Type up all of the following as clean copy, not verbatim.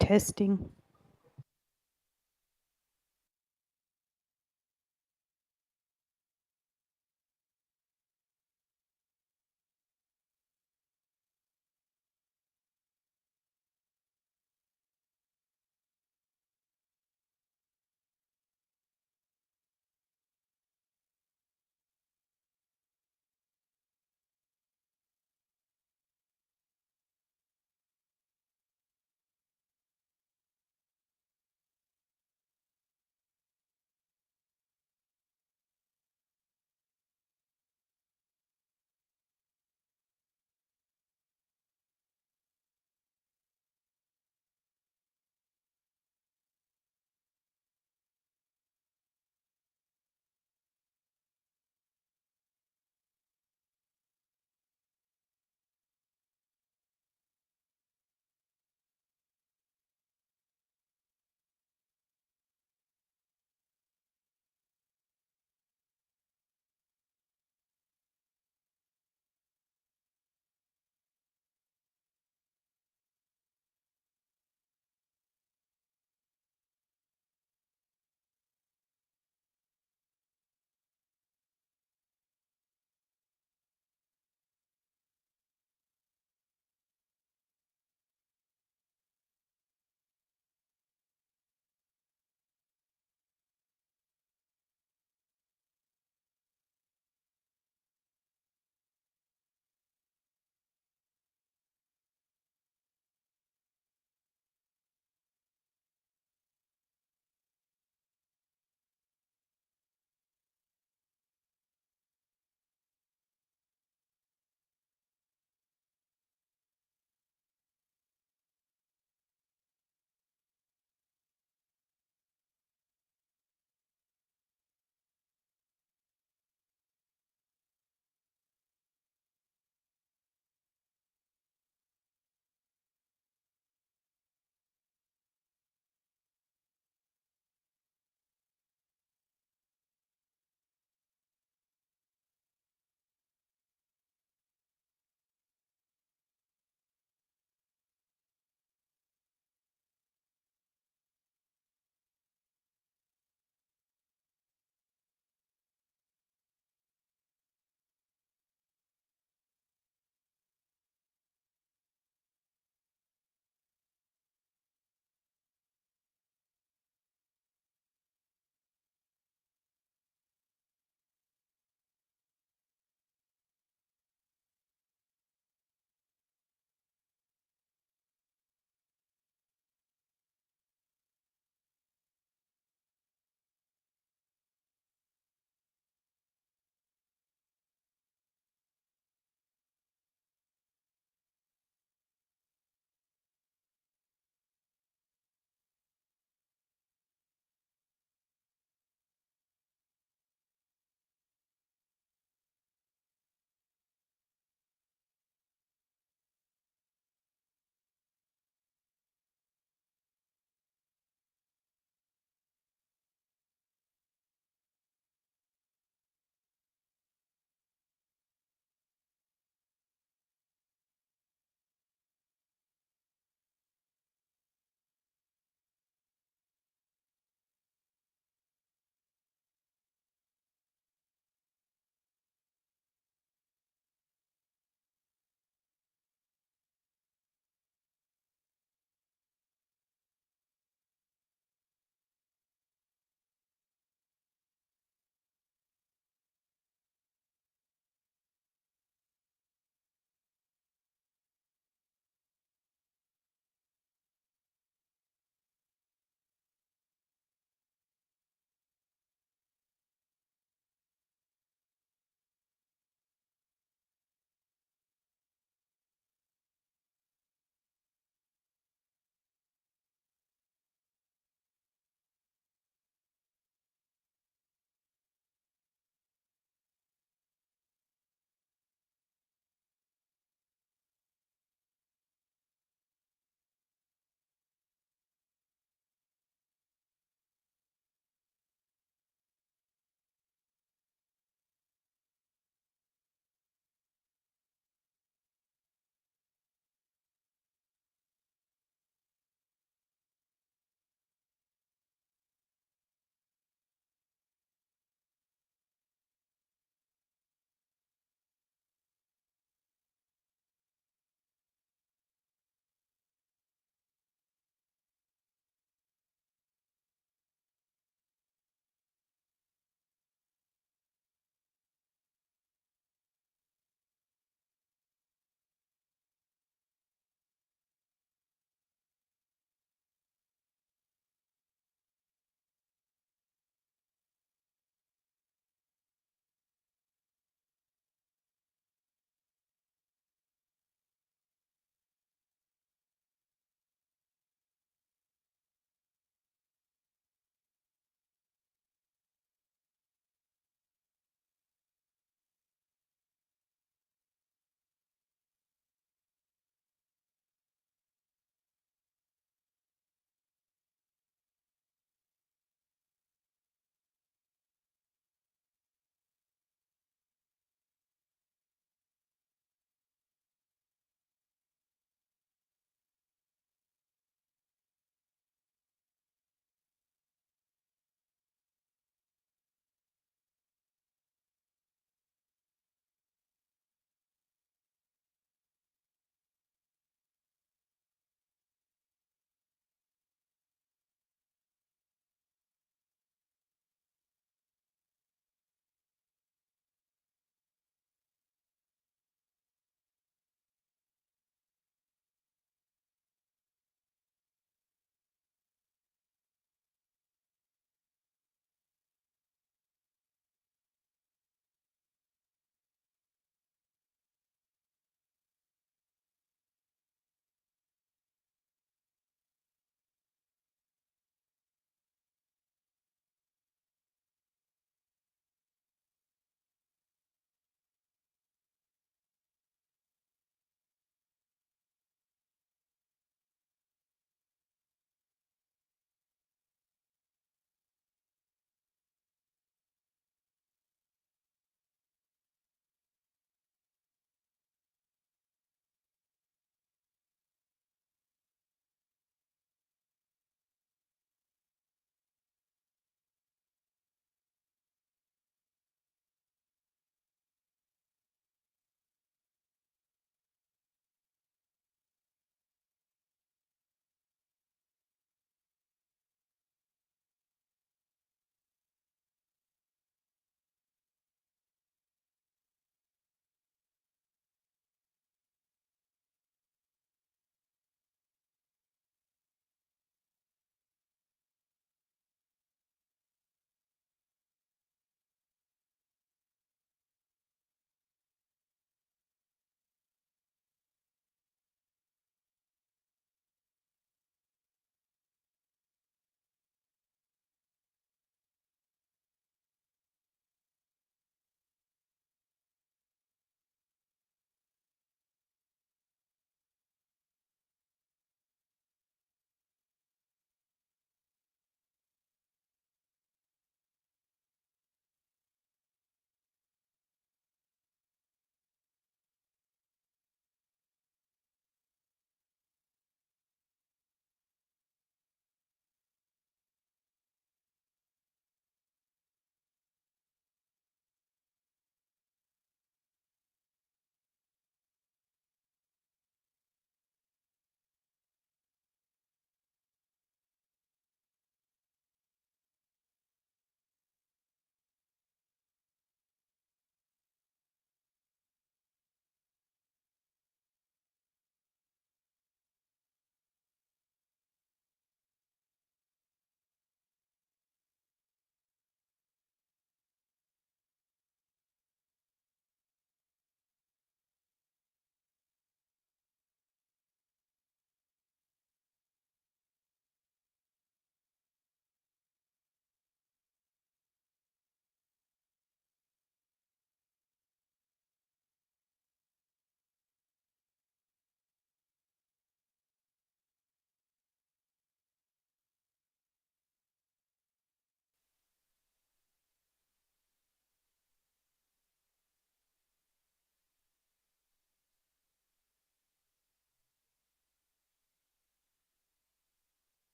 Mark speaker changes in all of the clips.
Speaker 1: Testing.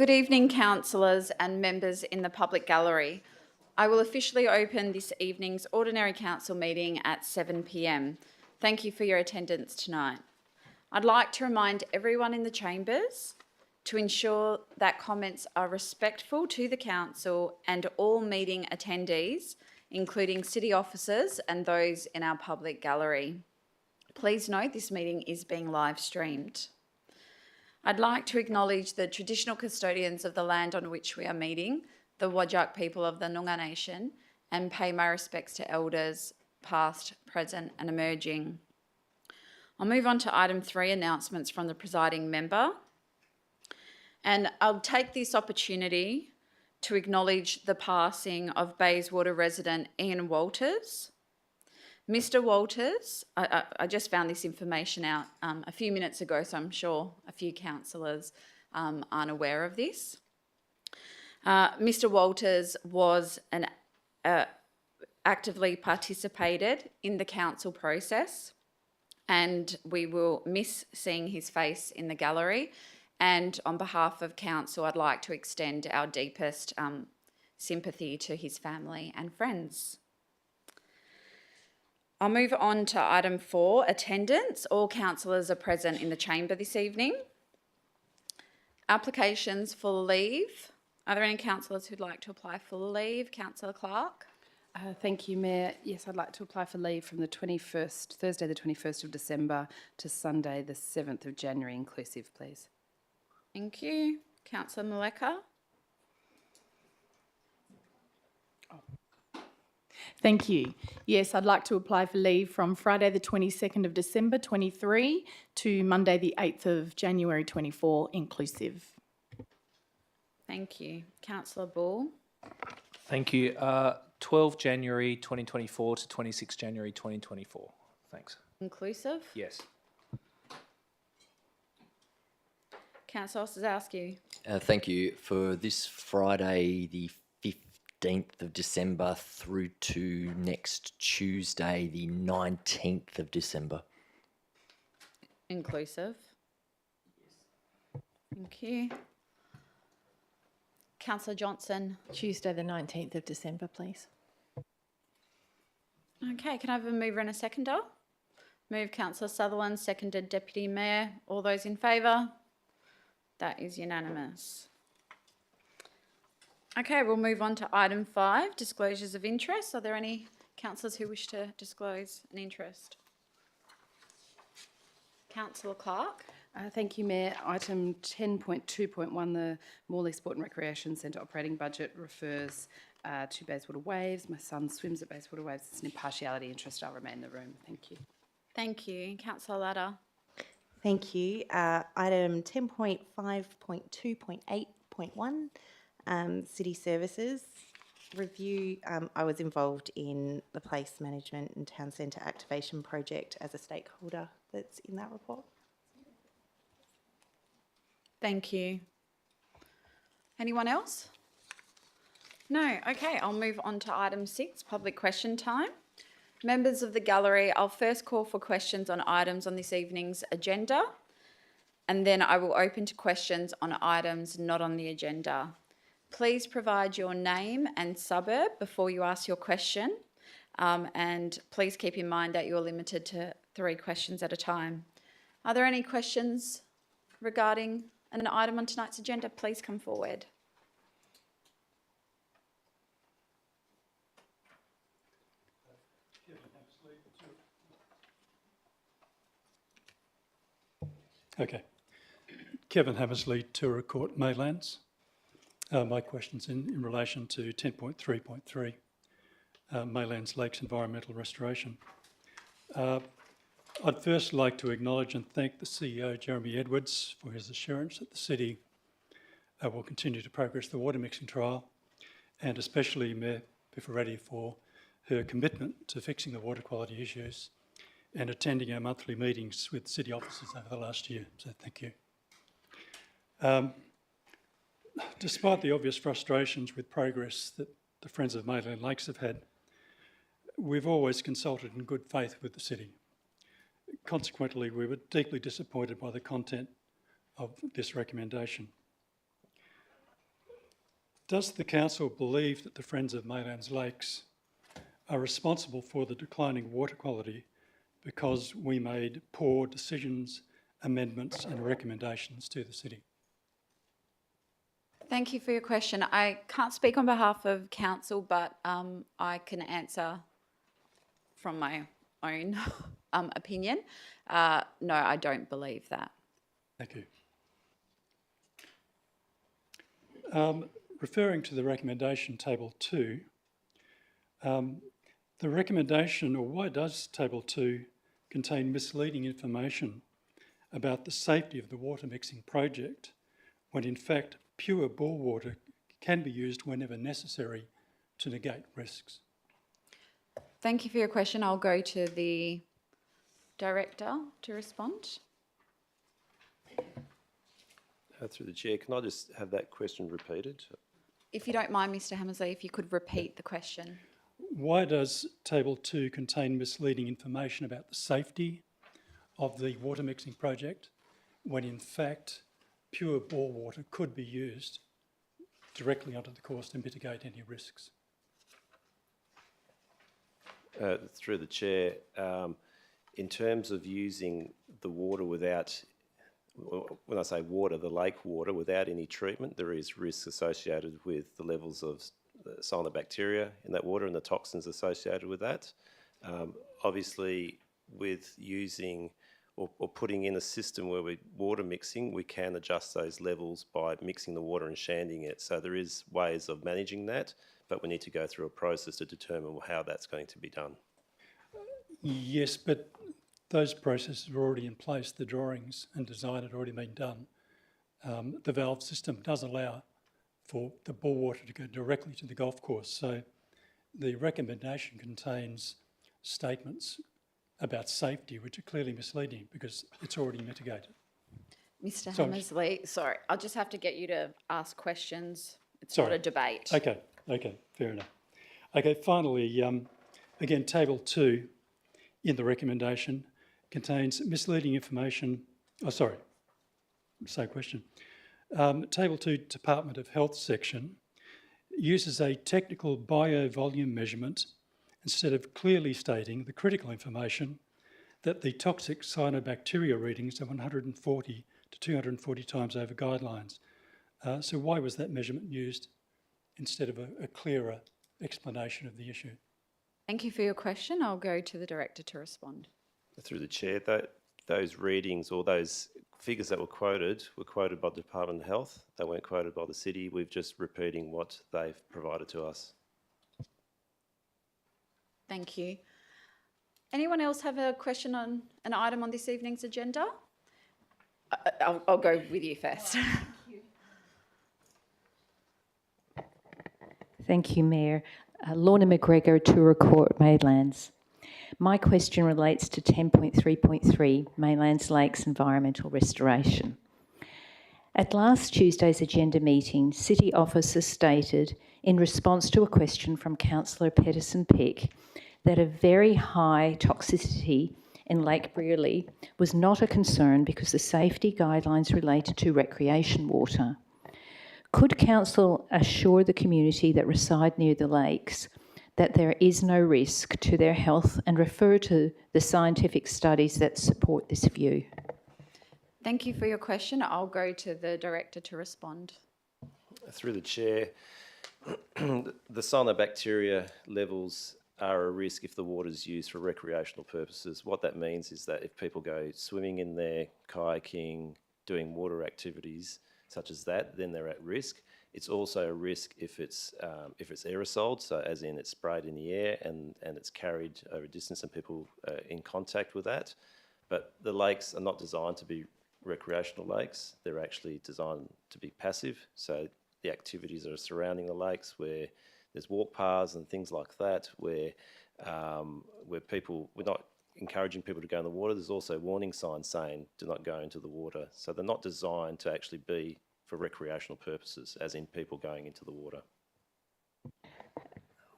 Speaker 1: Good evening, councillors and members in the public gallery. I will officially open this evening's ordinary council meeting at 7 p.m. Thank you for your attendance tonight. I'd like to remind everyone in the chambers to ensure that comments are respectful to the council and all meeting attendees, including city officers and those in our public gallery. Please note this meeting is being live streamed. I'd like to acknowledge the traditional custodians of the land on which we are meeting, the Whadjuk people of the Noongar Nation, and pay my respects to elders past, present and emerging. I'll move on to item 3, announcements from the presiding member. And I'll take this opportunity to acknowledge the passing of Bayswater resident Ian Walters. Mr. Walters, I just found this information out a few minutes ago, so I'm sure a few councillors aren't aware of this. Mr. Walters was actively participated in the council process, and we will miss seeing his face in the gallery. And on behalf of council, I'd like to extend our deepest sympathy to his family and friends. I'll move on to item 4, attendance. All councillors are present in the chamber this evening. Applications for leave. Are there any councillors who'd like to apply for leave? Councillor Clark.
Speaker 2: Thank you, Mayor. Yes, I'd like to apply for leave from the 21st, Thursday the 21st of December to Sunday the 7th of January inclusive, please.
Speaker 1: Thank you. Councillor Maleka.
Speaker 3: Thank you. Yes, I'd like to apply for leave from Friday the 22nd of December 23 to Monday the 8th of January 24 inclusive.
Speaker 1: Thank you. Councillor Ball.
Speaker 4: Thank you. 12 January 2024 to 26 January 2024. Thanks.
Speaker 1: Inclusive.
Speaker 4: Yes.
Speaker 1: Councillor Osazowski.
Speaker 5: Thank you. For this Friday, the 15th of December through to next Tuesday, the 19th of December.
Speaker 1: Inclusive. Thank you. Councillor Johnson.
Speaker 6: Tuesday the 19th of December, please.
Speaker 1: Okay, can I have a mover and a seconder? Move Councillor Sutherland, seconded Deputy Mayor. All those in favour? That is unanimous. Okay, we'll move on to item 5, disclosures of interest. Are there any councillors who wish to disclose an interest? Councillor Clark.
Speaker 2: Thank you, Mayor. Item 10.2.1, the Morley Sport and Recreation Centre operating budget refers to Bayswater Waves. My son swims at Bayswater Waves. It's an impartiality interest. I'll remain in the room. Thank you.
Speaker 1: Thank you. Councillor Ladder.
Speaker 7: Thank you. Item 10.5.2.8.1, City Services Review. I was involved in the Place Management and Town Centre Activation Project as a stakeholder that's in that report.
Speaker 1: Thank you. Anyone else? No. Okay, I'll move on to item 6, public question time. Members of the gallery, I'll first call for questions on items on this evening's agenda, and then I will open to questions on items not on the agenda. Please provide your name and suburb before you ask your question, and please keep in mind that you're limited to 3 questions at a time. Are there any questions regarding an item on tonight's agenda? Please come forward.
Speaker 8: Okay. Kevin Hammersley, Tour Court, Maylands. My question's in relation to 10.3.3, Maylands Lakes Environmental Restoration. I'd first like to acknowledge and thank the CEO, Jeremy Edwards, for his assurance that the City will continue to progress the water mixing trial, and especially Mayor Pifferetti for her commitment to fixing the water quality issues and attending our monthly meetings with city officers over the last year, so thank you. Despite the obvious frustrations with progress that the Friends of Mayland Lakes have had, we've always consulted in good faith with the City. Consequently, we were deeply disappointed by the content of this recommendation. Does the council believe that the Friends of Maylands Lakes are responsible for the declining water quality because we made poor decisions, amendments and recommendations to the city?
Speaker 1: Thank you for your question. I can't speak on behalf of council, but I can answer from my own opinion. No, I don't believe that.
Speaker 8: Thank you. Referring to the recommendation table 2, the recommendation, or why does table 2 contain misleading information about the safety of the water mixing project when in fact pure bore water can be used whenever necessary to negate risks?
Speaker 1: Thank you for your question. I'll go to the director to respond.
Speaker 9: Through the chair, can I just have that question repeated?
Speaker 1: If you don't mind, Mr Hammersley, if you could repeat the question.
Speaker 8: Why does table 2 contain misleading information about the safety of the water mixing project when in fact pure bore water could be used directly onto the course to mitigate any risks?
Speaker 9: Through the chair, in terms of using the water without, when I say water, the lake water, without any treatment, there is risks associated with the levels of cyanobacteria in that water and the toxins associated with that. Obviously, with using or putting in a system where we're water mixing, we can adjust those levels by mixing the water and shanding it. So there is ways of managing that, but we need to go through a process to determine how that's going to be done.
Speaker 8: Yes, but those processes are already in place. The drawings and design had already been done. The valve system does allow for the bore water to go directly to the golf course. So the recommendation contains statements about safety which are clearly misleading because it's already mitigated.
Speaker 1: Mr
Speaker 8: Sorry.
Speaker 1: Hammersley, sorry, I'll just have to get you to ask questions. It's not
Speaker 8: Sorry.
Speaker 1: a debate.
Speaker 8: Okay, fair enough. Okay, finally, again, table 2 in the recommendation contains misleading information. Same question. Table 2, Department of Health section, uses a technical bio-volume measurement instead of clearly stating the critical information that the toxic cyanobacteria readings are 140 to 240 times over guidelines. So why was that measurement used instead of a clearer explanation of the issue?
Speaker 1: Thank you for your question. I'll go to the director to respond.
Speaker 9: Through the chair, those readings or those figures that were quoted by the Department of Health. They weren't quoted by the city. We're just repeating what they've provided to us.
Speaker 1: Thank you. Anyone else have a question on an item on this evening's agenda? I'll go with you first.
Speaker 10: Thank you, Mayor. Lorna McGregor, Tour Court, Maylands. My question relates to 10.3.3, Maylands Lakes Environmental Restoration. At last Tuesday's agenda meeting, City officers stated, in response to a question from Councillor Pedersen-Pick, that a very high toxicity in Lake Brearley was not a concern because the safety guidelines related to recreation water. Could Council assure the community that reside near the lakes that there is no risk to their health and refer to the scientific studies that support this view?
Speaker 1: Thank you for your question. I'll go to the director to respond.
Speaker 9: Through the chair, the cyanobacteria levels are a risk if the water is used for recreational purposes. What that means is that if people go swimming in there, kayaking, doing water activities such as that, then they're at risk. It's also a risk if it's aerosoled, so as in it's sprayed in the air and it's carried over a distance and people are in contact with that. But the lakes are not designed to be recreational lakes. They're actually designed to be passive. So the activities that are surrounding the lakes, where there's walk paths and things like that, where we're not encouraging people to go in the water. There's also warning signs saying do not go into the water. So they're not designed to actually be for recreational purposes, as in people going into the water.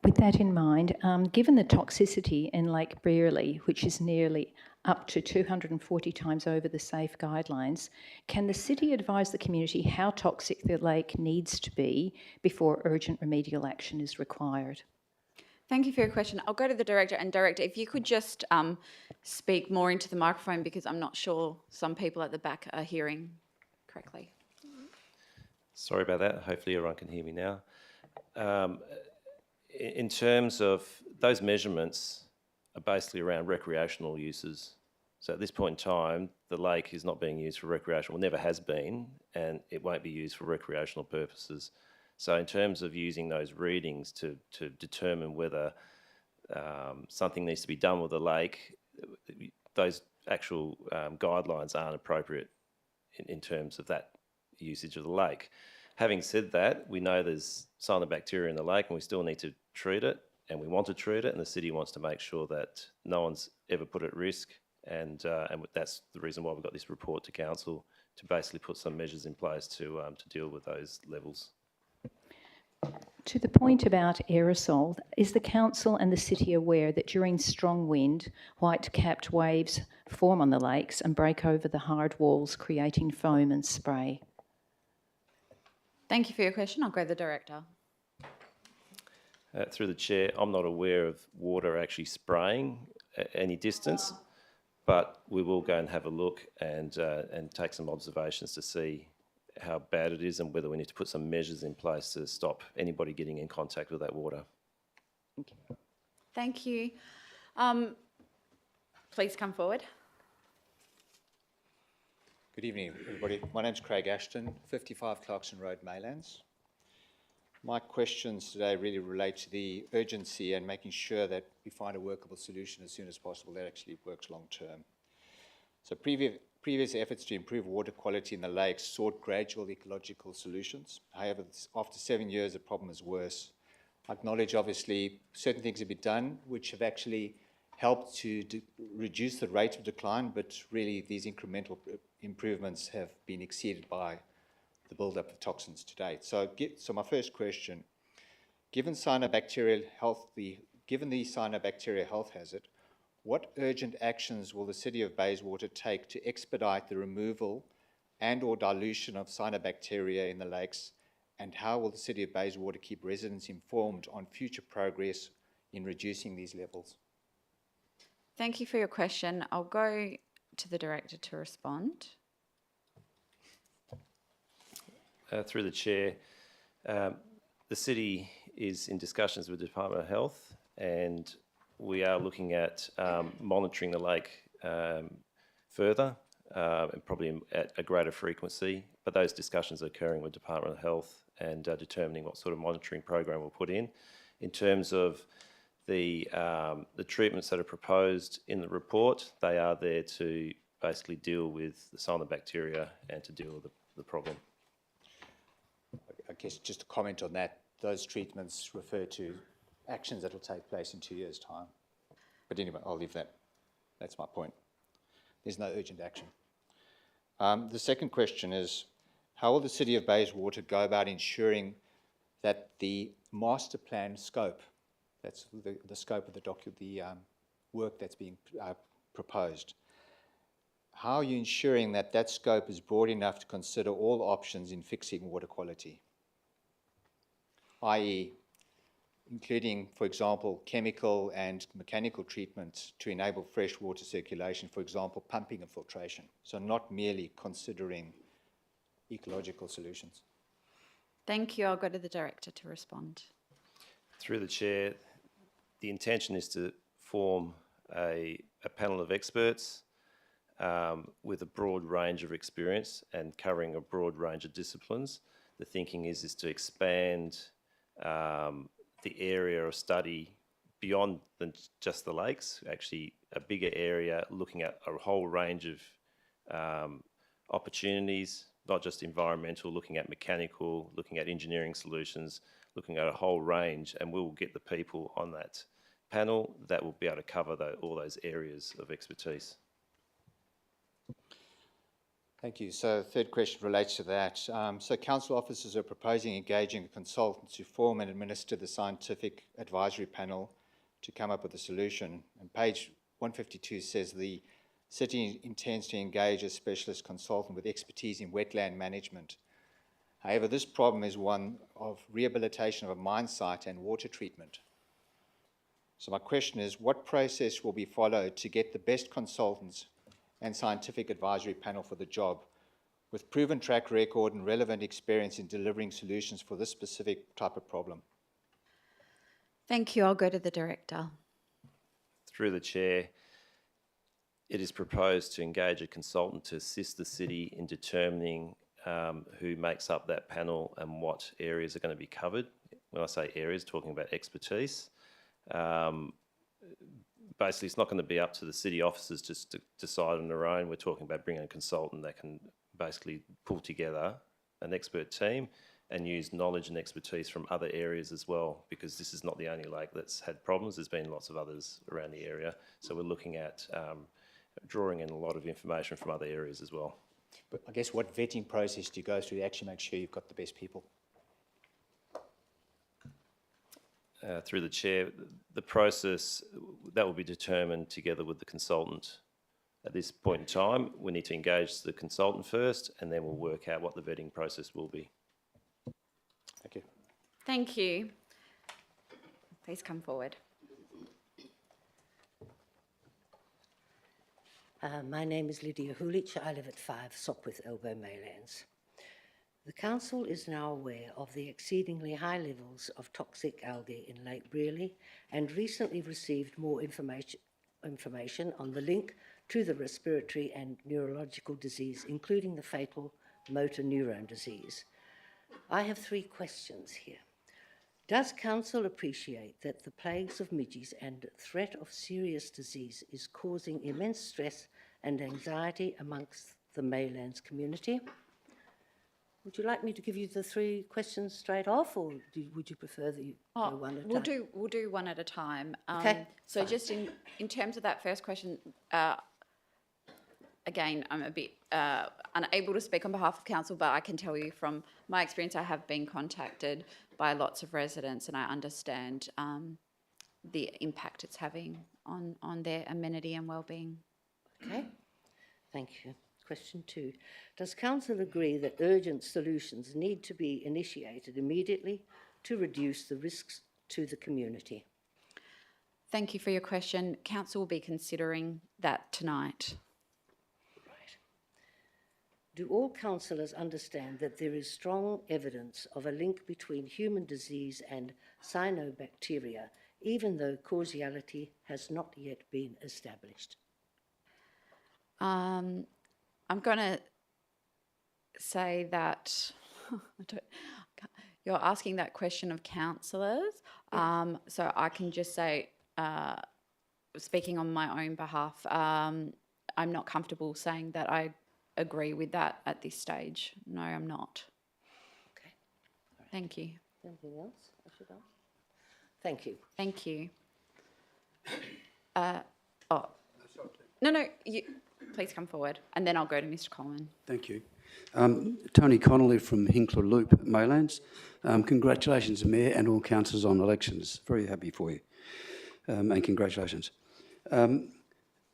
Speaker 10: With that in mind, given the toxicity in Lake Brearley, which is nearly up to 240 times over the safe guidelines, can the city advise the community how toxic the lake needs to be before urgent remedial action is required?
Speaker 1: Thank you for your question. I'll go to the Director, and Director, if you could just speak more into the microphone, because I'm not sure some people at the back are hearing correctly.
Speaker 9: Sorry about that. Hopefully everyone can hear me now. In terms of those measurements are basically around recreational uses. So at this point in time, the lake is not being used for recreational, never has been, and it won't be used for recreational purposes. So in terms of using those readings to determine whether something needs to be done with the lake, those actual guidelines aren't appropriate in terms of that usage of the lake. Having said that, we know there's cyanobacteria in the lake and we still need to treat it, and we want to treat it, and the city wants to make sure that no one's ever put at risk, and that's the reason why we've got this report to council, to basically put some measures in place to deal with those levels.
Speaker 10: To the point about aerosol, is the council and the city aware that during strong wind, white-capped waves form on the lakes and break over the hard walls, creating foam and spray?
Speaker 1: Thank you for your question. I'll go to the Director.
Speaker 9: Through the chair, I'm not aware of water actually spraying at any distance, but we will go and have a look and take some observations to see how bad it is and whether we need to put some measures in place to stop anybody getting in contact with that water.
Speaker 1: Thank you. Please come forward.
Speaker 11: Good evening, everybody. My name's Craig Ashton, 55 Clarkson Road, Maylands. My questions today really relate to the urgency and making sure that we find a workable solution as soon as possible that actually works long term. So previous efforts to improve water quality in the lakes sought gradual ecological solutions. However, after 7 years, the problem is worse. I acknowledge, obviously, certain things have been done which have actually helped to reduce the rate of decline, but really these incremental improvements have been exceeded by the build-up of toxins to date. So my first question, given the cyanobacterial health hazard, what urgent actions will the City of Bayswater take to expedite the removal and or dilution of cyanobacteria in the lakes, and how will the City of Bayswater keep residents informed on future progress in reducing these levels?
Speaker 1: Thank you for your question. I'll go to the Director to respond.
Speaker 9: Through the chair, the city is in discussions with the Department of Health, and we are looking at monitoring the lake further and probably at a greater frequency, but those discussions are occurring with Department of Health and determining what sort of monitoring program we'll put in. In terms of the treatments that are proposed in the report, they are there to basically deal with the cyanobacteria and to deal with the problem.
Speaker 11: I guess just to comment on that, those treatments refer to actions that will take place in 2 years' time. But anyway, I'll leave that. That's my point. There's no urgent action. The second question is, how will the City of Bayswater go about ensuring that the master plan scope, that's the scope of the work that's being proposed, how are you ensuring that that scope is broad enough to consider all options in fixing water quality? i.e., including, for example, chemical and mechanical treatments to enable fresh water circulation, for example, pumping and filtration. So not merely considering ecological solutions.
Speaker 1: Thank you. I'll go to the Director to respond.
Speaker 9: Through the chair, the intention is to form a panel of experts with a broad range of experience and covering a broad range of disciplines. The thinking is to expand the area of study beyond just the lakes, actually a bigger area looking at a whole range of opportunities, not just environmental, looking at mechanical, looking at engineering solutions, looking at a whole range, and we will get the people on that panel that will be able to cover all those areas of expertise.
Speaker 11: Thank you. So the third question relates to that. So council officers are proposing engaging a consultant to form and administer the scientific advisory panel to come up with a solution. And page 152 says the City intends to engage a specialist consultant with expertise in wetland management. However, this problem is one of rehabilitation of a mine site and water treatment. So my question is, what process will be followed to get the best consultants and scientific advisory panel for the job, with proven track record and relevant experience in delivering solutions for this specific type of problem?
Speaker 1: Thank you. I'll go to the director.
Speaker 9: Through the chair, it is proposed to engage a consultant to assist the city in determining who makes up that panel and what areas are going to be covered. When I say areas, talking about expertise. Basically, it's not going to be up to the city officers just to decide on their own. We're talking about bringing a consultant that can basically pull together an expert team and use knowledge and expertise from other areas as well, because this is not the only lake that's had problems. There's been lots of others around the area. So we're looking at drawing in a lot of information from other areas as well.
Speaker 11: But I guess what vetting process do you go through to actually make sure you've got the best people?
Speaker 9: Through the chair, the process that will be determined together with the consultant. At this point in time, we need to engage the consultant first, and then we'll work out what the vetting process will be.
Speaker 11: Thank you.
Speaker 1: Thank you. Please come forward.
Speaker 12: My name is Lydia Hulich. I live at 5 Sopwith Elbow, Maylands. The Council is now aware of the exceedingly high levels of toxic algae in Lake Brearley and recently received more information on the link to the respiratory and neurological disease, including the fatal motor neurone disease. I have 3 questions here. Does Council appreciate that the plagues of midges and threat of serious disease is causing immense stress and anxiety amongst the Maylands community? Would you like me to give you the 3 questions straight off, or would you prefer that you go one at a time?
Speaker 1: We'll do one at a time.
Speaker 12: Okay,
Speaker 1: So
Speaker 12: fine.
Speaker 1: just in terms of that first question, again, I'm a bit unable to speak on behalf of council, but I can tell you from my experience, I have been contacted by lots of residents, and I understand the impact it's having on their amenity and well-being.
Speaker 12: Okay, thank you. Question 2. Does Council agree that urgent solutions need to be initiated immediately to reduce the risks to the community?
Speaker 1: Thank you for your question. Council will be considering that tonight.
Speaker 12: Right. Do all councillors understand that there is strong evidence of a link between human disease and cyanobacteria, even though causality has not yet been established?
Speaker 1: I'm going to say that you're asking that question of councillors, so I can just say, speaking on my own behalf, I'm not comfortable saying that I agree with that at this stage. No, I'm not.
Speaker 12: Okay.
Speaker 1: Thank you.
Speaker 12: Anything else I should ask? Thank you.
Speaker 1: Thank you. No, please come forward, and then I'll go to Mr. Coleman.
Speaker 13: Thank you. Tony Connolly from Hinkler Loop, Maylands. Congratulations, Mayor, and all councillors on elections. Very happy for you. And congratulations.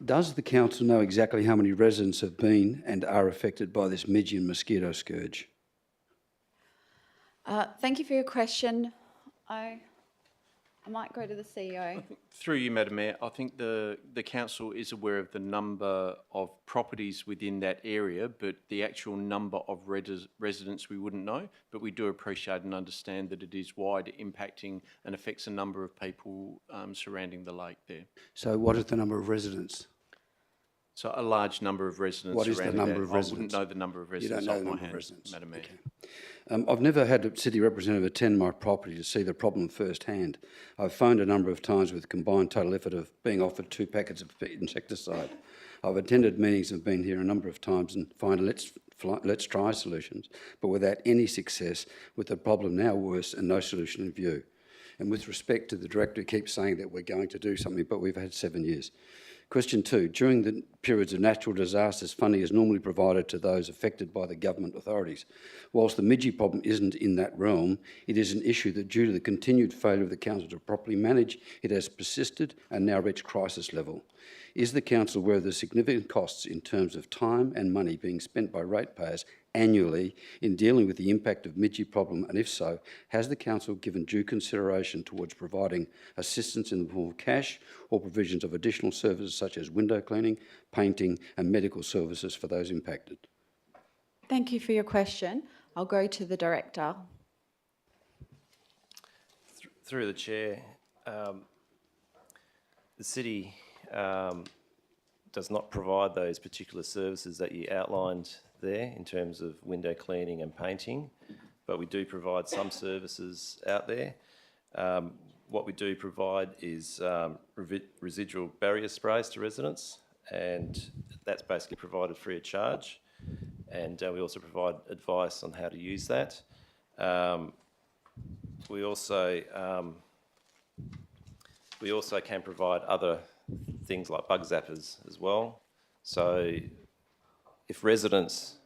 Speaker 13: Does the council know exactly how many residents have been and are affected by this midge and mosquito scourge?
Speaker 1: Thank you for your question. I might go to the CEO.
Speaker 14: Through you, Madam Mayor, I think the council is aware of the number of properties within that area, but the actual number of residents we wouldn't know. But we do appreciate and understand that it is wide impacting and affects a number of people surrounding the lake there.
Speaker 13: So what is the number of residents?
Speaker 14: So a large number of residents.
Speaker 13: What is the
Speaker 14: surrounding
Speaker 13: number
Speaker 14: that.
Speaker 13: of residents?
Speaker 14: I wouldn't know the number of residents.
Speaker 13: You don't know
Speaker 14: off
Speaker 13: the
Speaker 14: my
Speaker 13: number of
Speaker 14: hand,
Speaker 13: residents?
Speaker 14: Madam Mayor.
Speaker 13: Okay. I've never had a city representative attend my property to see the problem firsthand. I've phoned a number of times with combined total effort of being offered 2 packets of insecticide. I've attended meetings and been here a number of times and find let's try solutions, but without any success, with the problem now worse and no solution in view. And with respect to the director who keeps saying that we're going to do something, but we've had 7 years. Question 2, during the periods of natural disasters, funding is normally provided to those affected by the government authorities. Whilst the midgie problem isn't in that realm, it is an issue that due to the continued failure of the council to properly manage, it has persisted and now reached crisis level. Is the council aware of the significant costs in terms of time and money being spent by ratepayers annually in dealing with the impact of Midgie problem, and if so, has the council given due consideration towards providing assistance in the form of cash or provisions of additional services such as window cleaning, painting and medical services for those impacted?
Speaker 1: Thank you for your question. I'll go to the Director.
Speaker 9: Through the Chair, the City does not provide those particular services that you outlined there in terms of window cleaning and painting, but we do provide some services out there. What we do provide is residual barrier sprays to residents, and that's basically provided free of charge. And we also provide advice on how to use that. We also can provide other things like bug zappers as well. So if residents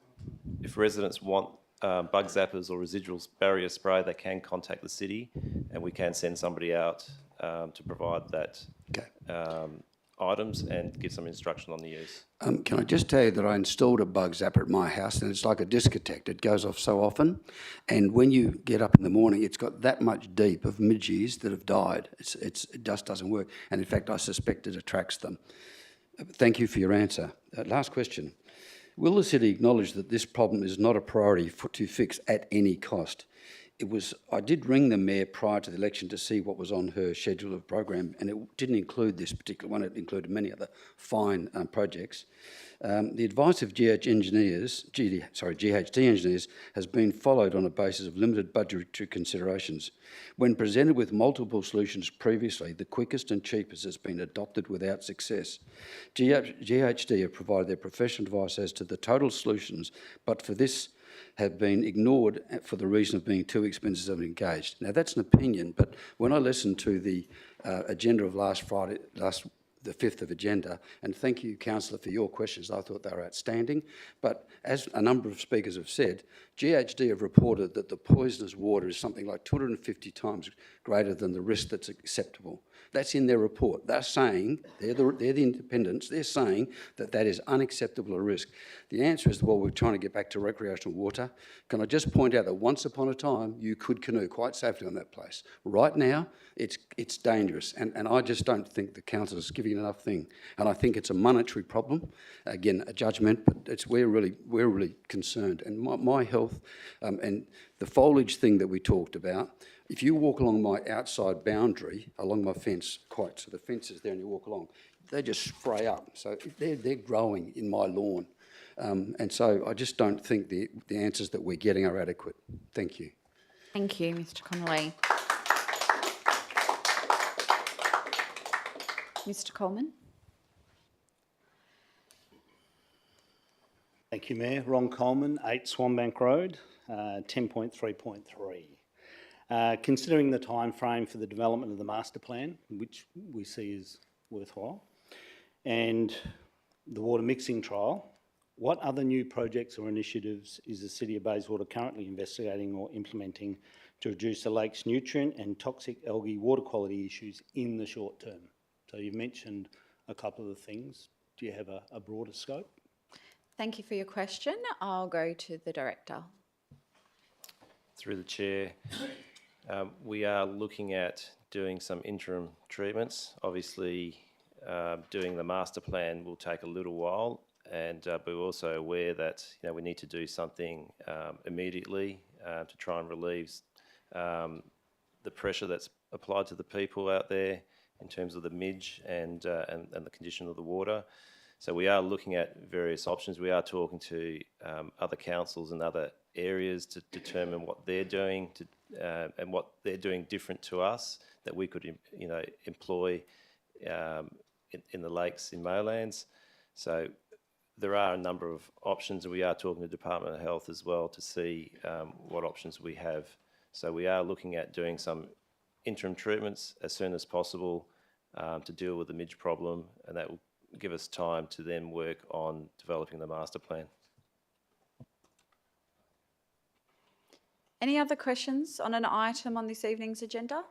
Speaker 9: want bug zappers or residual barrier spray, they can contact the city, and we can send somebody out to provide that items and give some instruction on the use.
Speaker 13: Can I just tell you that I installed a bug zapper at my house, and it's like a disc detector. It goes off so often, and when you get up in the morning, it's got that much deep of midges that have died. It just doesn't work, and in fact, I suspect it attracts them. Thank you for your answer. Last question. Will the city acknowledge that this problem is not a priority to fix at any cost? I did ring the mayor prior to the election to see what was on her schedule of program, and it didn't include this particular one. It included many other fine projects. The advice of GHD engineers has been followed on a basis of limited budgetary considerations. When presented with multiple solutions previously, the quickest and cheapest has been adopted without success. GHD have provided their professional advice as to the total solutions, but for this have been ignored for the reason of being too expensive and engaged. Now, that's an opinion, but when I listened to the agenda of last Friday, the 5th of agenda, and thank you, Councillor, for your questions. I thought they were outstanding. But as a number of speakers have said, GHD have reported that the poisonous water is something like 250 times greater than the risk that's acceptable. That's in their report. They're saying, they're the independents, they're saying that that is unacceptable a risk. The answer is, well, we're trying to get back to recreational water. Can I just point out that once upon a time, you could canoe quite safely on that place. Right now, it's dangerous, and I just don't think the council is giving enough thing. And I think it's a monetary problem. Again, a judgment, but we're really concerned. And my health and the foliage thing that we talked about, if you walk along my outside boundary, along my fence, so the fence is there and you walk along, they just spray up. So they're growing in my lawn. And so I just don't think the answers that we're getting are adequate. Thank you.
Speaker 1: Thank you, Mr. Connolly. Mr. Coleman.
Speaker 15: Thank you, Mayor. Ron Coleman, 8 Swanbank Road, 10.3.3. Considering the time frame for the development of the master plan, which we see is worthwhile, and the water mixing trial, what other new projects or initiatives is the City of Bayswater currently investigating or implementing to reduce the lake's nutrient and toxic algae water quality issues in the short term? So you've mentioned a couple of the things. Do you have a broader scope?
Speaker 1: Thank you for your question. I'll go to the Director.
Speaker 9: Through the Chair, we are looking at doing some interim treatments. Obviously, doing the master plan will take a little while, and we're also aware that we need to do something immediately to try and relieve the pressure that's applied to the people out there in terms of the midge and the condition of the water. So we are looking at various options. We are talking to other councils and other areas to determine what they're doing and what they're doing different to us that we could employ in the lakes in Maylands. So there are a number of options, and we are talking to the Department of Health as well to see what options we have. So we are looking at doing some interim treatments as soon as possible to deal with the midge problem, and that will give us time to then work on developing the master plan.
Speaker 1: Any other questions on an item on this evening's agenda?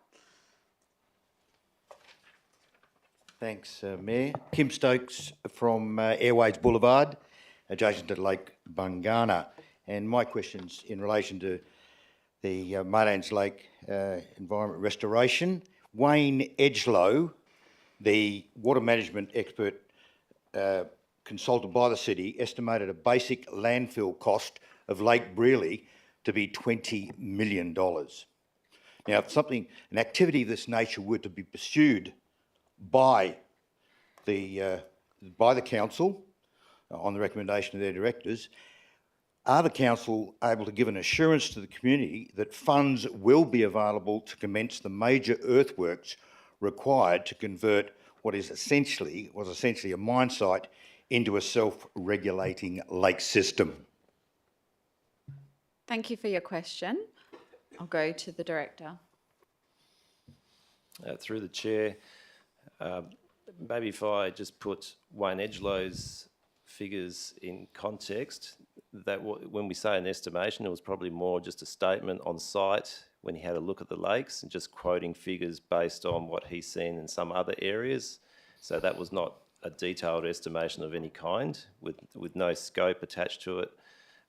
Speaker 16: Thanks, Mayor. Kim Stokes from Airways Boulevard, adjacent to Lake Bungana. And my question's in relation to the Maylands Lake Environment Restoration. Wayne Edgelow, the water management expert consulted by the city, estimated a basic landfill cost of Lake Brearley to be $20 million. Now, if an activity of this nature were to be pursued by the council on the recommendation of their directors, are the council able to give an assurance to the community that funds will be available to commence the major earthworks required to convert what was essentially a mine site into a self-regulating lake system?
Speaker 1: Thank you for your question. I'll go to the director.
Speaker 9: Through the chair, maybe if I just put Wayne Edgelow's figures in context, that when we say an estimation, it was probably more just a statement on site when he had a look at the lakes and just quoting figures based on what he's seen in some other areas. So that was not a detailed estimation of any kind with no scope attached to it.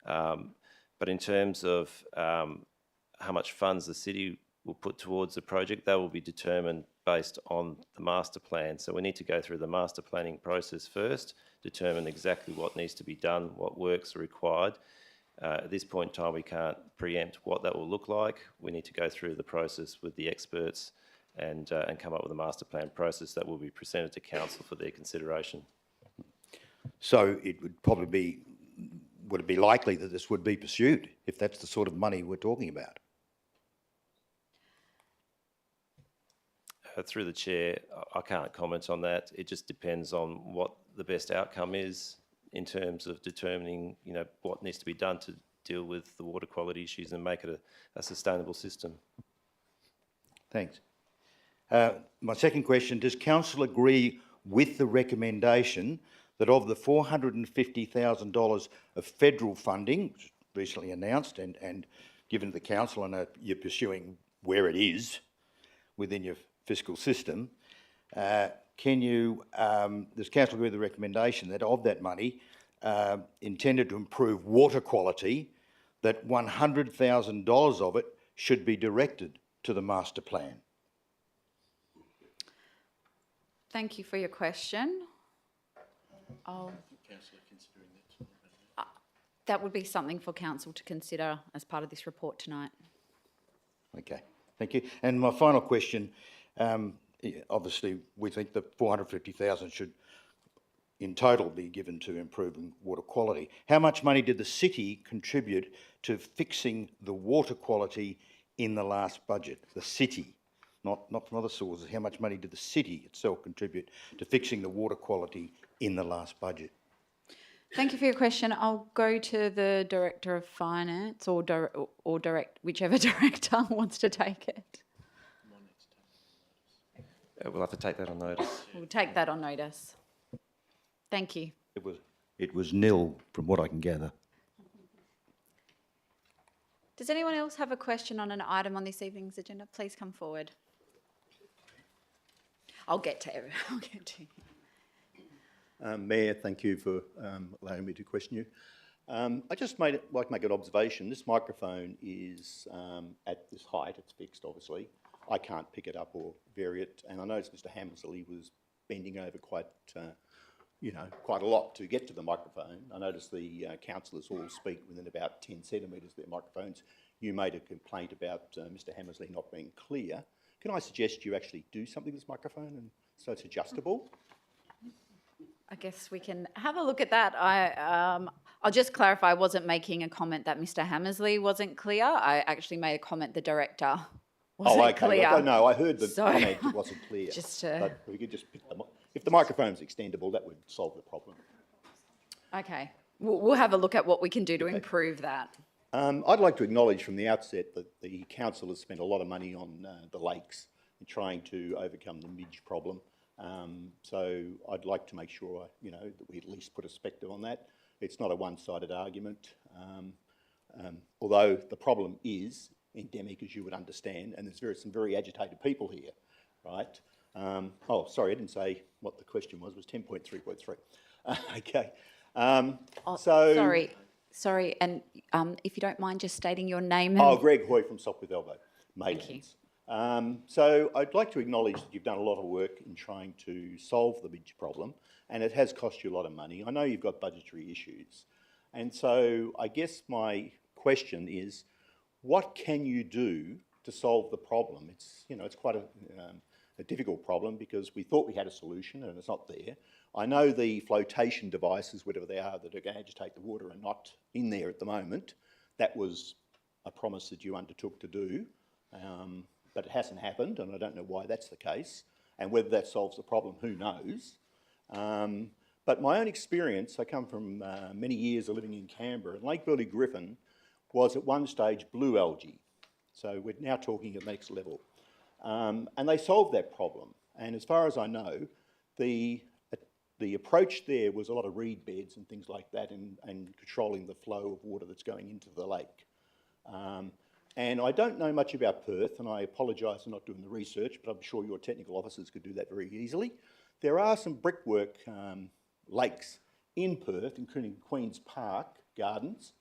Speaker 9: But in terms of how much funds the city will put towards the project, that will be determined based on the master plan. So we need to go through the master planning process first, determine exactly what needs to be done, what works are required. At this point in time, we can't preempt what that will look like. We need to go through the process with the experts and come up with a master plan process that will be presented to council for their consideration.
Speaker 16: So it would probably be, would it be likely that this would be pursued if that's the sort of money we're talking about?
Speaker 9: Through the chair, I can't comment on that. It just depends on what the best outcome is in terms of determining, what needs to be done to deal with the water quality issues and make it a sustainable system.
Speaker 16: Thanks. My second question, does council agree with the recommendation that of the $450,000 of federal funding, recently announced and given to the council, and you're pursuing where it is within your fiscal system, does council agree with the recommendation that of that money intended to improve water quality, that $100,000 of it should be directed to the master plan?
Speaker 1: Thank you for your question. That would be something for council to consider as part of this report tonight.
Speaker 16: Okay, thank you. And my final question, obviously we think that $450,000 should in total be given to improving water quality. How much money did the city contribute to fixing the water quality in the last budget? The city, not from other sources. How much money did the city itself contribute to fixing the water quality in the last budget?
Speaker 1: Thank you for your question. I'll go to the Director of Finance or whichever director wants to take it.
Speaker 9: We'll have to take that on notice.
Speaker 1: We'll take that on notice. Thank you.
Speaker 16: It was nil from what I can gather.
Speaker 1: Does anyone else have a question on an item on this evening's agenda? Please come forward. I'll get to you.
Speaker 17: Mayor, thank you for allowing me to question you. I just like to make an observation. This microphone is at this height. It's fixed, obviously. I can't pick it up or vary it. And I noticed Mr. Hammersley was bending over quite a lot to get to the microphone. I noticed the councillors all speak within about 10 centimetres of their microphones. You made a complaint about Mr. Hammersley not being clear. Can I suggest you actually do something with this microphone and so it's adjustable?
Speaker 1: I guess we can have a look at that. I'll just clarify, I wasn't making a comment that Mr. Hammersley wasn't clear. I actually made a comment the director wasn't clear.
Speaker 17: Well, no, I heard the comment it wasn't clear. But we could just pick if the microphone's extendable, that would solve the problem.
Speaker 1: Okay. We'll have a look at what we can do to improve that.
Speaker 17: I'd like to acknowledge from the outset that the council has spent a lot of money on the lakes and trying to overcome the midge problem. So I'd like to make sure, that we at least put a perspective on that. It's not a one-sided argument, although the problem is endemic, as you would understand, and there's some very agitated people here, right? Oh, sorry, I didn't say what the question was. It was 10.3.3. Okay.
Speaker 1: Sorry, and if you don't mind just stating your name.
Speaker 17: Oh, Greg Hoy from Sopwith Elbow, Maylands. So I'd like to acknowledge that you've done a lot of work in trying to solve the bridge problem, and it has cost you a lot of money. I know you've got budgetary issues. And so I guess my question is, what can you do to solve the problem? It's, you know, it's quite a difficult problem because we thought we had a solution and it's not there. I know the flotation devices, whatever they are, that are going to agitate the water are not in there at the moment. That was a promise that you undertook to do, but it hasn't happened, and I don't know why that's the case. And whether that solves the problem, who knows? But my own experience, I come from many years of living in Canberra, and Lake Burley Griffin was at one stage blue algae. So we're now talking at the next level. And they solved that problem. And as far as I know, the approach there was a lot of reed beds and things like that, and controlling the flow of water that's going into the lake. And I don't know much about Perth, and I apologise for not doing the research, but I'm sure your technical officers could do that very easily. There are some brickwork lakes in Perth, including Queen's Park Gardens,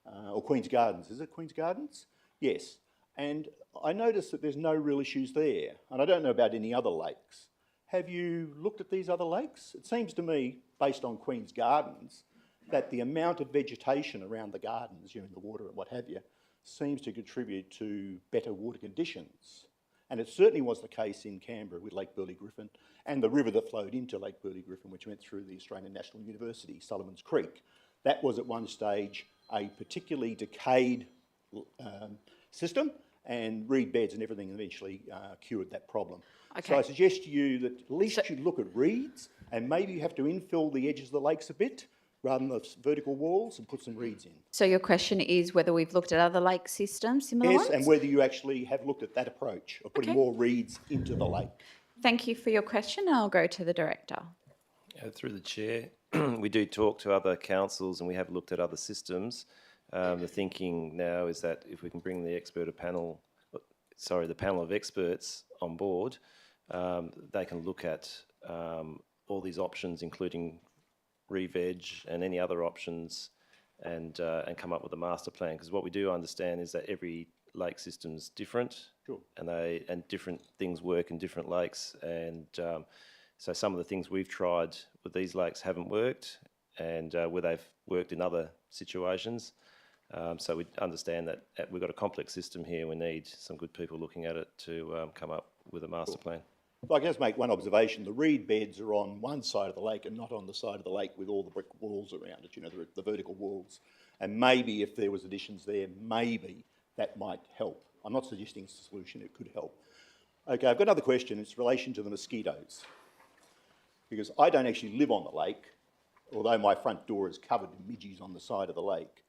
Speaker 17: or Queen's Gardens. Is it Queen's Gardens? Yes. And I noticed that there's no real issues there, and I don't know about any other lakes. Have you looked at these other lakes? It seems to me, based on Queen's Gardens, that the amount of vegetation around the gardens, you know, in the water and what have you, seems to contribute to better water conditions. And it certainly was the case in Canberra with Lake Burley Griffin and the river that flowed into Lake Burley Griffin, which went through the Australian National University, Sullivan's Creek. That was at one stage a particularly decayed system, and reed beds and everything eventually cured that problem.
Speaker 1: Okay.
Speaker 17: So I suggest to you that at least you look at reeds, and maybe you have to infill the edges of the lakes a bit rather than the vertical walls, and put some reeds in.
Speaker 1: So your question is whether we've looked at other lake systems, similar
Speaker 17: Yes,
Speaker 1: ones?
Speaker 17: and whether you actually have looked at that approach of putting more reeds into the lake.
Speaker 1: Thank you for your question. I'll go to the Director.
Speaker 9: Through the chair, we do talk to other councils and we have looked at other systems. The thinking now is that if we can bring the panel of experts on board, they can look at all these options, including re-veg and any other options, and come up with a master plan. Because what we do understand is that every lake system's different,
Speaker 17: sure,
Speaker 9: and different things work in different lakes, and so some of the things we've tried with these lakes haven't worked, and where they've worked in other situations. So we understand that we've got a complex system here. We need some good people looking at it to come up with a master plan.
Speaker 17: If I can just make one observation, the reed beds are on one side of the lake and not on the side of the lake with all the brick walls around it, you know, the vertical walls. And maybe if there was additions there, maybe that might help. I'm not suggesting it's a solution, it could help. Okay, I've got another question. It's in relation to the mosquitoes. Because I don't actually live on the lake, although my front door is covered in midges on the side of the lake,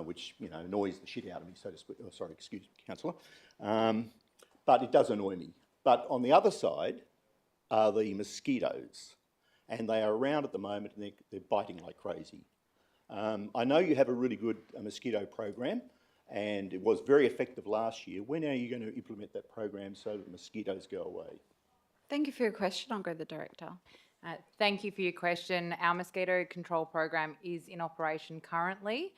Speaker 17: which, you know, annoys the shit out of me, so to speak. Oh, sorry, excuse me, Councillor. But it does annoy me. But on the other side are the mosquitoes, and they are around at the moment, and they're biting like crazy. I know you have a really good mosquito program, and it was very effective last year. When are you going to implement that program so that mosquitoes go away?
Speaker 1: Thank you for your question. I'll go to the Director.
Speaker 18: Thank you for your question. Our mosquito control program is in operation currently.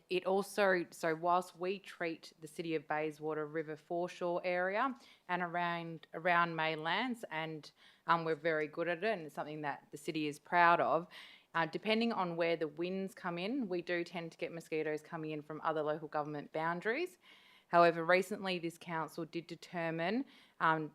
Speaker 18: It also, so whilst we treat the City of Bayswater River foreshore area and around Maylands, and we're very good at it, and it's something that the city is proud of, depending on where the winds come in, we do tend to get mosquitoes coming in from other local government boundaries. However, recently this council did determine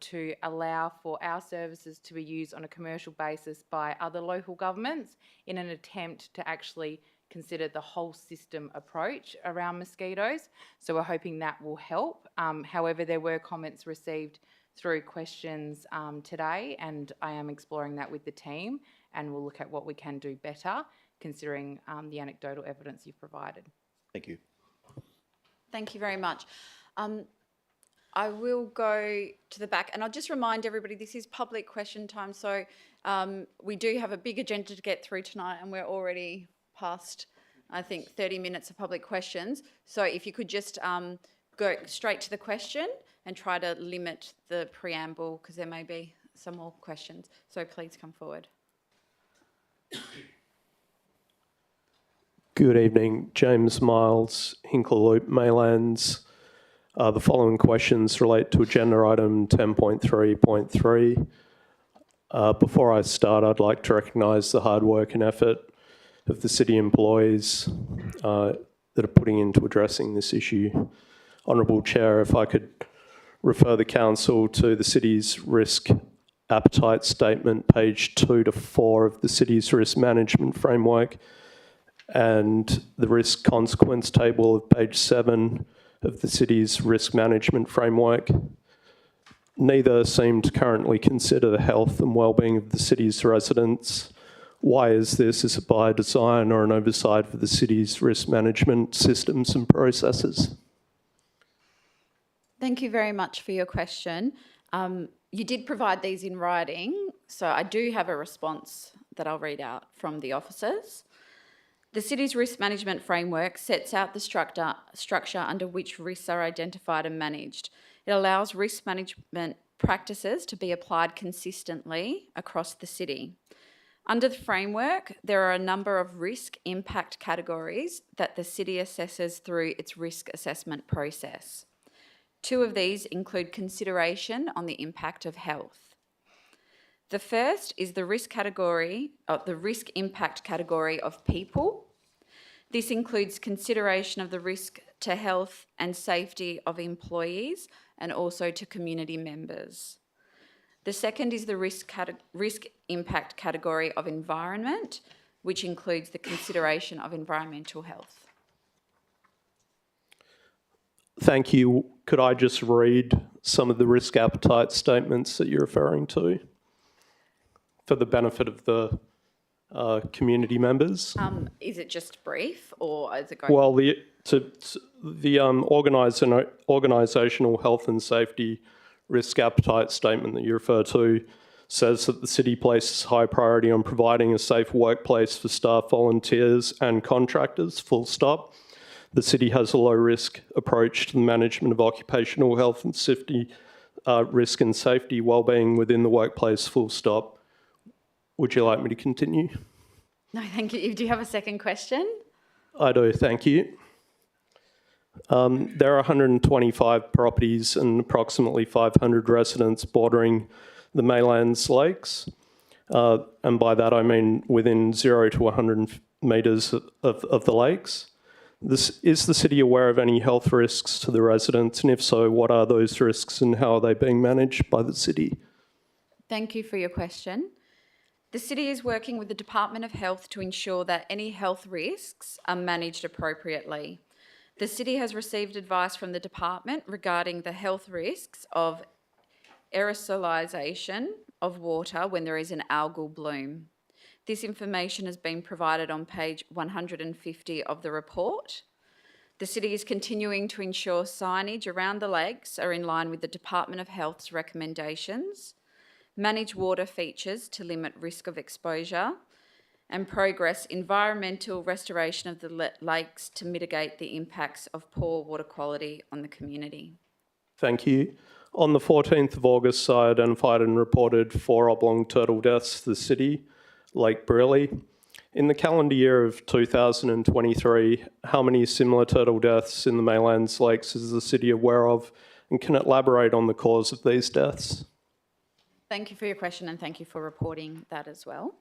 Speaker 18: to allow for our services to be used on a commercial basis by other local governments in an attempt to actually consider the whole system approach around mosquitoes. So we're hoping that will help. However, there were comments received through questions today, and I am exploring that with the team, and we'll look at what we can do better considering the anecdotal evidence you've provided.
Speaker 17: Thank you.
Speaker 1: Thank you very much. I will go to the back, and I'll just remind everybody this is public question time, so we do have a big agenda to get through tonight, and we're already past, I think, 30 minutes of public questions. So if you could just go straight to the question and try to limit the preamble, because there may be some more questions. So please come forward.
Speaker 19: Good evening, James Miles, Hinkle Loop, Maylands. The following questions relate to agenda item 10.3.3. Before I start, I'd like to recognise the hard work and effort of the city employees that are putting into addressing this issue. Honourable Chair, if I could refer the council to the city's risk appetite statement, page 2 to 4 of the city's risk management framework, and the risk consequence table of page 7 of the city's risk management framework. Neither seem to currently consider the health and wellbeing of the city's residents. Why is this? Is it by design or an oversight for the city's risk management systems and processes?
Speaker 1: Thank you very much for your question. You did provide these in writing, so I do have a response that I'll read out from the officers. The city's risk management framework sets out the structure under which risks are identified and managed. It allows risk management practices to be applied consistently across the city. Under the framework, there are a number of risk impact categories that the city assesses through its risk assessment process. 2 of these include consideration on the impact of health. The first is the risk impact category of people. This includes consideration of the risk to health and safety of employees and also to community members. The second is the risk impact category of environment, which includes the consideration of environmental health.
Speaker 19: Thank you. Could I just read some of the risk appetite statements that you're referring to for the benefit of the community members?
Speaker 1: Is it just brief or is it going?
Speaker 19: Well, the organisational health and safety risk appetite statement that you refer to says that the city places high priority on providing a safe workplace for staff, volunteers and contractors, full stop. The city has a low-risk approach to the management of occupational health and safety, risk and safety, wellbeing within the workplace, full stop. Would you like me to continue?
Speaker 1: No, thank you. Do you have a second question?
Speaker 19: I do, thank you. There are 125 properties and approximately 500 residents bordering the Maylands Lakes. And by that I mean within 0 to 100 metres of the lakes. Is the city aware of any health risks to the residents? And if so, what are those risks and how are they being managed by the city?
Speaker 1: Thank you for your question. The city is working with the Department of Health to ensure that any health risks are managed appropriately. The city has received advice from the department regarding the health risks of aerosolisation of water when there is an algal bloom. This information has been provided on page 150 of the report. The city is continuing to ensure signage around the lakes are in line with the Department of Health's recommendations, manage water features to limit risk of exposure, and progress environmental restoration of the lakes to mitigate the impacts of poor water quality on the community.
Speaker 19: Thank you. On the 14th of August, I identified and reported 4 oblong turtle deaths to the city, Lake Brearley. In the calendar year of 2023, how many similar turtle deaths in the Maylands Lakes is the city aware of, and can it elaborate on the cause of these deaths?
Speaker 1: Thank you for your question and thank you for reporting that as well.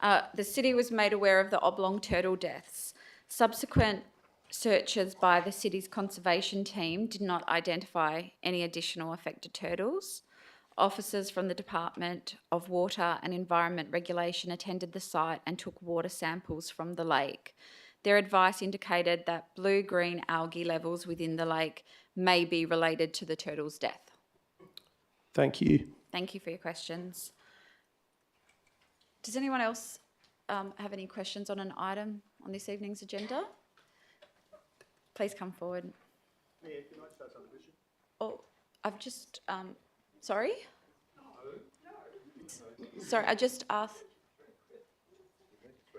Speaker 1: The city was made aware of the oblong turtle deaths. Subsequent searches by the city's conservation team did not identify any additional affected turtles. Officers from the Department of Water and Environment Regulation attended the site and took water samples from the lake. Their advice indicated that blue-green algae levels within the lake may be related to the turtle's death.
Speaker 19: Thank you.
Speaker 1: Thank you for your questions. Does anyone else have any questions on an item on this evening's agenda? Please come forward.
Speaker 17: Mayor, can I start on the question?
Speaker 1: Oh, I've just, sorry? Sorry, I just asked.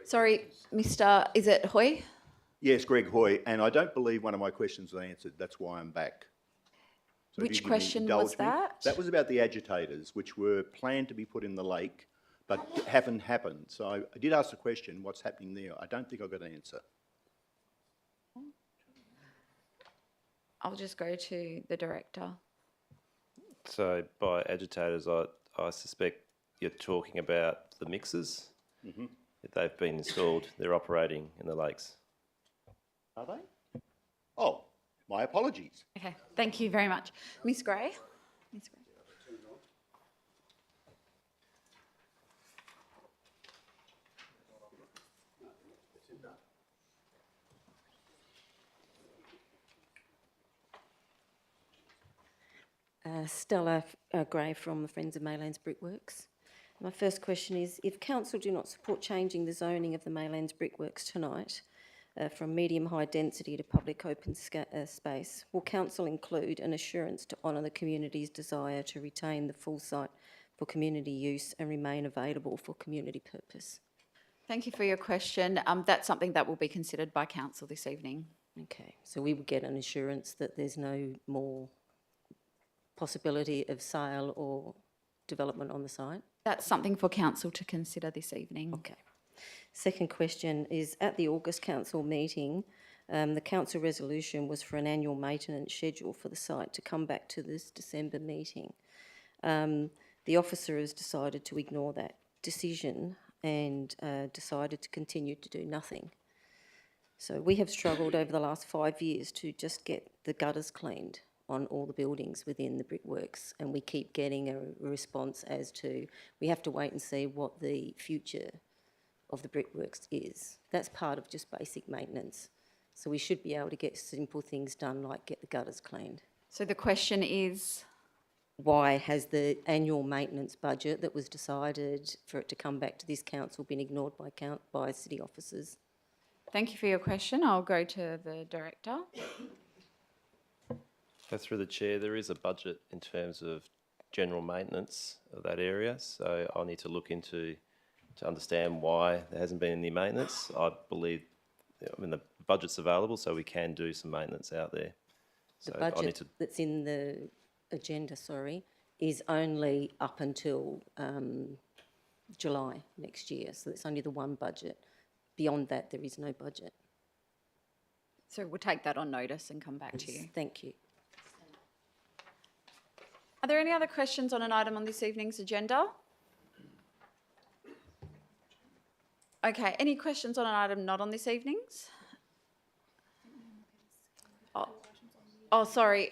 Speaker 1: Sorry, Mr. Is it Hoy?
Speaker 17: Yes, Greg Hoy, and I don't believe one of my questions was answered. That's why I'm back. So if
Speaker 1: Which
Speaker 17: you can
Speaker 1: question was
Speaker 17: indulge me.
Speaker 1: that?
Speaker 17: That was about the agitators, which were planned to be put in the lake, but haven't happened. So I did ask the question, what's happening there? I don't think I got an answer.
Speaker 1: I'll just go to the director.
Speaker 9: So by agitators, I suspect you're talking about the mixers.
Speaker 17: Mm-hmm.
Speaker 9: If they've been installed, they're operating in the lakes.
Speaker 17: Are they? Oh, my apologies.
Speaker 1: Okay, thank you very much. Ms Gray? Ms Gray.
Speaker 20: Stella Gray from the Friends of Maylands Brickworks. My first question is, if council do not support changing the zoning of the Maylands Brickworks tonight from medium-high density to public open space, will council include an assurance to honour the community's desire to retain the full site for community use and remain available for community purpose?
Speaker 1: Thank you for your question. That's something that will be considered by council this evening.
Speaker 20: Okay, so we would get an assurance that there's no more possibility of sale or development on the site?
Speaker 1: That's something for council to consider this evening.
Speaker 20: Okay. Second question is, at the August council meeting, the council resolution was for an annual maintenance schedule for the site to come back to this December meeting. The officer has decided to ignore that decision and decided to continue to do nothing. So we have struggled over the last 5 years to just get the gutters cleaned on all the buildings within the brickworks, and we keep getting a response as to we have to wait and see what the future of the brickworks is. That's part of just basic maintenance. So we should be able to get simple things done like get the gutters cleaned.
Speaker 1: So the question is?
Speaker 20: Why has the annual maintenance budget that was decided for it to come back to this council been ignored by city officers?
Speaker 1: Thank you for your question. I'll go to the director.
Speaker 9: So through the chair, there is a budget in terms of general maintenance of that area. So I'll need to look into to understand why there hasn't been any maintenance. I believe, the budget's available, so we can do some maintenance out there. So
Speaker 20: The budget that's in the agenda, is only up until July next year. So it's only the one budget. Beyond that, there is no budget.
Speaker 1: So we'll take that on notice and come back to you.
Speaker 20: Thank you.
Speaker 1: Are there any other questions on an item on this evening's agenda? Okay, any questions on an item not on this evening's? Sorry.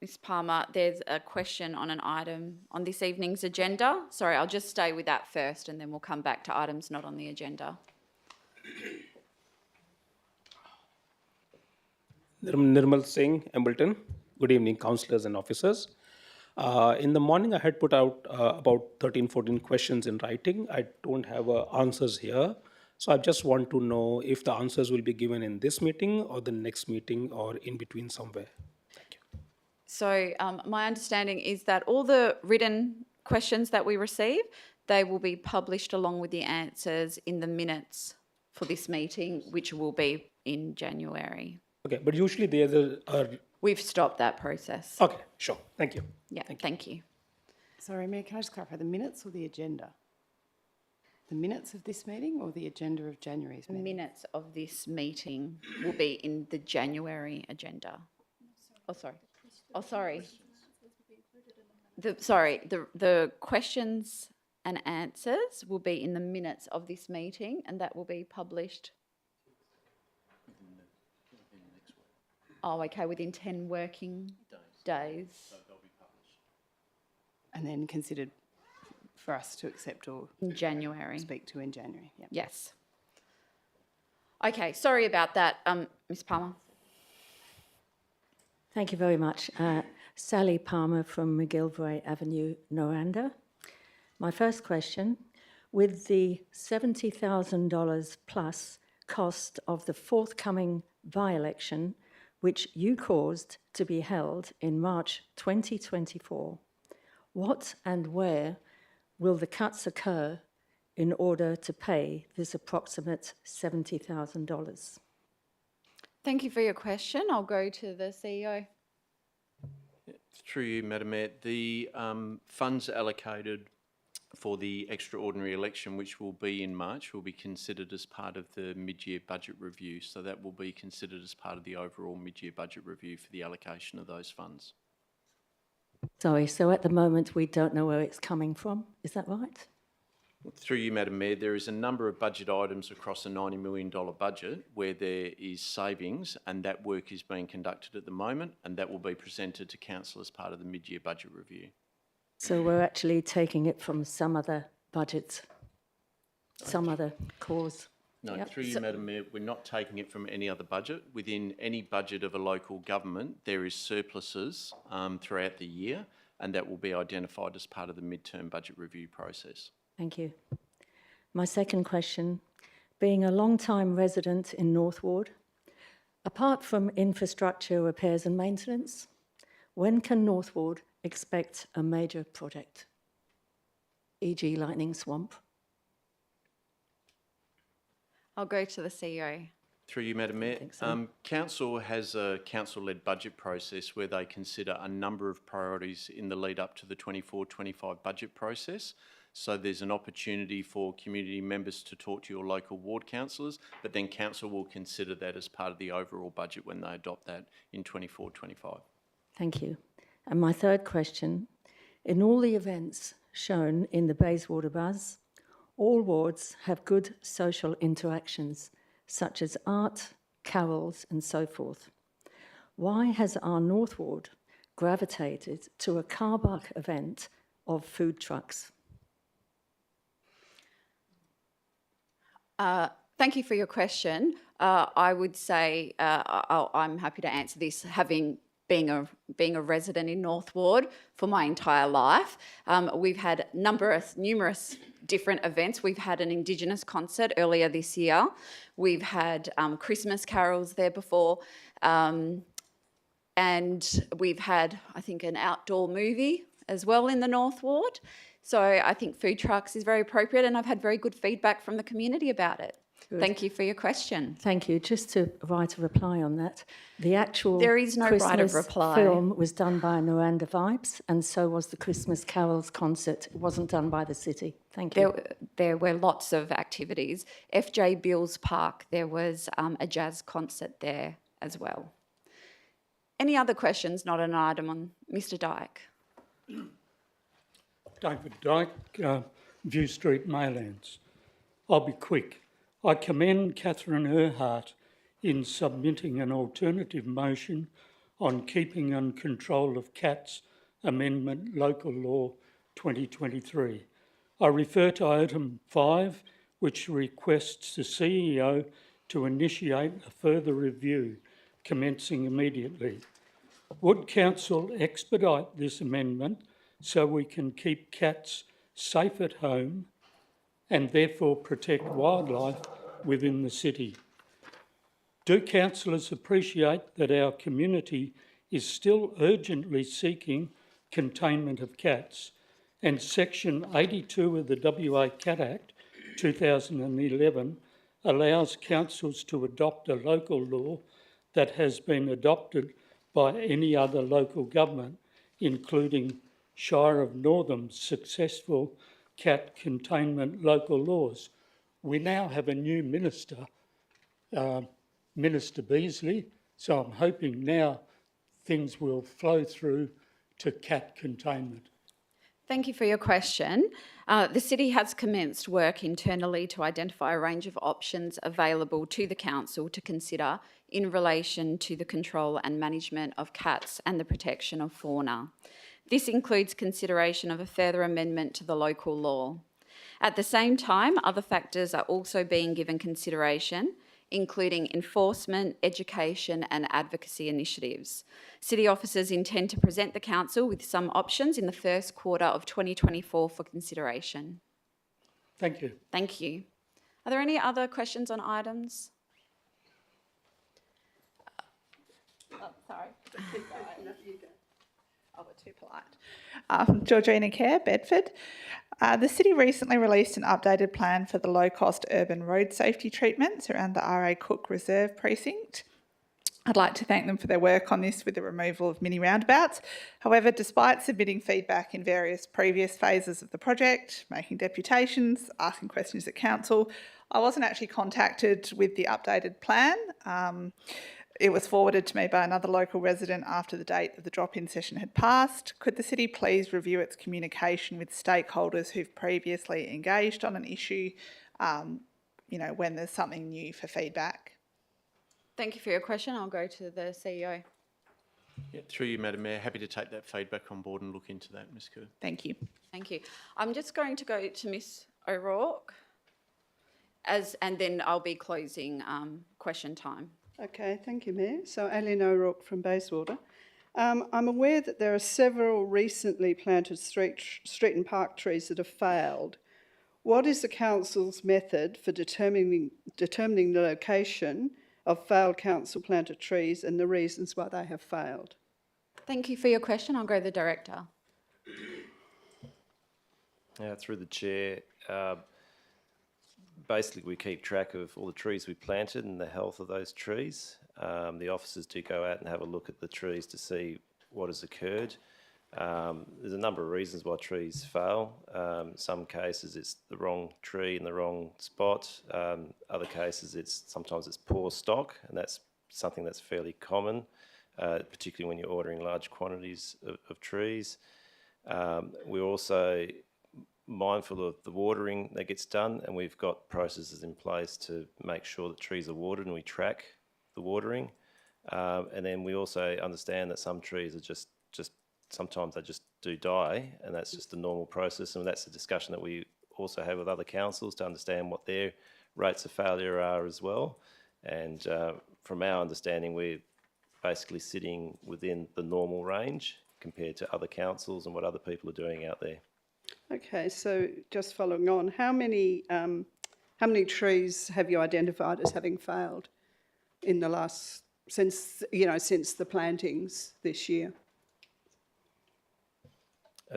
Speaker 1: Ms Palmer, there's a question on an item on this evening's agenda. Sorry, I'll just stay with that first and then we'll come back to items not on the agenda.
Speaker 21: Nirmal Singh, Embleton. Good evening, councillors and officers. In the morning, I had put out about 13, 14 questions in writing. I don't have answers here. So I just want to know if the answers will be given in this meeting or the next meeting or in between somewhere.
Speaker 1: So my understanding is that all the written questions that we receive, they will be published along with the answers in the minutes for this meeting, which will be in January.
Speaker 21: Okay, but usually there are...
Speaker 1: We've stopped that process.
Speaker 21: Okay, sure. Thank you.
Speaker 1: Yeah, thank you.
Speaker 2: Sorry, Mayor, can I just clarify, the minutes or the agenda? The minutes of this meeting or the agenda of January's meeting?
Speaker 1: Minutes of this meeting will be in the January agenda. The questions and answers will be in the minutes of this meeting and that will be published. Oh, okay, within 10 working days.
Speaker 2: And then considered for us to accept or
Speaker 1: in January.
Speaker 2: Speak to in January. Yep.
Speaker 1: Yes. Okay, sorry about that, Ms Palmer.
Speaker 22: Thank you very much. Sally Palmer from McGillivray Avenue, Noranda. My first question, with the $70,000 plus cost of the forthcoming by-election, which you caused to be held in March 2024, what and where will the cuts occur in order to pay this approximate $70,000?
Speaker 1: Thank you for your question. I'll go to the CEO.
Speaker 14: Through you, Madam Mayor, the funds allocated for the extraordinary election, which will be in March, will be considered as part of the mid-year budget review. So that will be considered as part of the overall mid-year budget review for the allocation of those funds.
Speaker 22: Sorry, so at the moment we don't know where it's coming from, is that right?
Speaker 14: Through you, Madam Mayor, there is a number of budget items across a $90 million budget where there is savings, and that work is being conducted at the moment, and that will be presented to Council as part of the mid-year budget review.
Speaker 22: So we're actually taking it from some other budgets, some other cause.
Speaker 14: No,
Speaker 22: Yep.
Speaker 14: through you, Madam Mayor, we're not taking it from any other budget. Within any budget of a local government, there is surpluses throughout the year, and that will be identified as part of the midterm budget review process.
Speaker 22: Thank you. My second question, being a long-time resident in North Ward, apart from infrastructure repairs and maintenance, when can North Ward expect a major project, e.g. Lightning Swamp?
Speaker 1: I'll go to the CEO.
Speaker 14: Through you, Madam Mayor.
Speaker 22: so.
Speaker 14: Council has a council-led budget process where they consider a number of priorities in the lead up to the 24-25 budget process. So there's an opportunity for community members to talk to your local ward councillors, but then council will consider that as part of the overall budget when they adopt that in 24-25.
Speaker 22: Thank you. And my third question, in all the events shown in the Bayswater Buzz, all wards have good social interactions, such as art, carols and so forth. Why has our North Ward gravitated to a car park event of food trucks?
Speaker 1: Thank you for your question. I would say I'm happy to answer this, having being a resident in North Ward for my entire life. We've had numerous different events. We've had an Indigenous concert earlier this year. We've had Christmas carols there before. And we've had, I think, an outdoor movie as well in the North Ward. So I think food trucks is very appropriate, and I've had very good feedback from the community about it.
Speaker 22: Good.
Speaker 1: Thank you for your question.
Speaker 22: Thank you. Just to write a reply on that, the actual
Speaker 1: There is no right of
Speaker 22: Christmas
Speaker 1: reply.
Speaker 22: film was done by Noranda Vibes, and so was the Christmas Carols concert. It wasn't done by the city. Thank you.
Speaker 1: There were lots of activities. FJ Bills Park, there was a jazz concert there as well. Any other questions? Not an item on Mr. Dyke.
Speaker 8: David Dyke, View Street, Maylands. I'll be quick. I commend Catherine Earhart in submitting an alternative motion on keeping and control of cats amendment local law 2023. I refer to item 5, which requests the CEO to initiate a further review commencing immediately. Would council expedite this amendment so we can keep cats safe at home and therefore protect wildlife within the city? Do councillors appreciate that our community is still urgently seeking containment of cats, and Section 82 of the WA Cat Act 2011 allows councils to adopt a local law that has been adopted by any other local government, including Shire of Northam's successful cat containment local laws? We now have a new minister, Minister Beasley, so I'm hoping now things will flow through to cat containment.
Speaker 1: Thank you for your question. The City has commenced work internally to identify a range of options available to the Council to consider in relation to the control and management of cats and the protection of fauna. This includes consideration of a further amendment to the local law. At the same time, other factors are also being given consideration, including enforcement, education and advocacy initiatives. City officers intend to present the Council with some options in the first quarter of 2024 for consideration.
Speaker 8: Thank you.
Speaker 1: Thank you. Are there any other questions on items?
Speaker 3: Sorry. Oh, we're too polite. Georgina Kerr, Bedford. The City recently released an updated plan for the low-cost urban road safety treatments around the R.A. Cook Reserve Precinct. I'd like to thank them for their work on this with the removal of mini roundabouts. However, despite submitting feedback in various previous phases of the project, making deputations, asking questions at council, I wasn't actually contacted with the updated plan. It was forwarded to me by another local resident after the date of the drop-in session had passed. Could the city please review its communication with stakeholders who've previously engaged on an issue, when there's something new for feedback?
Speaker 1: Thank you for your question. I'll go to the CEO.
Speaker 14: Yeah, through you, Madam Mayor, happy to take that feedback on board and look into that, Ms Kerr.
Speaker 3: Thank you.
Speaker 1: Thank you. I'm just going to go to Ms O'Rourke, and then I'll be closing question time.
Speaker 4: Okay, thank you, Mayor. So, Aileen O'Rourke from Bayswater. I'm aware that there are several recently planted street and park trees that have failed. What is the council's method for determining the location of failed council planted trees and the reasons why they have failed?
Speaker 1: Thank you for your question. I'll go to the Director.
Speaker 9: Through the Chair, basically we keep track of all the trees we planted and the health of those trees. The officers do go out and have a look at the trees to see what has occurred. There's a number of reasons why trees fail. Some cases it's the wrong tree in the wrong spot. Other cases sometimes it's poor stock, and that's something that's fairly common, particularly when you're ordering large quantities of trees. We're also mindful of the watering that gets done, and we've got processes in place to make sure that trees are watered, and we track the watering. And then we also understand that some trees are just sometimes they just do die, and that's just a normal process, and that's a discussion that we also have with other councils to understand what their rates of failure are as well. And from our understanding, we're basically sitting within the normal range compared to other councils and what other people are doing out there.
Speaker 4: Okay, so just following on, how many trees have you identified as having failed in the last since the plantings this year?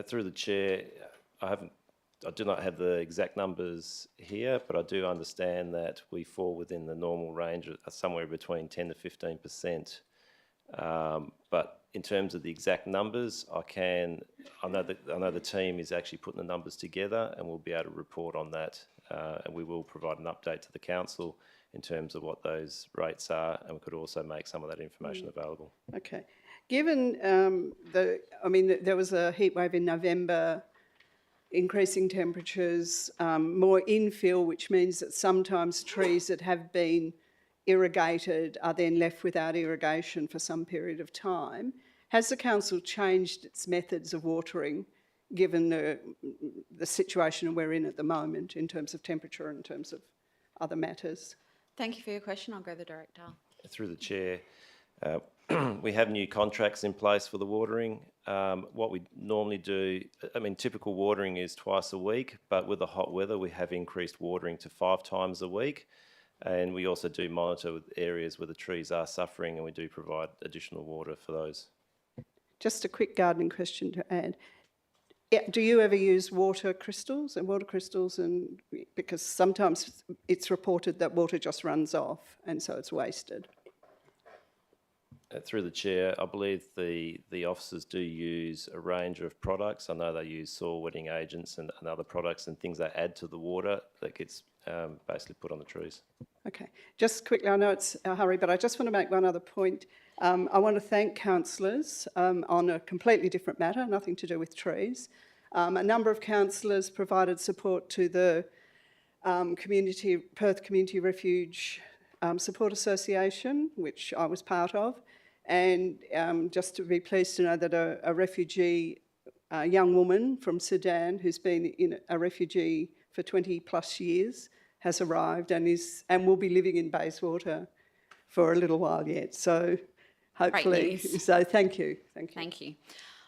Speaker 9: Through the Chair, I do not have the exact numbers here, but I do understand that we fall within the normal range of somewhere between 10 to 15%. But in terms of the exact numbers, I know the team is actually putting the numbers together, and we'll be able to report on that, and we will provide an update to the council in terms of what those rates are, and we could also make some of that information available.
Speaker 4: Okay. Given there was a heat wave in November, increasing temperatures, more infill, which means that sometimes trees that have been irrigated are then left without irrigation for some period of time. Has the council changed its methods of watering given the situation we're in at the moment in terms of temperature and in terms of other matters?
Speaker 1: Thank you for your question. I'll go to the Director.
Speaker 9: Through the Chair, we have new contracts in place for the watering. What we normally do, typical watering is twice a week, but with the hot weather, we have increased watering to 5 times a week. And we also do monitor with areas where the trees are suffering, and we do provide additional water for those.
Speaker 4: Just a quick gardening question to add. Do you ever use water crystals? And because sometimes it's reported that water just runs off, and so it's wasted.
Speaker 9: Through the Chair, I believe the officers do use a range of products. I know they use soil wetting agents and other products and things they add to the water that gets basically put on the trees.
Speaker 4: Okay. Just quickly, I know it's a hurry, but I just want to make one other point. I want to thank councillors on a completely different matter, nothing to do with trees. A number of councillors provided support to the Perth Community Refuge Support Association, which I was part of. And just to be pleased to know that a refugee, a young woman from Sudan who's been a refugee for 20 plus years has arrived and will be living in Bayswater for a little while yet. So hopefully, so thank you.
Speaker 1: Thank you.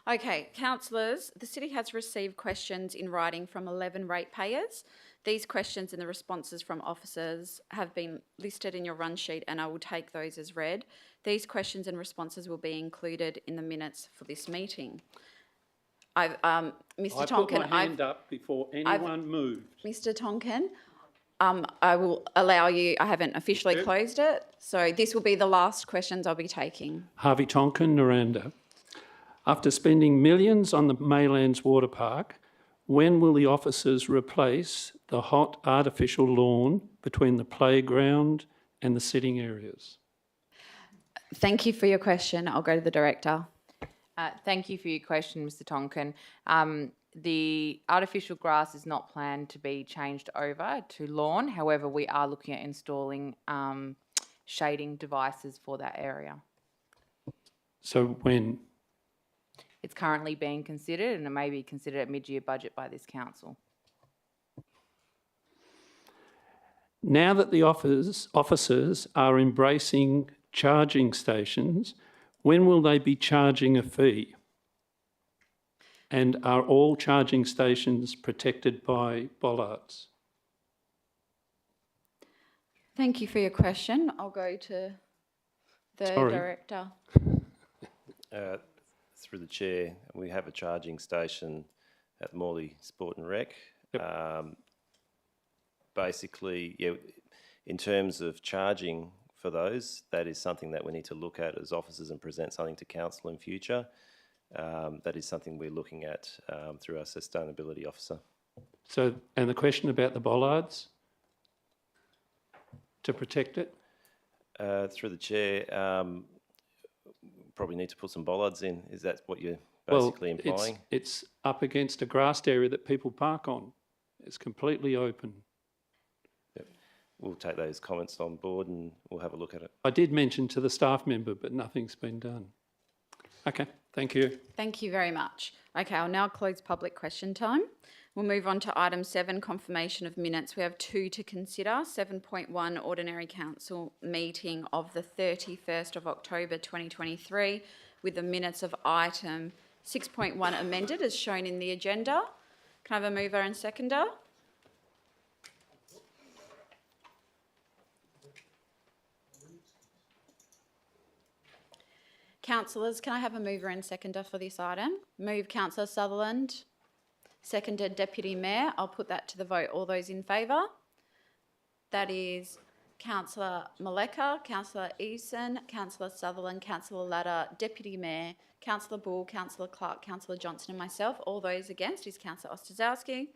Speaker 1: Okay, councillors, the City has received questions in writing from 11 ratepayers. These questions and the responses from officers have been listed in your run sheet, and I will take those as read. These questions and responses will be included in the minutes for this meeting. Mr. Tonkin,
Speaker 15: I put my hand up before anyone moved.
Speaker 1: Mr. Tonkin, I will allow you, I haven't officially closed it, so this will be the last questions I'll be taking.
Speaker 5: Harvey Tonkin, Noranda. After spending millions on the Maylands Water Park, when will the officers replace the hot artificial lawn between the playground and the sitting areas?
Speaker 1: Thank you for your question. I'll go to the Director.
Speaker 18: Thank you for your question, Mr Tonkin. The artificial grass is not planned to be changed over to lawn. However, we are looking at installing shading devices for that area.
Speaker 5: So when?
Speaker 18: It's currently being considered, and it may be considered at mid-year budget by this council.
Speaker 5: Now that the officers are embracing charging stations, when will they be charging a fee? And are all charging stations protected by bollards?
Speaker 1: Thank you for your question. I'll go to the Director.
Speaker 9: Through the chair, we have a charging station at Morley Sport and Rec. Basically, yeah, in terms of charging for those, that is something that we need to look at as officers and present something to council in future. That is something we're looking at through our sustainability officer.
Speaker 5: So, and the question about the bollards to protect it?
Speaker 9: Through the chair, probably need to put some bollards in. Is that what you're basically implying?
Speaker 5: It's up against a grassed area that people park on. It's completely open.
Speaker 9: Yep. We'll take those comments on board and we'll have a look at it.
Speaker 5: I did mention to the staff member, but nothing's been done. Okay, thank you.
Speaker 1: Thank you very much. Okay, I'll now close public question time. We'll move on to item 7, confirmation of minutes. We have 2 to consider. 7.1, Ordinary Council meeting of the 31st of October 2023 with the minutes of item 6.1 amended as shown in the agenda. Can I have a mover and seconder? Councillors, can I have a mover and seconder for this item? Move Councillor Sutherland. Seconded Deputy Mayor. I'll put that to the vote. All those in favour? That is Councillor Maleka, Councillor Eason, Councillor Sutherland, Councillor Ladder, Deputy Mayor, Councillor Bull, Councillor Clark, Councillor Johnson and myself. All those against is Councillor Ostaszewski.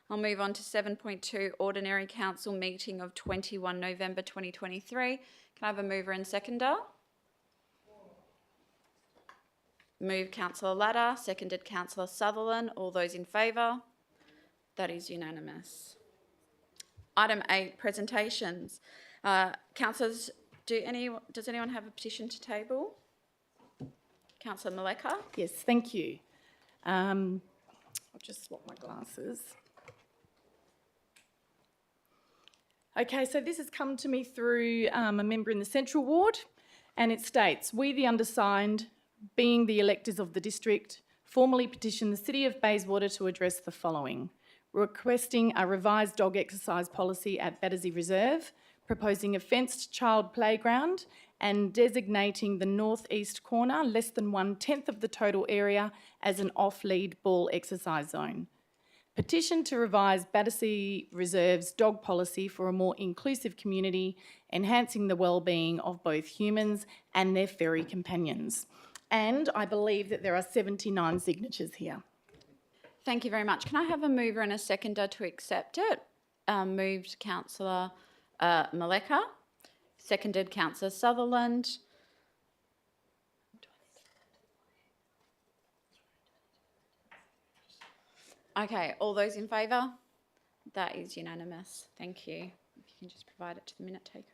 Speaker 1: I'll move on to 7.2, Ordinary Council meeting of 21 November 2023. Can I have a mover and seconder? Move Councillor Ladder, seconded Councillor Sutherland. All those in favour? That is unanimous. Item 8, presentations. Councillors, does anyone have a petition to table? Councillor Maleka?
Speaker 6: Yes, thank you. I'll just swap my glasses. Okay, so this has come to me through a member in the Central Ward, and it states, we the undersigned, being the electors of the district, formally petition the City of Bayswater to address the following. Requesting a revised dog exercise policy at Battersea Reserve, proposing a fenced child playground and designating the northeast corner, less than 1/10 of the total area, as an off-lead ball exercise zone. Petition to revise Battersea Reserve's dog policy for a more inclusive community, enhancing the well-being of both humans and their furry companions. And I believe that there are 79 signatures here.
Speaker 1: Thank you very much. Can I have a mover and a seconder to accept it? Moved Councillor Maleka, seconded Councillor Sutherland. Okay, all those in favour? That is unanimous. Thank you. If you can just provide it to the minute taker.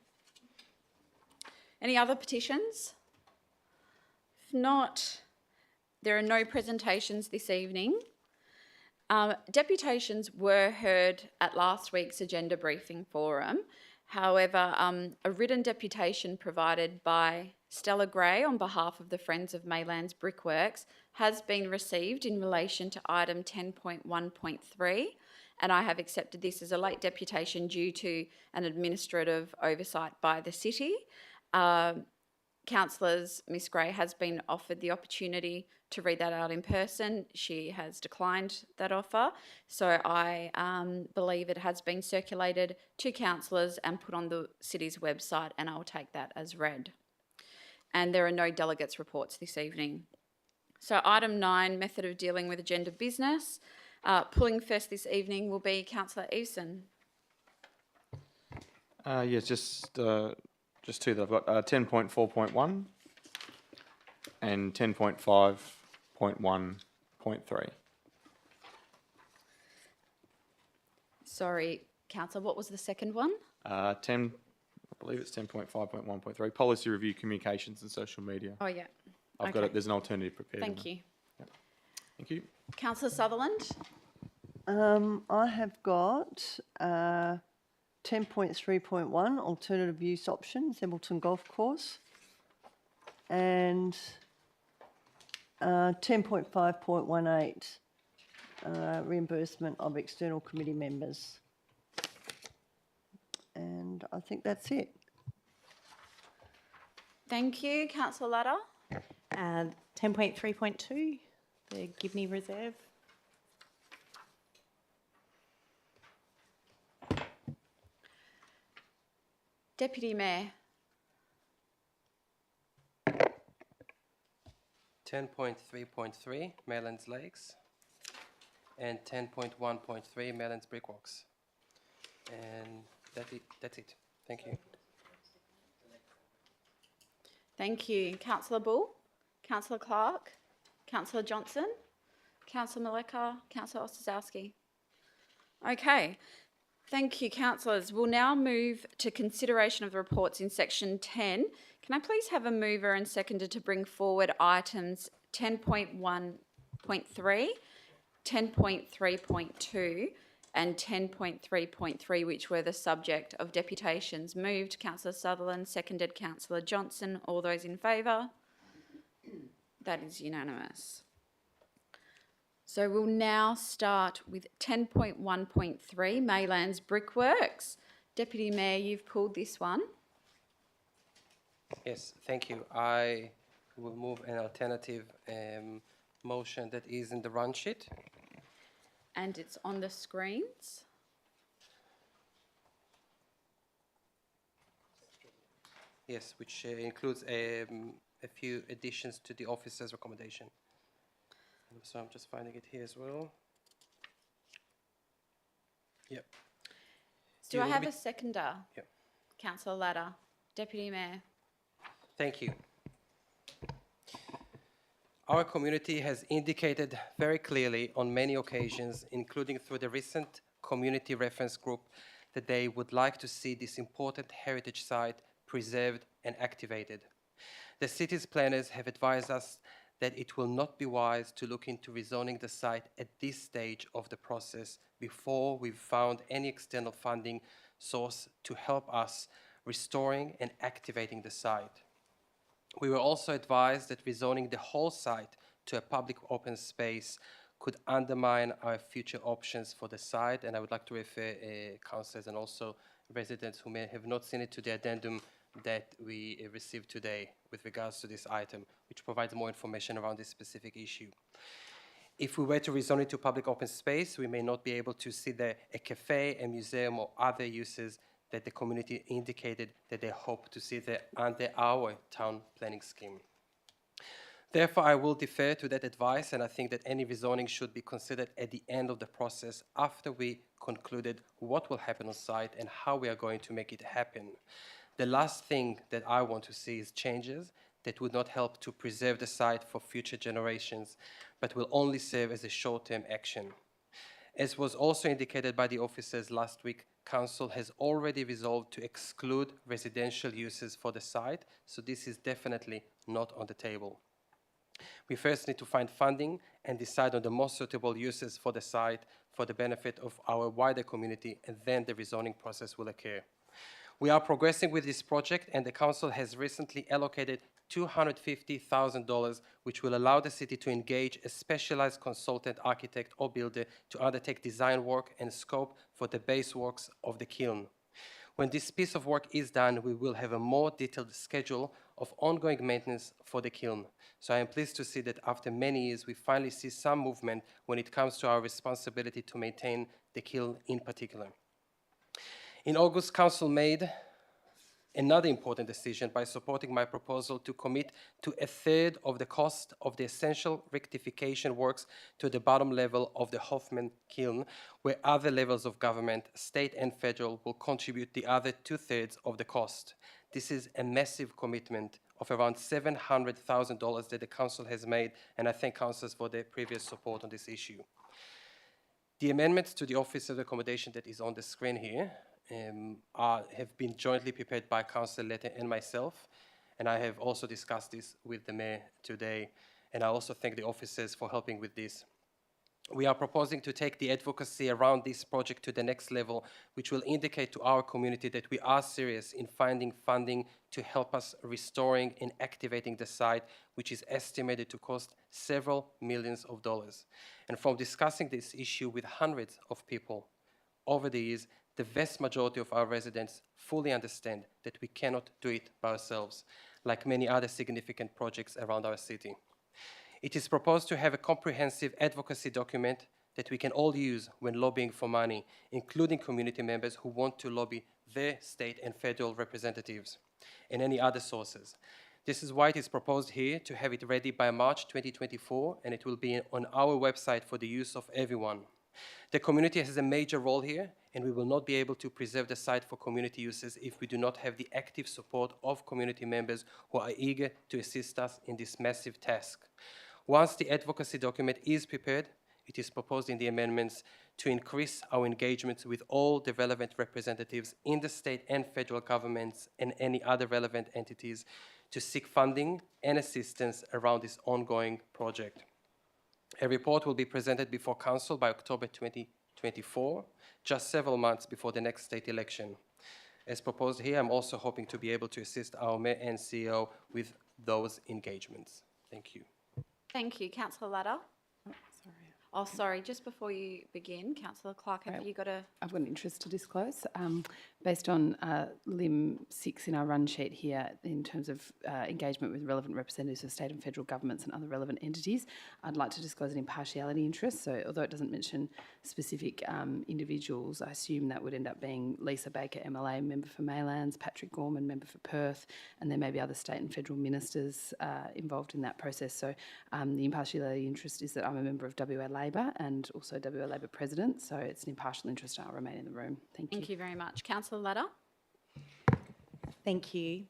Speaker 1: Any other petitions? If not, there are no presentations this evening. Deputations were heard at last week's agenda briefing forum. However, a written deputation provided by Stella Gray on behalf of the Friends of Maylands Brickworks has been received in relation to item 10.1.3, and I have accepted this as a late deputation due to an administrative oversight by the city. Councillors, Ms Gray has been offered the opportunity to read that out in person. She has declined that offer. So I believe it has been circulated to councillors and put on the city's website, and I'll take that as read. And there are no delegates' reports this evening. So item 9, method of dealing with agenda business. Pulling first this evening will be Councillor Eveson.
Speaker 7: Yes, just two that I've got. 10.4.1 and 10.5.1.3.
Speaker 1: Sorry, Councillor, what was the second one?
Speaker 7: 10, I believe it's 10.5.1.3, policy review, communications and social media.
Speaker 1: Oh, yeah.
Speaker 7: I've got it. There's an alternative prepared.
Speaker 1: Thank you.
Speaker 7: Yep. Thank you.
Speaker 1: Councillor Sutherland.
Speaker 10: I have got 10.3.1, alternative use options, Embleton Golf Course, and 10.5.18, reimbursement of external committee members. And I think that's it.
Speaker 1: Thank you. Councillor Latta.
Speaker 23: 10.3.2, the Gibney Reserve.
Speaker 1: Deputy Mayor.
Speaker 24: 10.3.3, Maylands Lakes, and 10.1.3, Maylands Brickworks. And that's it. Thank you.
Speaker 1: Thank you. Councillor Bull, Councillor Clark, Councillor Johnson, Councillor Maleka, Councillor Ostaszewski. Okay. Thank you, councillors. We'll now move to consideration of the reports in section 10. Can I please have a mover and seconder to bring forward items 10.1.3, 10.3.2 and 10.3.3, which were the subject of deputations? Moved, Councillor Sutherland, seconded, Councillor Johnson. All those in favour? That is unanimous. So we'll now start with 10.1.3, Maylands Brickworks. Deputy Mayor, you've pulled this one.
Speaker 24: Yes, thank you. I will move an alternative motion that is in the run sheet.
Speaker 1: And it's on the screens.
Speaker 24: Yes, which includes a few additions to the officer's recommendation. So I'm just finding it here as well. Yep.
Speaker 1: Do I have a seconder?
Speaker 24: Yep.
Speaker 1: Councillor Latta. Deputy Mayor.
Speaker 24: Thank you. Our community has indicated very clearly on many occasions, including through the recent community reference group, that they would like to see this important heritage site preserved and activated. The city's planners have advised us that it will not be wise to look into rezoning the site at this stage of the process before we've found any external funding source to help us restoring and activating the site. We were also advised that rezoning the whole site to a public open space could undermine our future options for the site, and I would like to refer councillors and also residents who may have not seen it to the addendum that we received today with regards to this item, which provides more information around this specific issue. If we were to rezone it to public open space, we may not be able to see a cafe, a museum, or other uses that the community indicated that they hope to see there under our town planning scheme. Therefore, I will defer to that advice, and I think that any rezoning should be considered at the end of the process after we concluded what will happen on site and how we are going to make it happen. The last thing that I want to see is changes that would not help to preserve the site for future generations, but will only serve as a short-term action. As was also indicated by the officers last week, Council has already resolved to exclude residential uses for the site, so this is definitely not on the table. We first need to find funding and decide on the most suitable uses for the site for the benefit of our wider community, and then the rezoning process will occur. We are progressing with this project, and the Council has recently allocated $250,000, which will allow the city to engage a specialized consultant, architect or builder to undertake design work and scope for the base works of the kiln. When this piece of work is done, we will have a more detailed schedule of ongoing maintenance for the kiln. So I am pleased to see that after many years, we finally see some movement when it comes to our responsibility to maintain the kiln in particular. In August, Council made another important decision by supporting my proposal to commit to a third of the cost of the essential rectification works to the bottom level of the Hoffman kiln, where other levels of government, state and federal, will contribute the other 2/3 of the cost. This is a massive commitment of around $700,000 that the council has made, and I thank councillors for their previous support on this issue. The amendments to the Office of Accommodation that is on the screen here have been jointly prepared by Councillor Letta and myself, and I have also discussed this with the Mayor today, and I also thank the officers for helping with this. We are proposing to take the advocacy around this project to the next level, which will indicate to our community that we are serious in finding funding to help us restoring and activating the site, which is estimated to cost several millions of dollars. And from discussing this issue with hundreds of people over the years, the vast majority of our residents fully understand that we cannot do it by ourselves, like many other significant projects around our city. It is proposed to have a comprehensive advocacy document that we can all use when lobbying for money, including community members who want to lobby their state and federal representatives and any other sources. This is why it is proposed here to have it ready by March 2024, and it will be on our website for the use of everyone. The community has a major role here, and we will not be able to preserve the site for community uses if we do not have the active support of community members who are eager to assist us in this massive task. Once the advocacy document is prepared, it is proposed in the amendments to increase our engagements with all the relevant representatives in the state and federal governments and any other relevant entities to seek funding and assistance around this ongoing project. A report will be presented before Council by October 2024, just several months before the next state election. As proposed here, I'm also hoping to be able to assist our Mayor and CEO with those engagements. Thank you.
Speaker 1: Thank you. Councillor Latta? Oh, sorry, just before you begin, Councillor Clark, have you got a...
Speaker 2: I've got an interest to disclose. Based on Lim 6 in our run sheet here, in terms of engagement with relevant representatives of state and federal governments and other relevant entities, I'd like to disclose an impartiality interest. So although it doesn't mention specific individuals, I assume that would end up being Lisa Baker, MLA, member for Maylands, Patrick Gorman, member for Perth, and there may be other state and federal ministers involved in that process. So the impartiality interest is that I'm a member of WA Labor and also WA Labor President, so it's an impartial interest. I'll remain in the room. Thank you.
Speaker 1: Thank you very much. Councillor Latta?
Speaker 23: Thank you.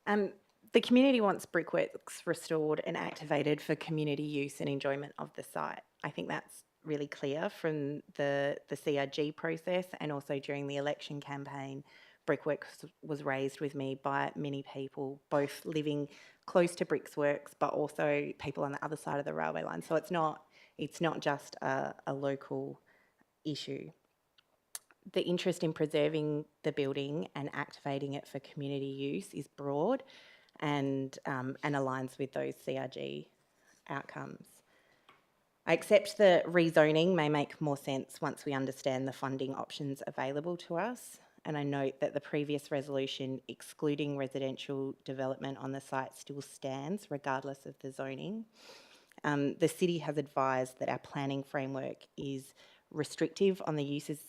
Speaker 23: The community wants Brickworks restored and activated for community use and enjoyment of the site. I think that's really clear from the CRG process, and also during the election campaign, Brickworks was raised with me by many people, both living close to Brickworks, but also people on the other side of the railway line. So it's not just a local issue. The interest in preserving the building and activating it for community use is broad and aligns with those CRG outcomes. I accept that rezoning may make more sense once we understand the funding options available to us, and I note that the previous resolution excluding residential development on the site still stands regardless of the zoning. The city has advised that our planning framework is restrictive on the uses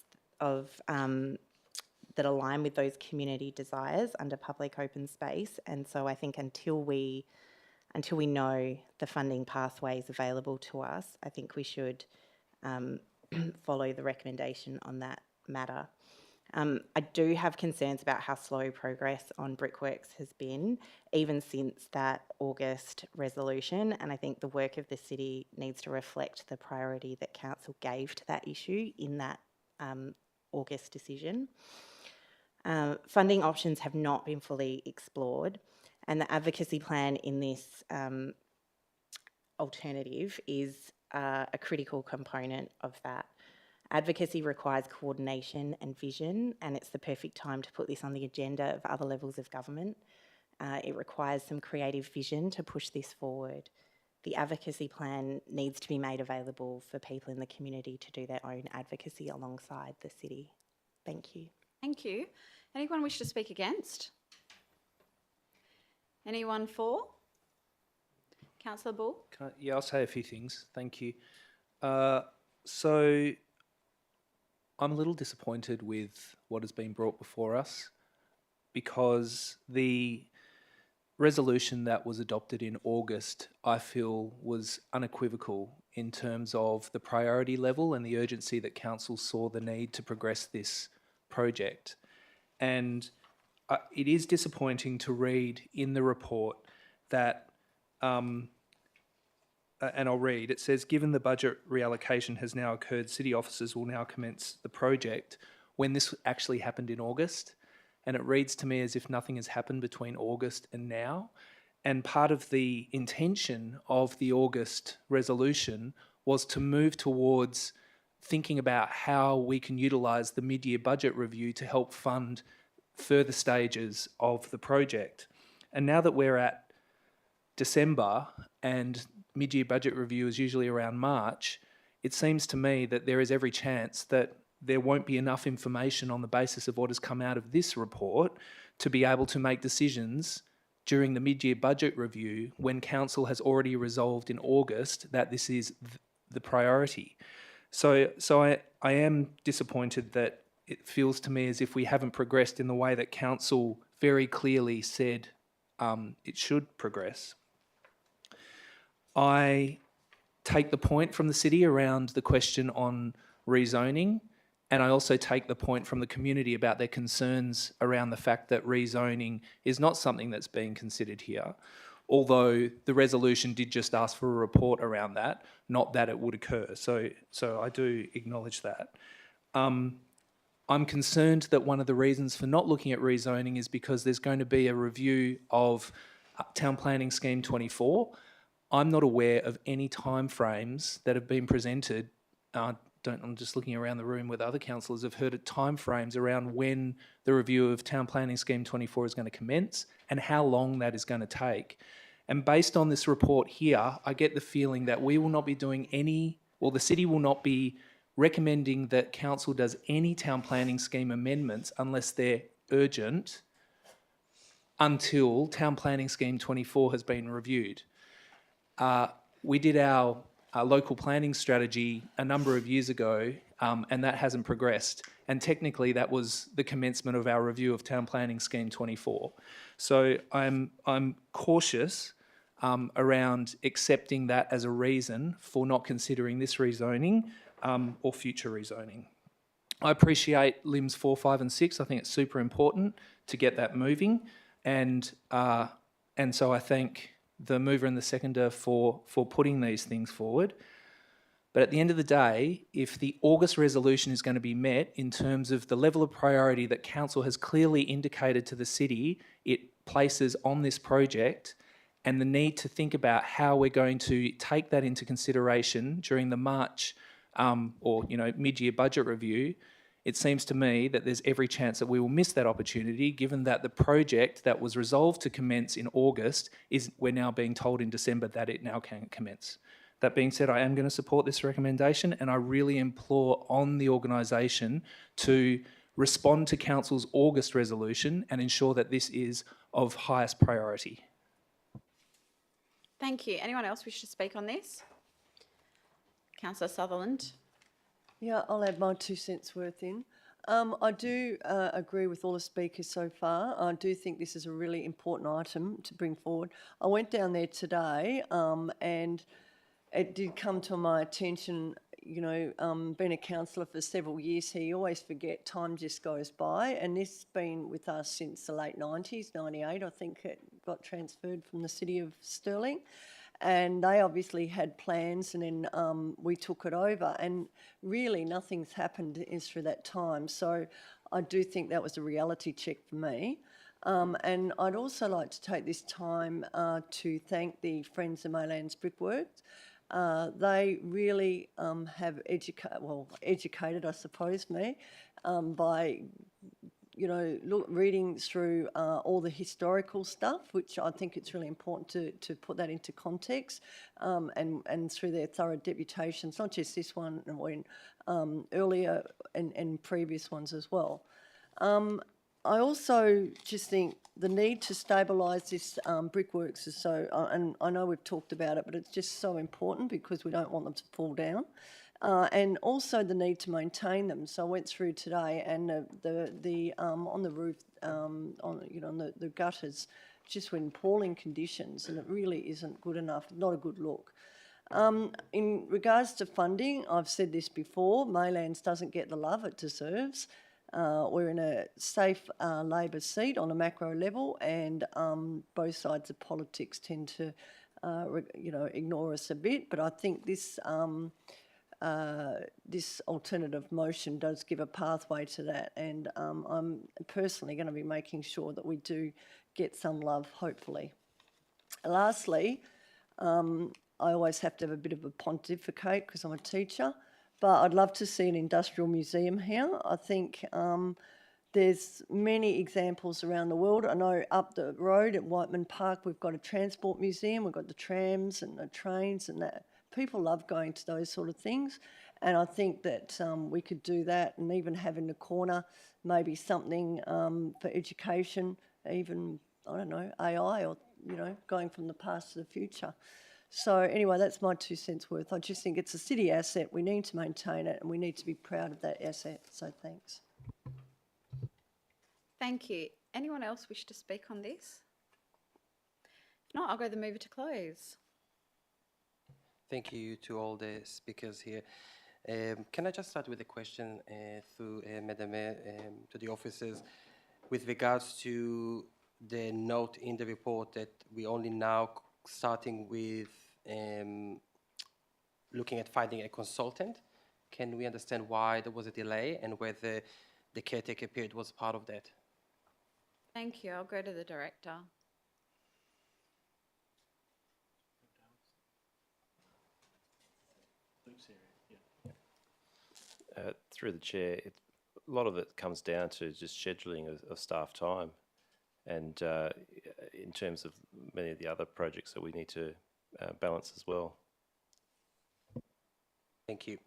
Speaker 23: of that align with those community desires under public open space, and so I think until we know the funding pathways available to us, I think we should follow the recommendation on that matter. I do have concerns about how slow progress on Brickworks has been, even since that August resolution, and I think the work of the city needs to reflect the priority that council gave to that issue in that August decision. Funding options have not been fully explored, and the advocacy plan in this alternative is a critical component of that. Advocacy requires coordination and vision, and it's the perfect time to put this on the agenda of other levels of government. It requires some creative vision to push this forward. The advocacy plan needs to be made available for people in the community to do their own advocacy alongside the city. Thank you.
Speaker 1: Thank you. Anyone wish to speak against? Anyone for? Councillor Bull?
Speaker 11: Yeah, I'll say a few things. Thank you. So I'm a little disappointed with what has been brought before us because the resolution that was adopted in August, I feel, was unequivocal in terms of the priority level and the urgency that council saw the need to progress this project. And it is disappointing to read in the report that, and I'll read, it says, given the budget reallocation has now occurred, city officers will now commence the project, when this actually happened in August. And it reads to me as if nothing has happened between August and now. And part of the intention of the August resolution was to move towards thinking about how we can utilise the mid-year budget review to help fund further stages of the project. And now that we're at December and mid-year budget review is usually around March, it seems to me that there is every chance that there won't be enough information on the basis of what has come out of this report to be able to make decisions during the mid-year budget review when council has already resolved in August that this is the priority. So I am disappointed that it feels to me as if we haven't progressed in the way that council very clearly said it should progress. I take the point from the city around the question on rezoning, and I also take the point from the community about their concerns around the fact that rezoning is not something that's being considered here, although the resolution did just ask for a report around that, not that it would occur. So I do acknowledge that. I'm concerned that one of the reasons for not looking at rezoning is because there's going to be a review of Town Planning Scheme 24. I'm not aware of any timeframes that have been presented. I'm just looking around the room whether other councillors have heard of timeframes around when the review of Town Planning Scheme 24 is going to commence and how long that is going to take. And based on this report here, I get the feeling that we will not be doing any, well, the city will not be recommending that council does any town planning scheme amendments unless they're urgent until Town Planning Scheme 24 has been reviewed. We did our local planning strategy a number of years ago, and that hasn't progressed. And technically, that was the commencement of our review of Town Planning Scheme 24. So I'm cautious around accepting that as a reason for not considering this rezoning or future rezoning. I appreciate LIMS 4, 5 and 6. I think it's super important to get that moving. And so I thank the mover and the seconder for putting these things forward. But at the end of the day, if the August resolution is going to be met in terms of the level of priority that council has clearly indicated to the city it places on this project, and the need to think about how we're going to take that into consideration during the March or mid-year budget review, it seems to me that there's every chance that we will miss that opportunity, given that the project that was resolved to commence in August we're now being told in December that it now can commence. That being said, I am going to support this recommendation, and I really implore on the organisation to respond to council's August resolution and ensure that this is of highest priority.
Speaker 1: Thank you. Anyone else wish to speak on this? Councillor Sutherland.
Speaker 10: Yeah, I'll add my 2 cents worth in. I do agree with all the speakers so far. I do think this is a really important item to bring forward. I went down there today and it did come to my attention, being a councillor for several years here, you always forget time just goes by, and this has been with us since the late 90s, 98 I think it got transferred from the City of Stirling. And they obviously had plans, and then we took it over, and really nothing's happened through that time. So I do think that was a reality check for me. And I'd also like to take this time to thank the Friends of Maylands Brickworks. They really have educated, I suppose, me by reading through all the historical stuff, which I think it's really important to put that into context, and through their thorough deputations, not just this one, and when earlier and previous ones as well. I also just think the need to stabilise this brickworks is so, and I know we've talked about it, but it's just so important because we don't want them to fall down. And also the need to maintain them. So I went through today, and the on the roof, on the gutters, just were in appalling conditions, and it really isn't good enough. Not a good look. In regards to funding, I've said this before. Maylands doesn't get the love it deserves. We're in a safe Labor seat on a macro level, and both sides of politics tend to, ignore us a bit. But I think this this alternative motion does give a pathway to that, and I'm personally going to be making sure that we do get some love, hopefully. Lastly, I always have to have a bit of a pontificate because I'm a teacher, but I'd love to see an industrial museum here. I think there's many examples around the world. I know up the road at Whiteman Park we've got a transport museum, we've got the trams and the trains and that. People love going to those sort of things, and I think that we could do that, and even have in the corner maybe something for education, even, I don't know, AI, or, going from the past to the future. So anyway, that's my 2 cents worth. I just think it's a city asset. We need to maintain it, and we need to be proud of that asset. So thanks.
Speaker 1: Thank you. Anyone else wish to speak on this? If not, I'll go the mover to close.
Speaker 24: Thank you to all the speakers here. Can I just start with a question through Madam Mayor to the officers with regards to the note in the report that we only now starting with looking at finding a consultant? Can we understand why there was a delay and whether the caretaker period was part of that?
Speaker 1: Thank you. I'll go to the director.
Speaker 9: Through the chair, a lot of it comes down to just scheduling of staff time, and in terms of many of the other projects that we need to balance as well.
Speaker 24: Thank you.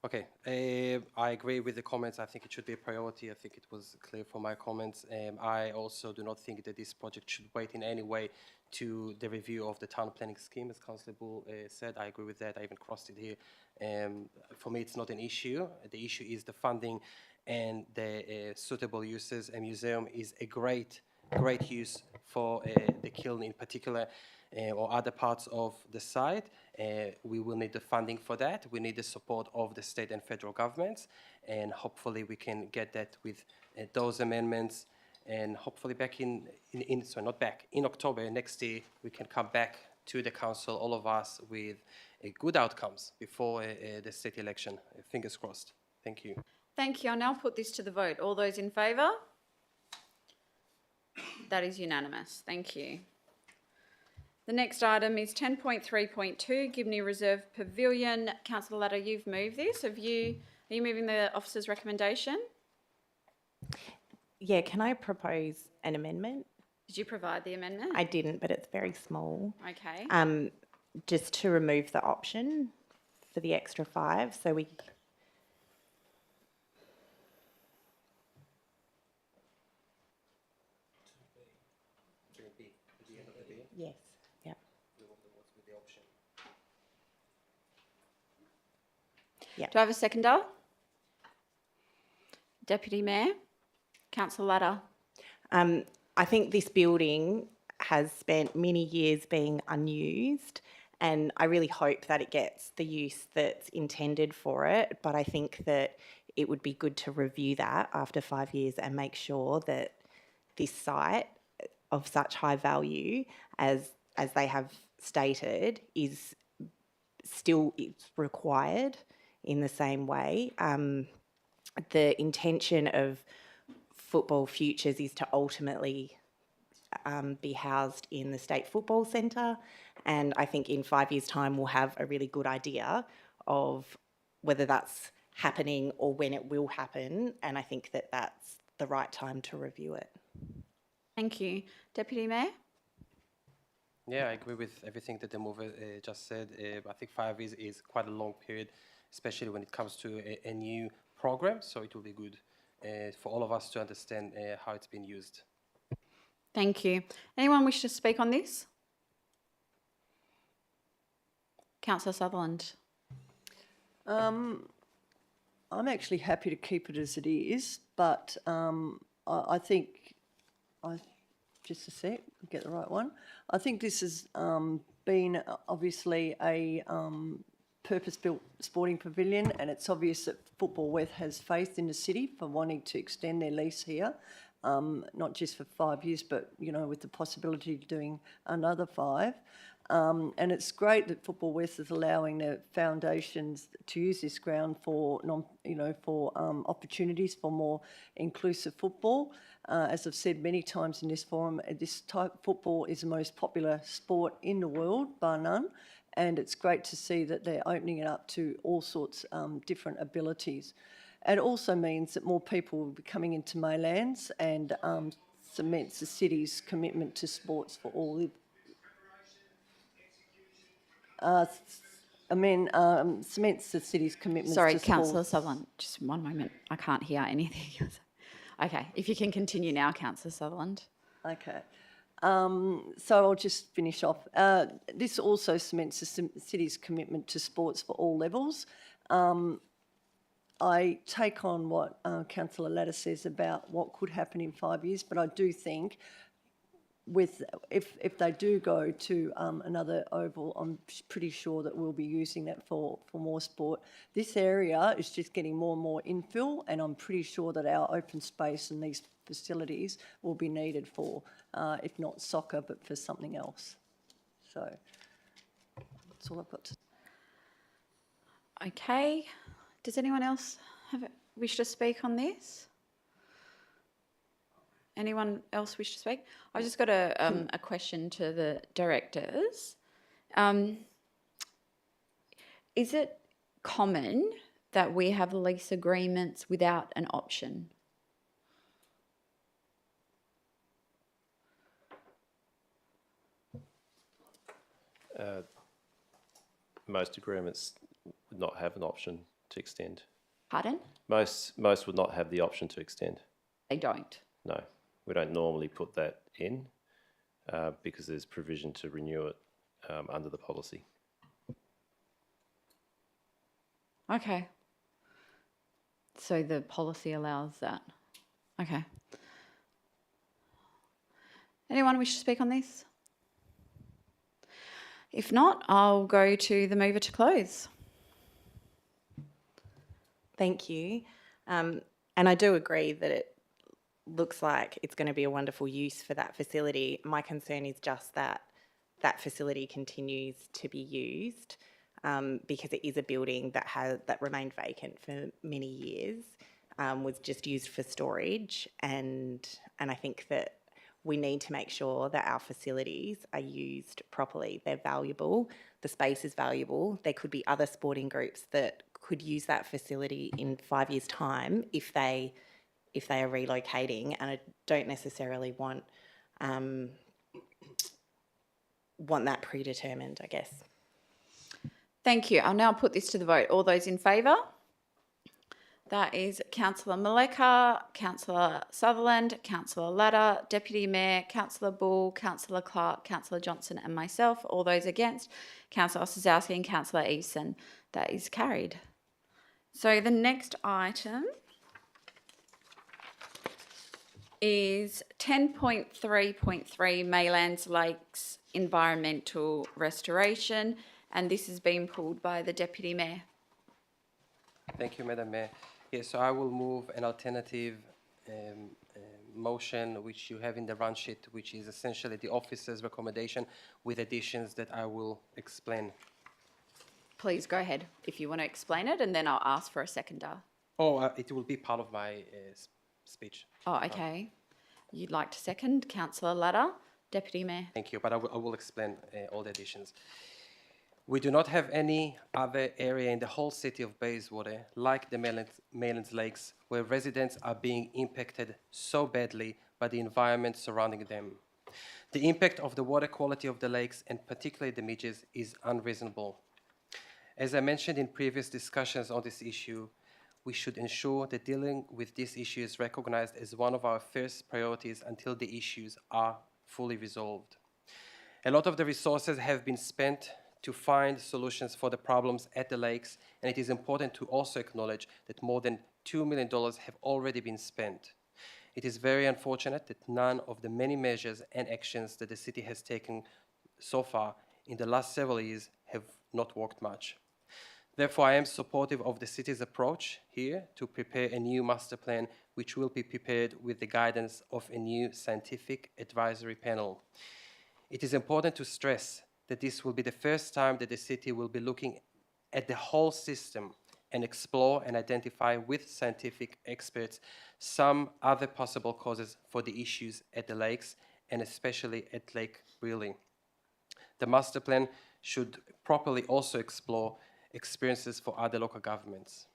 Speaker 24: Okay, I agree with the comments. I think it should be a priority. I think it was clear from my comments. I also do not think that this project should wait in any way to the review of the town planning scheme, as Councillor Bull said. I agree with that. I even crossed it here. For me, it's not an issue. The issue is the funding and the suitable uses. A museum is a great use for the kiln in particular, or other parts of the site. We will need the funding for that. We need the support of the state and federal governments, and hopefully we can get that with those amendments. And hopefully in October next year, we can come back to the council, all of us, with good outcomes before the state election. Fingers crossed. Thank you.
Speaker 1: Thank you. I'll now put this to the vote. All those in favour? That is unanimous. Thank you. The next item is 10.3.2, Gibney Reserve Pavilion. Councillor Ladder, you've moved this. Are you moving the officer's recommendation?
Speaker 23: Yeah, can I propose an amendment?
Speaker 1: Did you provide the amendment?
Speaker 23: I didn't, but it's very small.
Speaker 1: Okay.
Speaker 23: Just to remove the option for the extra 5, so we... Yes, yeah.
Speaker 1: Do I have a seconder? Deputy Mayor? Councillor Ladder?
Speaker 23: I think this building has spent many years being unused, and I really hope that it gets the use that's intended for it, but I think that it would be good to review that after 5 years and make sure that this site of such high value as they have stated is still required in the same way. The intention of Football Futures is to ultimately be housed in the State Football Centre, and I think in 5 years' time we'll have a really good idea of whether that's happening or when it will happen, and I think that that's the right time to review it.
Speaker 1: Thank you. Deputy Mayor?
Speaker 24: Yeah, I agree with everything that the mover just said. I think 5 years is quite a long period, especially when it comes to a new program, so it will be good for all of us to understand how it's been used.
Speaker 1: Thank you. Anyone wish to speak on this? Councillor Sutherland.
Speaker 10: I'm actually happy to keep it as it is, but I think, just a sec, get the right one. I think this has been obviously a purpose-built sporting pavilion, and it's obvious that Football West has faith in the city for wanting to extend their lease here, not just for 5 years, but, you know, with the possibility of doing another 5. And it's great that Football West is allowing the foundations to use this ground for opportunities for more inclusive football. As I've said many times in this forum, this type of football is the most popular sport in the world, bar none. And it's great to see that they're opening it up to all sorts of different abilities. It also means that more people will be coming into Maylands and cements the city's commitment to sports for all. Cements the city's commitment.
Speaker 1: Sorry,
Speaker 10: to
Speaker 1: Councillor
Speaker 10: sports.
Speaker 1: Sutherland, just one moment. I can't hear anything. Okay, if you can continue now, Councillor Sutherland.
Speaker 10: Okay. So I'll just finish off. This also cements the city's commitment to sports for all levels. I take on what Councillor Latta says about what could happen in 5 years, but I do think if they do go to another oval, I'm pretty sure that we'll be using that for more sport. This area is just getting more and more infill, and I'm pretty sure that our open space and these facilities will be needed for, if not soccer, but for something else. So that's all I've got to say.
Speaker 1: Okay, does anyone else wish to speak on this? Anyone else wish to speak? I just got a question to the directors. Is it common that we have lease agreements without an option?
Speaker 9: Most agreements would not have an option to extend.
Speaker 1: Pardon?
Speaker 9: Most would not have the option to extend.
Speaker 1: They don't.
Speaker 9: No, we don't normally put that in because there's provision to renew it under the policy.
Speaker 1: Okay. So the policy allows that. Okay. Anyone wish to speak on this? If not, I'll go to the mover to close.
Speaker 23: Thank you. And I do agree that it looks like it's going to be a wonderful use for that facility. My concern is just that that facility continues to be used because it is a building that remained vacant for many years, was just used for storage, and I think that we need to make sure that our facilities are used properly. They're valuable. The space is valuable. There could be other sporting groups that could use that facility in 5 years' time if they are relocating, and I don't necessarily want that predetermined, I guess.
Speaker 1: Thank you. I'll now put this to the vote. All those in favour? That is Councillor Maleka, Councillor Sutherland, Councillor Latta, Deputy Mayor, Councillor Bull, Councillor Clark, Councillor Johnson and myself. All those against, Councillor Osazowski and Councillor Eason. That is carried. So the next item is 10.3.3 Maylands Lakes Environmental Restoration, and this has been pulled by the Deputy Mayor.
Speaker 24: Thank you, Madam Mayor. Yes, so I will move an alternative motion which you have in the run sheet, which is essentially the officer's recommendation with additions that I will explain.
Speaker 1: Please go ahead if you want to explain it, and then I'll ask for a seconder.
Speaker 24: Oh, it will be part of my speech.
Speaker 1: Oh, okay. You'd like to second, Councillor Latta, Deputy Mayor.
Speaker 24: Thank you, but I will explain all the additions. We do not have any other area in the whole city of Bayswater, like the Maylands Lakes, where residents are being impacted so badly by the environment surrounding them. The impact of the water quality of the lakes, and particularly the midges, is unreasonable. As I mentioned in previous discussions on this issue, we should ensure that dealing with this issue is recognised as one of our first priorities until the issues are fully resolved. A lot of the resources have been spent to find solutions for the problems at the lakes, and it is important to also acknowledge that more than $2 million have already been spent. It is very unfortunate that none of the many measures and actions that the city has taken so far in the last several years have not worked much. Therefore, I am supportive of the city's approach here to prepare a new master plan, which will be prepared with the guidance of a new scientific advisory panel. It is important to stress that this will be the first time that the city will be looking at the whole system and explore and identify with scientific experts some other possible causes for the issues at the lakes and especially at Lake Brearley. The master plan should properly also explore experiences for other local governments.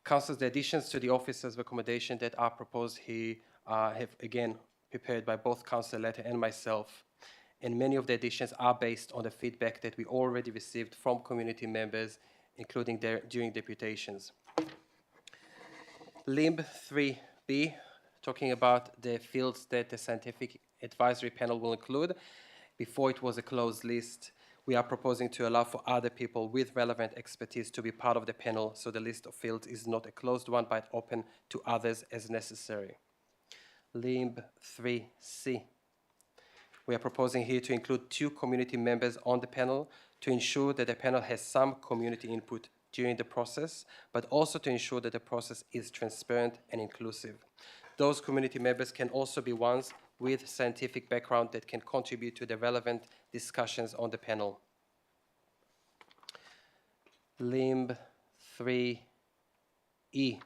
Speaker 24: Councillors, the additions to the officers' recommendation that are proposed here have again prepared by both Councillor Letter and myself, and many of the additions are based on the feedback that we already received from community members, including during deputations. LIMB 3B, talking about the fields that the scientific advisory panel will include. Before it was a closed list, we are proposing to allow for other people with relevant expertise to be part of the panel, so the list of fields is not a closed one, but open to others as necessary. LIMB 3C. We are proposing here to include 2 community members on the panel to ensure that the panel has some community input during the process, but also to ensure that the process is transparent and inclusive. Those community members can also be ones with scientific background that can contribute to the relevant discussions on the panel. LIMB 3E.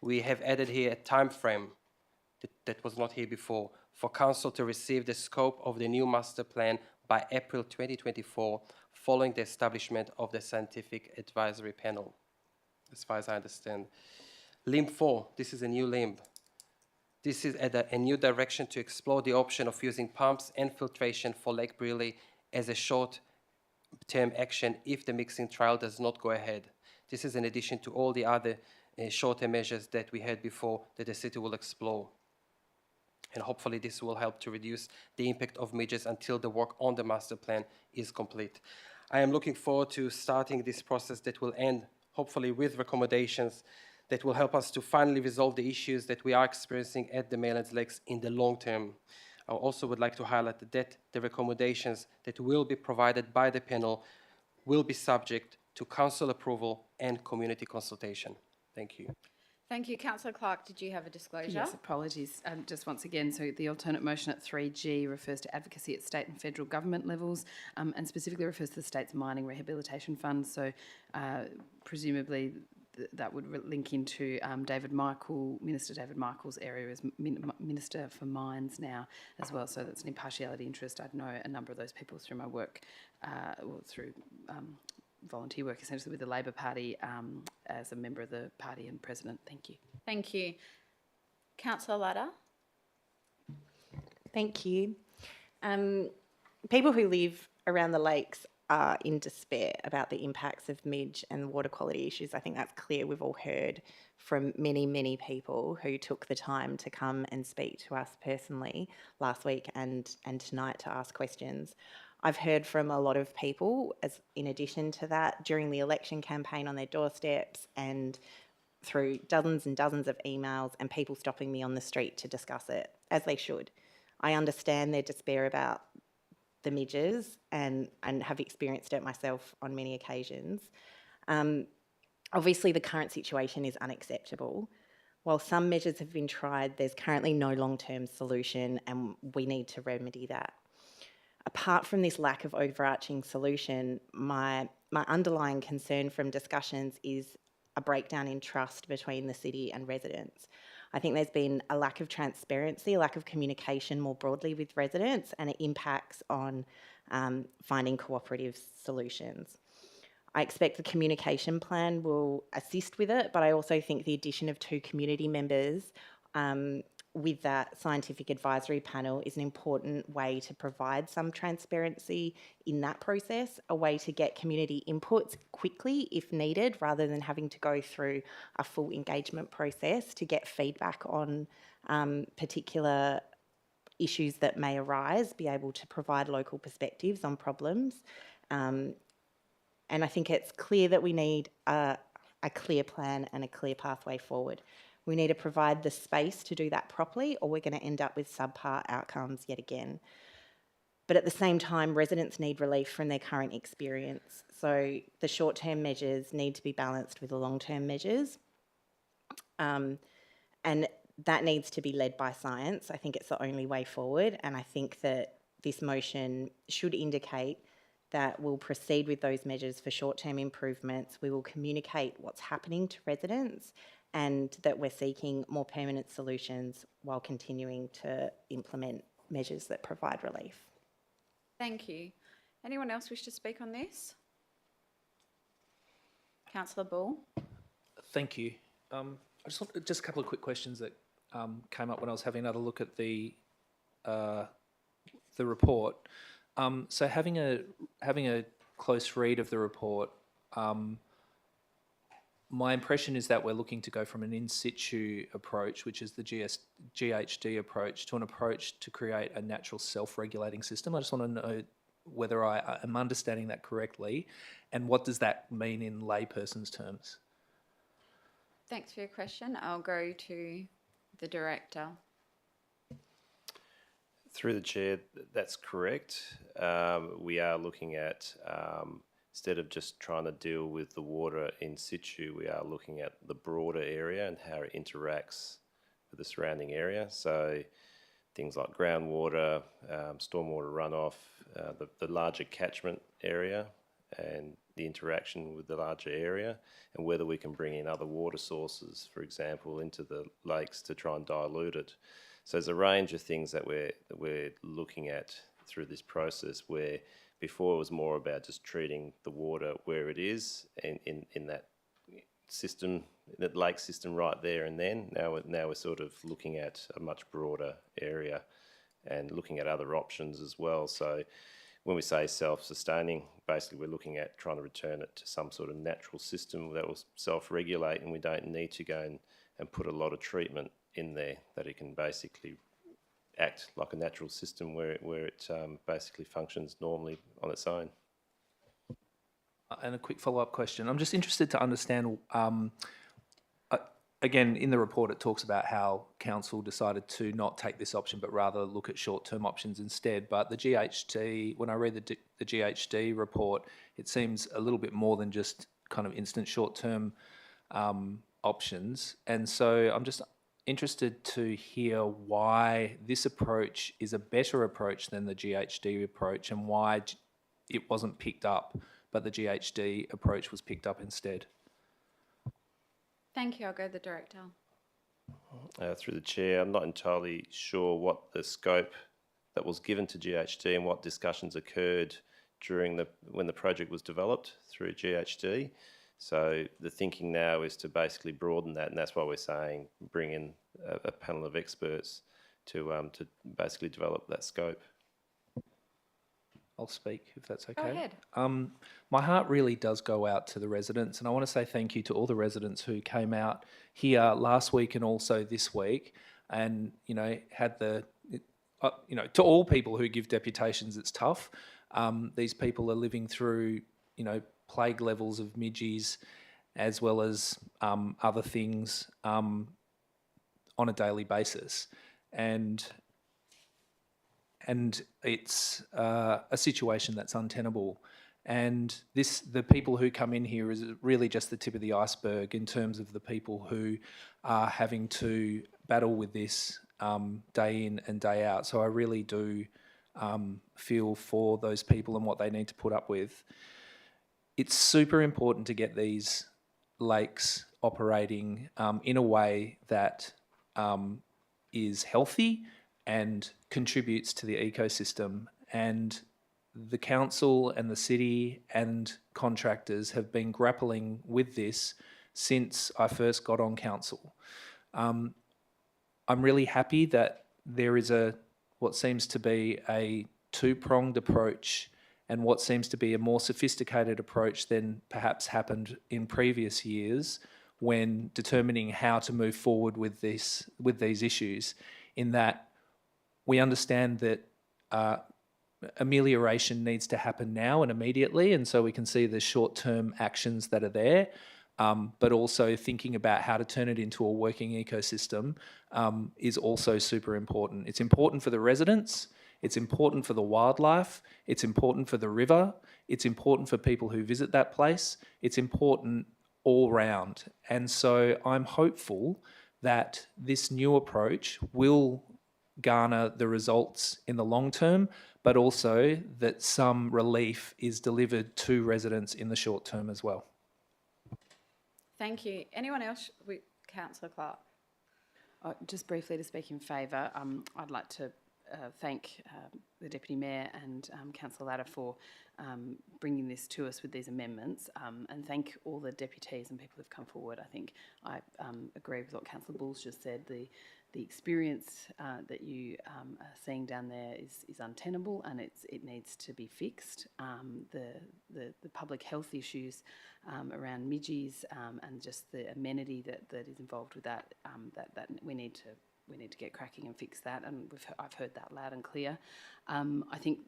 Speaker 24: We have added here a time frame that was not here before, for Council to receive the scope of the new master plan by April 2024, following the establishment of the scientific advisory panel, as far as I understand. LIMB 4, this is a new LIMB. This is a new direction to explore the option of using pumps and filtration for Lake Brearley as a short-term action if the mixing trial does not go ahead. This is in addition to all the other short-term measures that we had before that the city will explore. And hopefully this will help to reduce the impact of midges until the work on the master plan is complete. I am looking forward to starting this process that will end, hopefully, with recommendations that will help us to finally resolve the issues that we are experiencing at the Maylands Lakes in the long term. I also would like to highlight that the recommendations that will be provided by the panel will be subject to council approval and community consultation. Thank you.
Speaker 1: Thank you. Councillor Clark, did you have a disclosure?
Speaker 2: Yes, apologies. Just once again, so the alternate motion at 3G refers to advocacy at state and federal government levels, and specifically refers to the state's mining rehabilitation fund. So presumably that would link into Minister David Michael's area as Minister for Mines now as well. So that's an impartiality interest. I know a number of those people through my work, through volunteer work essentially with the Labor Party as a member of the party and president. Thank you.
Speaker 1: Thank you. Councillor Ladder.
Speaker 23: Thank you. People who live around the lakes are in despair about the impacts of midge and water quality issues. I think that's clear. We've all heard from many, many people who took the time to come and speak to us personally last week and tonight to ask questions. I've heard from a lot of people, as in addition to that, during the election campaign on their doorsteps and through dozens and dozens of emails and people stopping me on the street to discuss it, as they should. I understand their despair about the midges and have experienced it myself on many occasions. Obviously, the current situation is unacceptable. While some measures have been tried, there's currently no long-term solution and we need to remedy that. Apart from this lack of overarching solution, my underlying concern from discussions is a breakdown in trust between the city and residents. I think there's been a lack of transparency, a lack of communication more broadly with residents, and it impacts on finding cooperative solutions. I expect the communication plan will assist with it, but I also think the addition of 2 community members with that scientific advisory panel is an important way to provide some transparency in that process, a way to get community inputs quickly if needed, rather than having to go through a full engagement process to get feedback on particular issues that may arise, be able to provide local perspectives on problems. And I think it's clear that we need a clear plan and a clear pathway forward. We need to provide the space to do that properly, or we're going to end up with subpar outcomes yet again. But at the same time, residents need relief from their current experience. So the short-term measures need to be balanced with the long-term measures. And that needs to be led by science. I think it's the only way forward. And I think that this motion should indicate that we'll proceed with those measures for short-term improvements. We will communicate what's happening to residents, and that we're seeking more permanent solutions while continuing to implement measures that provide relief.
Speaker 1: Thank you. Anyone else wish to speak on this? Councillor Ball.
Speaker 11: Thank you. I just a couple of quick questions that came up when I was having another look at the report. So having a close read of the report, my impression is that we're looking to go from an in situ approach, which is the GHD approach, to an approach to create a natural self-regulating system. I just want to know whether I am understanding that correctly, and what does that mean in layperson's terms?
Speaker 1: Thanks for your question. I'll go to the Director.
Speaker 9: Through the Chair, that's correct. We are looking at, instead of just trying to deal with the water in situ, we are looking at the broader area and how it interacts with the surrounding area. So things like groundwater, stormwater runoff, the larger catchment area and the interaction with the larger area, and whether we can bring in other water sources, for example, into the lakes to try and dilute it. So there's a range of things that we're looking at through this process, where before it was more about just treating the water where it is in that system, that lake system right there and then. Now we're sort of looking at a much broader area and looking at other options as well. So when we say self-sustaining, basically we're looking at trying to return it to some sort of natural system that will self-regulate, and we don't need to go and put a lot of treatment in there, that it can basically act like a natural system where it basically functions normally on its own.
Speaker 11: And a quick follow-up question. I'm just interested to understand, again, in the report it talks about how council decided to not take this option but rather look at short-term options instead. But the GHD, when I read the GHD report, it seems a little bit more than just kind of instant short-term options. And so I'm just interested to hear why this approach is a better approach than the GHD approach, and why it wasn't picked up, but the GHD approach was picked up instead.
Speaker 1: Thank you. I'll go to the Director.
Speaker 9: Through the Chair, I'm not entirely sure what the scope that was given to GHD and what discussions occurred during when the project was developed through GHD. So the thinking now is to basically broaden that, and that's why we're saying bring in a panel of experts to basically develop that scope.
Speaker 11: I'll speak if that's okay.
Speaker 1: Go ahead.
Speaker 11: My heart really does go out to the residents, and I want to say thank you to all the residents who came out here last week and also this week, and had to all people who give deputations, it's tough. These people are living through plague levels of midges, as well as other things on a daily basis, and it's a situation that's untenable. And the people who come in here is really just the tip of the iceberg in terms of the people who are having to battle with this day in and day out. So I really do feel for those people and what they need to put up with. It's super important to get these lakes operating in a way that is healthy and contributes to the ecosystem. And the council and the city and contractors have been grappling with this since I first got on council. I'm really happy that there is what seems to be a two-pronged approach and what seems to be a more sophisticated approach than perhaps happened in previous years when determining how to move forward with these issues, in that we understand that amelioration needs to happen now and immediately, and so we can see the short-term actions that are there, but also thinking about how to turn it into a working ecosystem is also super important. It's important for the residents, it's important for the wildlife, it's important for the river, it's important for people who visit that place, it's important all round. And so I'm hopeful that this new approach will garner the results in the long term, but also that some relief is delivered to residents in the short term as well.
Speaker 1: Thank you. Anyone else? Councillor Clark.
Speaker 2: Just briefly to speak in favour, I'd like to thank the Deputy Mayor and Councillor Latta for bringing this to us with these amendments, and thank all the deputies and people who've come forward. I think I agree with what Councillor Bulls just said. The experience that you are seeing down there is untenable, and it needs to be fixed. The public health issues around midges and just the amenity that is involved with that we need to get cracking and fix that, and I've heard that loud and clear. I think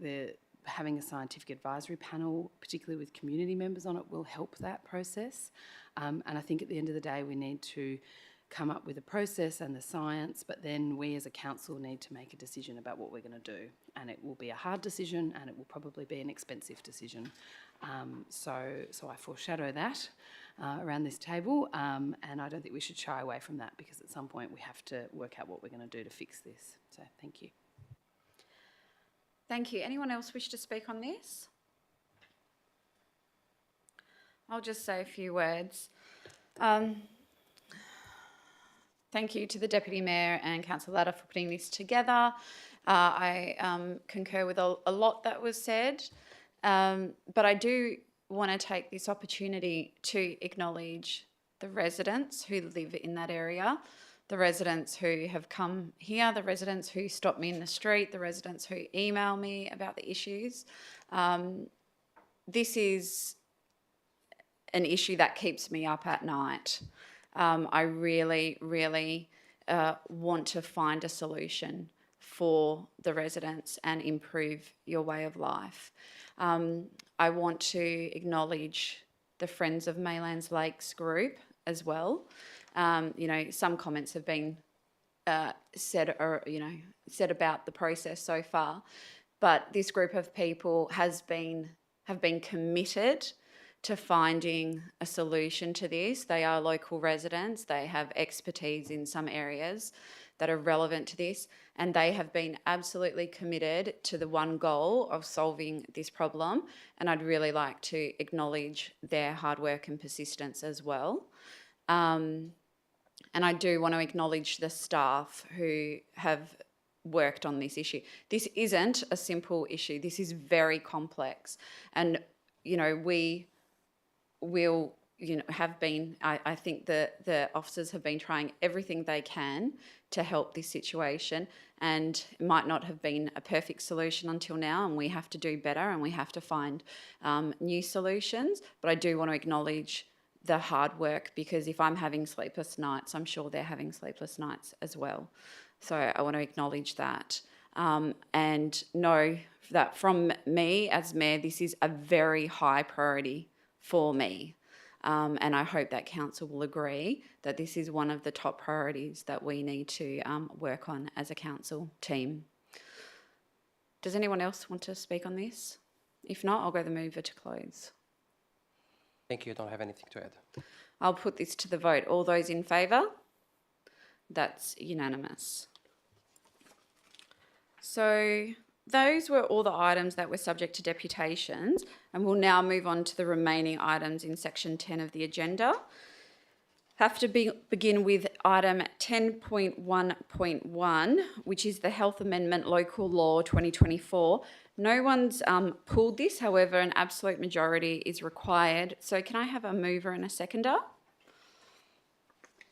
Speaker 2: having a scientific advisory panel, particularly with community members on it, will help that process. And I think at the end of the day, we need to come up with a process and the science, but then we as a council need to make a decision about what we're going to do. And it will be a hard decision, and it will probably be an expensive decision. So I foreshadow that around this table, and I don't think we should shy away from that, because at some point we have to work out what we're going to do to fix this. So thank you.
Speaker 1: Thank you. Anyone else wish to speak on this? I'll just say a few words. Thank you to the Deputy Mayor and Councillor Latta for putting this together. I concur with a lot that was said, but I do want to take this opportunity to acknowledge the residents who live in that area, the residents who have come here, the residents who stop me in the street, the residents who email me about the issues. This is an issue that keeps me up at night. I really, really want to find a solution for the residents and improve your way of life. I want to acknowledge the Friends of Maylands Lakes group as well. Some comments have been said about the process so far, but this group of people have been committed to finding a solution to this. They are local residents. They have expertise in some areas that are relevant to this, and they have been absolutely committed to the one goal of solving this problem, and I'd really like to acknowledge their hard work and persistence as well. And I do want to acknowledge the staff who have worked on this issue. This isn't a simple issue. This is very complex, and we will have been, I think the officers have been trying everything they can to help this situation, and it might not have been a perfect solution until now, and we have to do better and we have to find new solutions. But I do want to acknowledge the hard work, because if I'm having sleepless nights, I'm sure they're having sleepless nights as well. So I want to acknowledge that. And know that from me as Mayor, this is a very high priority for me. And I hope that Council will agree that this is one of the top priorities that we need to work on as a Council team. Does anyone else want to speak on this? If not, I'll go the mover to close.
Speaker 24: Thank you. I don't have anything to add.
Speaker 1: I'll put this to the vote. All those in favour? That's unanimous. So those were all the items that were subject to deputations, and we'll now move on to the remaining items in section 10 of the agenda. Have to begin with item 10.1.1, which is the Health Amendment Local Law 2024. No one's pulled this, however, an absolute majority is required. So can I have a mover and a seconder?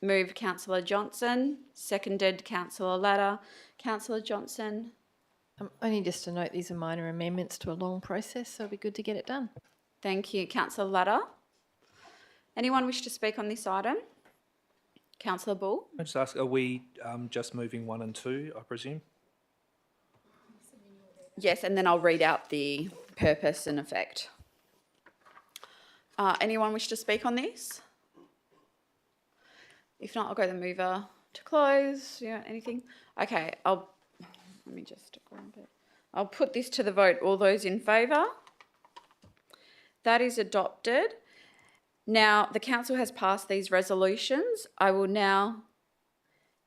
Speaker 1: Moved Councillor Johnson, seconded Councillor Latta. Councillor Johnson.
Speaker 12: Only just to note, these are minor amendments to a long process, so it'll be good to get it done.
Speaker 1: Thank you. Councillor Latta. Anyone wish to speak on this item? Councillor Bull.
Speaker 11: I just ask, are we just moving 1 and 2, I presume?
Speaker 1: Yes, and then I'll read out the purpose and effect. Anyone wish to speak on this? If not, I'll go the mover to close. Yeah, anything? Okay, let me just grab it. I'll put this to the vote. All those in favour? That is adopted. Now, the council has passed these resolutions. I will now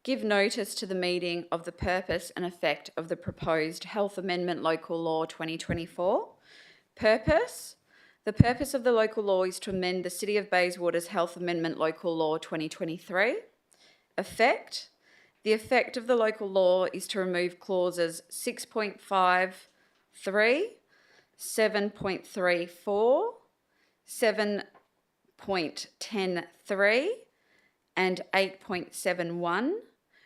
Speaker 1: give notice to the meeting of the purpose and effect of the proposed Health Amendment Local Law 2024. Purpose. The purpose of the local law is to amend the City of Bayswater's Health Amendment Local Law 2023. Effect. The effect of the local law is to remove clauses 6.53, 7.34, 7.103 and 8.71,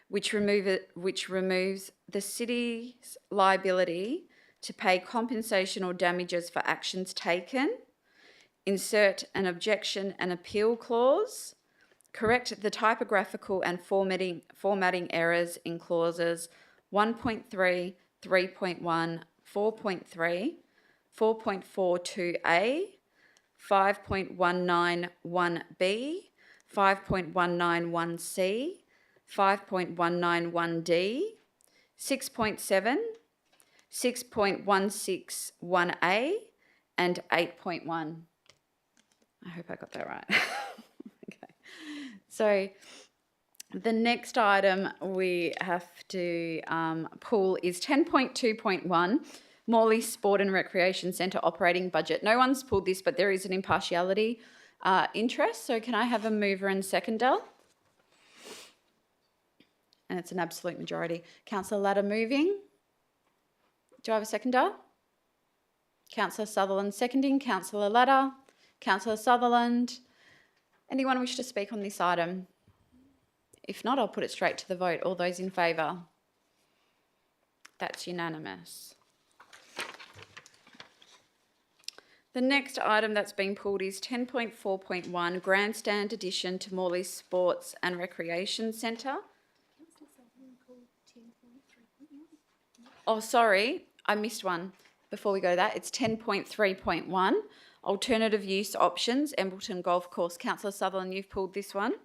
Speaker 1: which removes the city's liability to pay compensation or damages for actions taken. Insert an objection and appeal clause. Correct the typographical and formatting errors in clauses 1.3, 3.1, 4.3, 4.42a, 5.191b, 5.191c, 5.191d, 6.7, 6.161a, and 8.1. I hope I got that right. Okay. So the next item we have to pull is 10.2.1, Morley Sport and Recreation Centre operating budget. No one's pulled this, but there is an impartiality interest. So can I have a mover and seconder? And it's an absolute majority. Councillor Latta moving. Do I have a seconder? Councillor Sutherland seconding. Councillor Latta. Councillor Sutherland. Anyone wish to speak on this item? If not, I'll put it straight to the vote. All those in favour? That's unanimous. The next item that's been pulled is 10.4.1, Grandstand addition to Morley Sports and Recreation Centre. Oh, sorry, I missed one. Before we go to that, it's 10.3.1, alternative use options, Embleton Golf Course. Councillor Sutherland, you've pulled this one.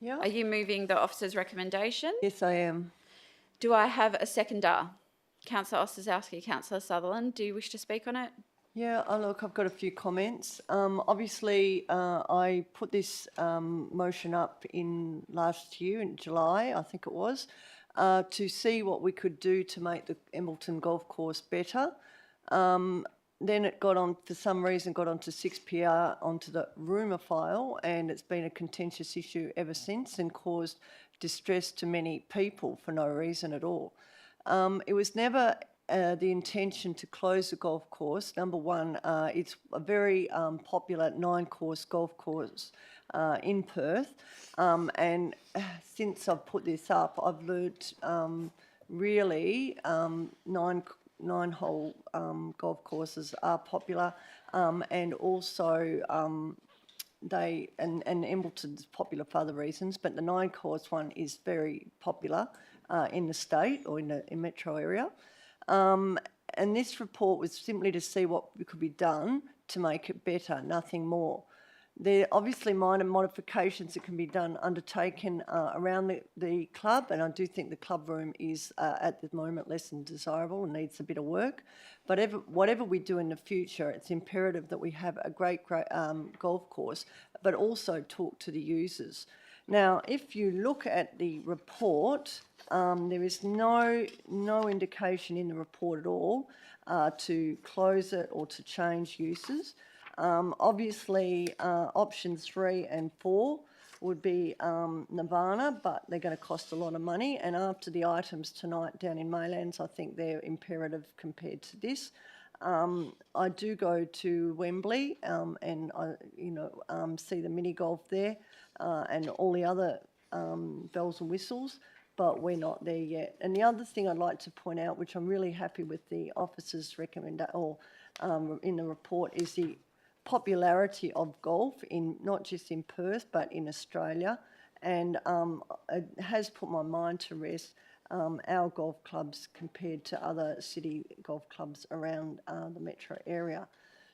Speaker 10: Yeah.
Speaker 1: Are you moving the officer's recommendation?
Speaker 10: Yes, I am.
Speaker 1: Do I have a seconder? Councillor Ostrowski, Councillor Sutherland, do you wish to speak on it?
Speaker 10: Yeah, look, I've got a few comments. Obviously, I put this motion up in last year, in July, I think it was, to see what we could do to make the Embleton Golf Course better. Then it got on, for some reason, got onto 6PR, onto the rumour file, and it's been a contentious issue ever since and caused distress to many people for no reason at all. It was never the intention to close the golf course. Number one, it's a very popular 9-course golf course in Perth, and since I've put this up, I've learnt really 9-hole golf courses are popular, and also and Embleton's popular for other reasons, but the 9-course one is very popular in the state or in the metro area. And this report was simply to see what could be done to make it better, nothing more. There are obviously minor modifications that can be done, undertaken around the club, and I do think the club room is at the moment less than desirable and needs a bit of work. But whatever we do in the future, it's imperative that we have a great golf course, but also talk to the users. Now, if you look at the report, there is no indication in the report at all to close it or to change uses. Obviously, options 3 and 4 would be Nirvana, but they're going to cost a lot of money. And after the items tonight down in Maylands, I think they're imperative compared to this. I do go to Wembley and I, see the mini golf there and all the other bells and whistles, but we're not there yet. And the other thing I'd like to point out, which I'm really happy with the officers' in the report, is the popularity of golf in not just in Perth but in Australia, and it has put my mind to rest. Our golf clubs compared to other city golf clubs around the metro area.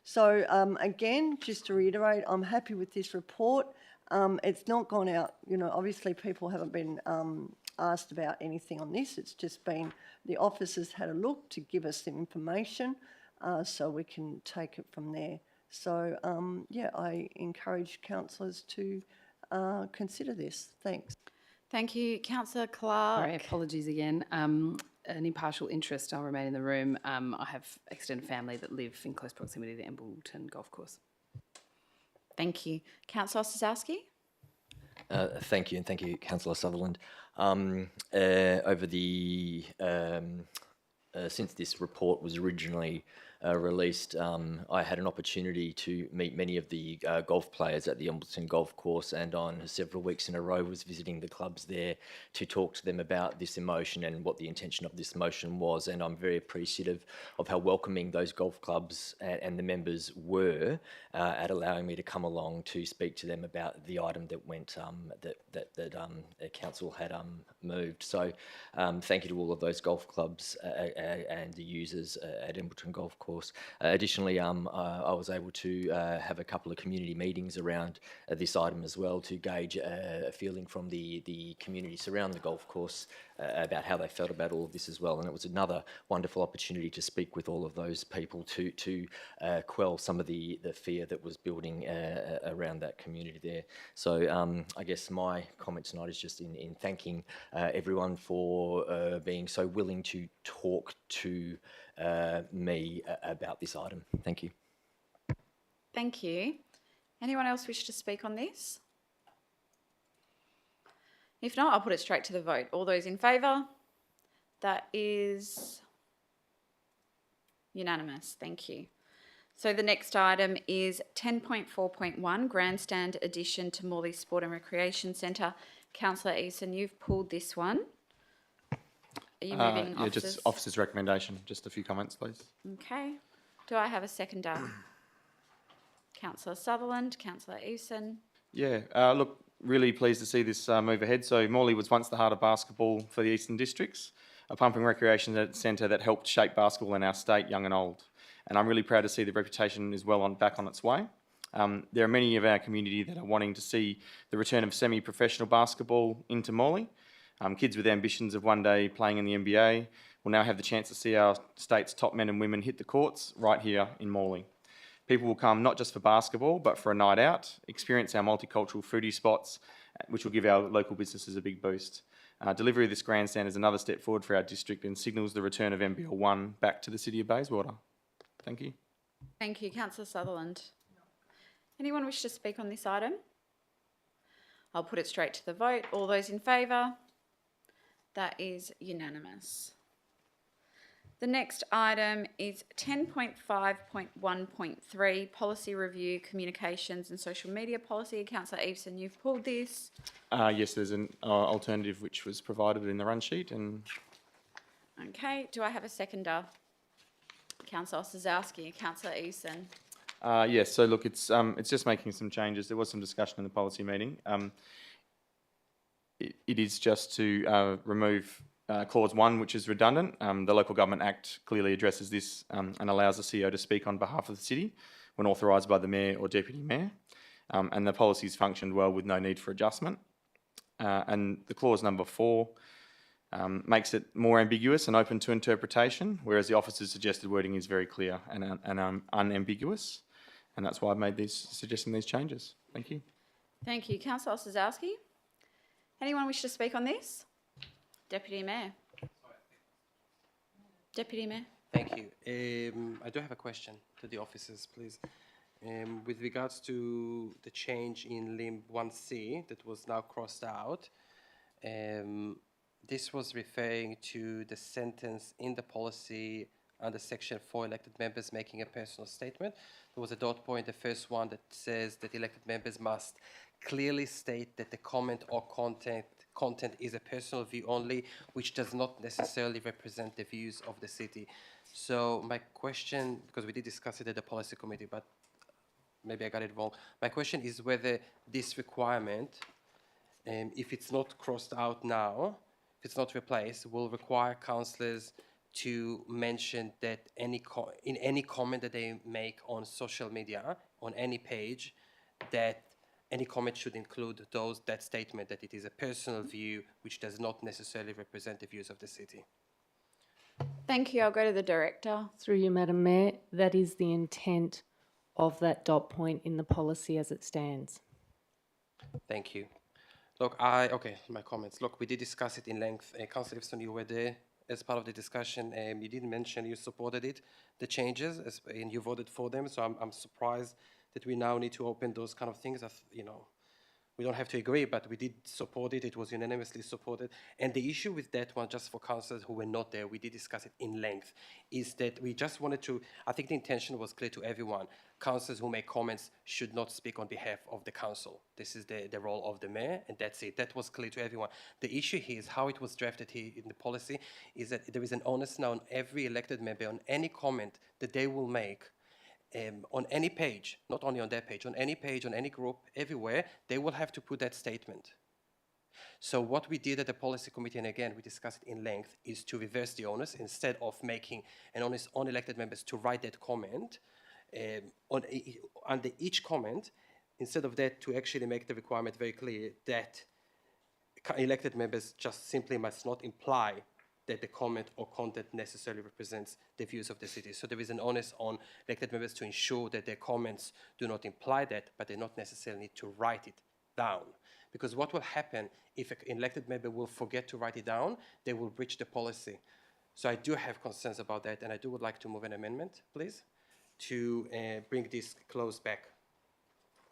Speaker 10: So again, just to reiterate, I'm happy with this report. It's not gone out, obviously people haven't been asked about anything on this. It's just been the officers had a look to give us some information so we can take it from there. So I encourage councillors to consider this. Thanks.
Speaker 1: Thank you. Councillor Clark.
Speaker 2: Sorry, apologies again. An impartial interest, I'll remain in the room. I have extended family that live in close proximity to the Embleton Golf Course.
Speaker 1: Thank you. Councillor Osazowski.
Speaker 13: Thank you, and thank you, Councillor Sutherland. Over the since this report was originally released, I had an opportunity to meet many of the golf players at the Embleton Golf Course, and on several weeks in a row was visiting the clubs there to talk to them about this emotion and what the intention of this motion was. And I'm very appreciative of how welcoming those golf clubs and the members were at allowing me to come along to speak to them about the item that went that council had moved. So thank you to all of those golf clubs and the users at Embleton Golf Course. Additionally, I was able to have a couple of community meetings around this item as well to gauge a feeling from the community surrounding the golf course about how they felt about all of this as well. And it was another wonderful opportunity to speak with all of those people to quell some of the fear that was building around that community there. So I guess my comment tonight is just in thanking everyone for being so willing to talk to me about this item. Thank you.
Speaker 1: Thank you. Anyone else wish to speak on this? If not, I'll put it straight to the vote. All those in favour? That is unanimous. Thank you. So the next item is 10.4.1, Grandstand addition to Morley Sport and Recreation Centre. Councillor Eason, you've pulled this one. Are you moving
Speaker 7: yeah,
Speaker 1: officers?
Speaker 7: just officer's recommendation. Just a few comments, please.
Speaker 1: Okay. Do I have a seconder? Councillor Sutherland, Councillor Eason.
Speaker 7: Yeah, look, really pleased to see this move ahead. So Morley was once the heart of basketball for the Eastern Districts, a pumping recreation centre that helped shape basketball in our state, young and old. And I'm really proud to see the reputation is back on its way. There are many of our community that are wanting to see the return of semi-professional basketball into Morley. Kids with ambitions of one day playing in the NBA will now have the chance to see our state's top men and women hit the courts right here in Morley. People will come not just for basketball, but for a night out, experience our multicultural foodie spots, which will give our local businesses a big boost. Delivery of this grandstand is another step forward for our district and signals the return of NBL 1 back to the City of Bayswater. Thank you.
Speaker 1: Thank you. Councillor Sutherland. Anyone wish to speak on this item? I'll put it straight to the vote. All those in favour? That is unanimous. The next item is 10.5.1.3, Policy Review, Communications and Social Media Policy. Councillor Eveson, you've pulled this.
Speaker 7: Yes, there's an alternative which was provided in the run sheet. And
Speaker 1: Okay, do I have a seconder? Councillor Osazowski, Councillor Eveson.
Speaker 7: yes, so look, it's just making some changes. There was some discussion in the policy meeting. It is just to remove Clause 1, which is redundant. The Local Government Act clearly addresses this and allows the CEO to speak on behalf of the city when authorised by the Mayor or Deputy Mayor. And the policies functioned well with no need for adjustment. And the clause number 4 makes it more ambiguous and open to interpretation, whereas the officer's suggested wording is very clear and unambiguous. And that's why I've suggesting these changes. Thank you.
Speaker 1: Thank you. Councillor Osazowski. Anyone wish to speak on this? Deputy Mayor. Deputy Mayor.
Speaker 24: Thank you. I do have a question to the officers, please. With regards to the change in limb 1C that was now crossed out, this was referring to the sentence in the policy under section 4, elected members making a personal statement. There was a dot point, the first one, that says that elected members must clearly state that the comment or content is a personal view only, which does not necessarily represent the views of the city. So my question, because we did discuss it at the policy committee, but maybe I got it wrong. My question is whether this requirement, if it's not crossed out now, if it's not replaced, will require councillors to mention that in any comment that they make on social media, on any page, that any comment should include that statement that it is a personal view which does not necessarily represent the views of the city.
Speaker 1: Thank you. I'll go to the director.
Speaker 16: Through you, Madam Mayor, that is the intent of that dot point in the policy as it stands.
Speaker 24: Thank you. Look, my comments. Look, we did discuss it in length. Councillor Iveston, you were there as part of the discussion. You did mention you supported it, the changes, and you voted for them. So I'm surprised that we now need to open those kind of things. We don't have to agree, but we did support it. It was unanimously supported. And the issue with that one, just for councillors who were not there, we did discuss it in length, is that we just wanted to, I think the intention was clear to everyone. Councillors who make comments should not speak on behalf of the council. This is the role of the mayor, and that's it. That was clear to everyone. The issue here is how it was drafted here in the policy, is that there is an onus now on every elected member on any comment that they will make on any page, not only on their page, on any group, everywhere, they will have to put that statement. So what we did at the policy committee, and again, we discussed it in length, is to reverse the onus. Instead of making an onus on elected members to write that comment, under each comment, instead of that, to actually make the requirement very clear that elected members just simply must not imply that the comment or content necessarily represents the views of the city. So there is an onus on elected members to ensure that their comments do not imply that, but they not necessarily need to write it down. Because what will happen if an elected member will forget to write it down, they will breach the policy. So I do have concerns about that, and I would like to move an amendment, please, to bring this clause back.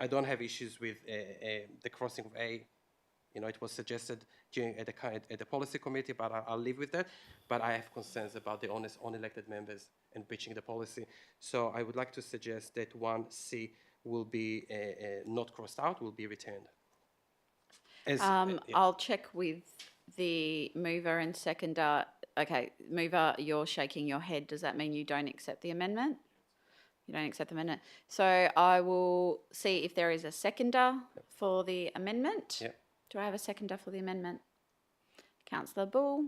Speaker 24: I don't have issues with the crossing of A. It was suggested at the policy committee, but I'll leave with that. But I have concerns about the onus on elected members and breaching the policy. So I would like to suggest that 1C will be not crossed out, will be returned.
Speaker 1: I'll check with the mover and seconder. Okay, mover, you're shaking your head. Does that mean you don't accept the amendment? You don't accept the amendment. So I will see if there is a seconder for the amendment.
Speaker 24: Yep.
Speaker 1: Do I have a seconder for the amendment? Councillor Bull,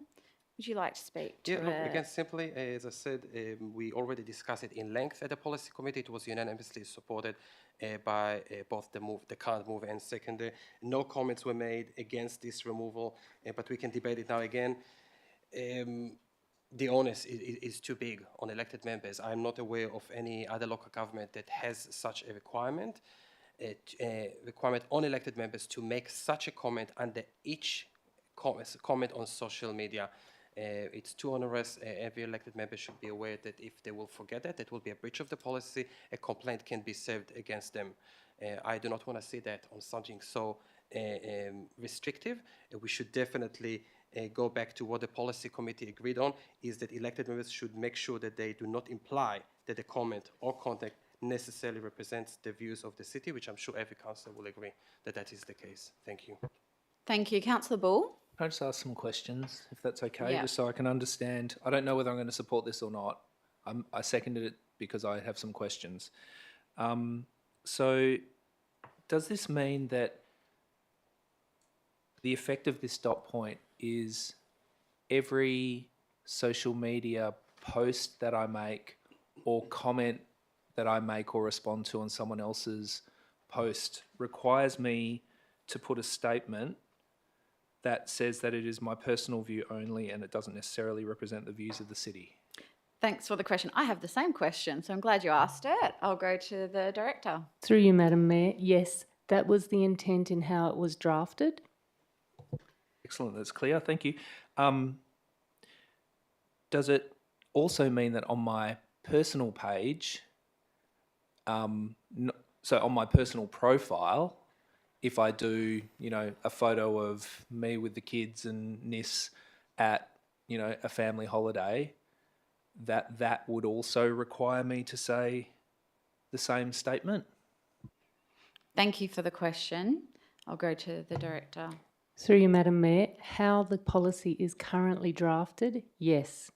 Speaker 1: would you like to speak to
Speaker 24: Yeah, look, again, simply, as I said, we already discussed it in length at the policy committee. It was unanimously supported by both the current mover and seconder. No comments were made against this removal, but we can debate it now again. The onus is too big on elected members. I'm not aware of any other local government that has such a requirement. Requirement on elected members to make such a comment under each comment on social media. It's too onerous. Every elected member should be aware that if they will forget that, it will be a breach of the policy. A complaint can be served against them. I do not want to see that on something so restrictive. We should definitely go back to what the policy committee agreed on, is that elected members should make sure that they do not imply that the comment or content necessarily represents the views of the city, which I'm sure every councillor will agree that that is the case. Thank you.
Speaker 1: Thank you. Councillor Bull?
Speaker 11: Can I just ask some questions, if that's okay,
Speaker 1: Yeah.
Speaker 11: just so I can understand? I don't know whether I'm going to support this or not. I seconded it because I have some questions. So does this mean that the effect of this dot point is every social media post that I make or comment that I make or respond to on someone else's post requires me to put a statement that says that it is my personal view only and it doesn't necessarily represent the views of the city?
Speaker 1: Thanks for the question. I have the same question, so I'm glad you asked it. I'll go to the director.
Speaker 16: Through you, Madam Mayor, yes, that was the intent in how it was drafted.
Speaker 11: Excellent, that's clear, thank you. Does it also mean that on my personal page, so on my personal profile, if I do, a photo of me with the kids and Nis at, a family holiday, that would also require me to say the same statement?
Speaker 1: Thank you for the question. I'll go to the Director.
Speaker 16: Through you, Madam Mayor, how the policy is currently drafted, yes.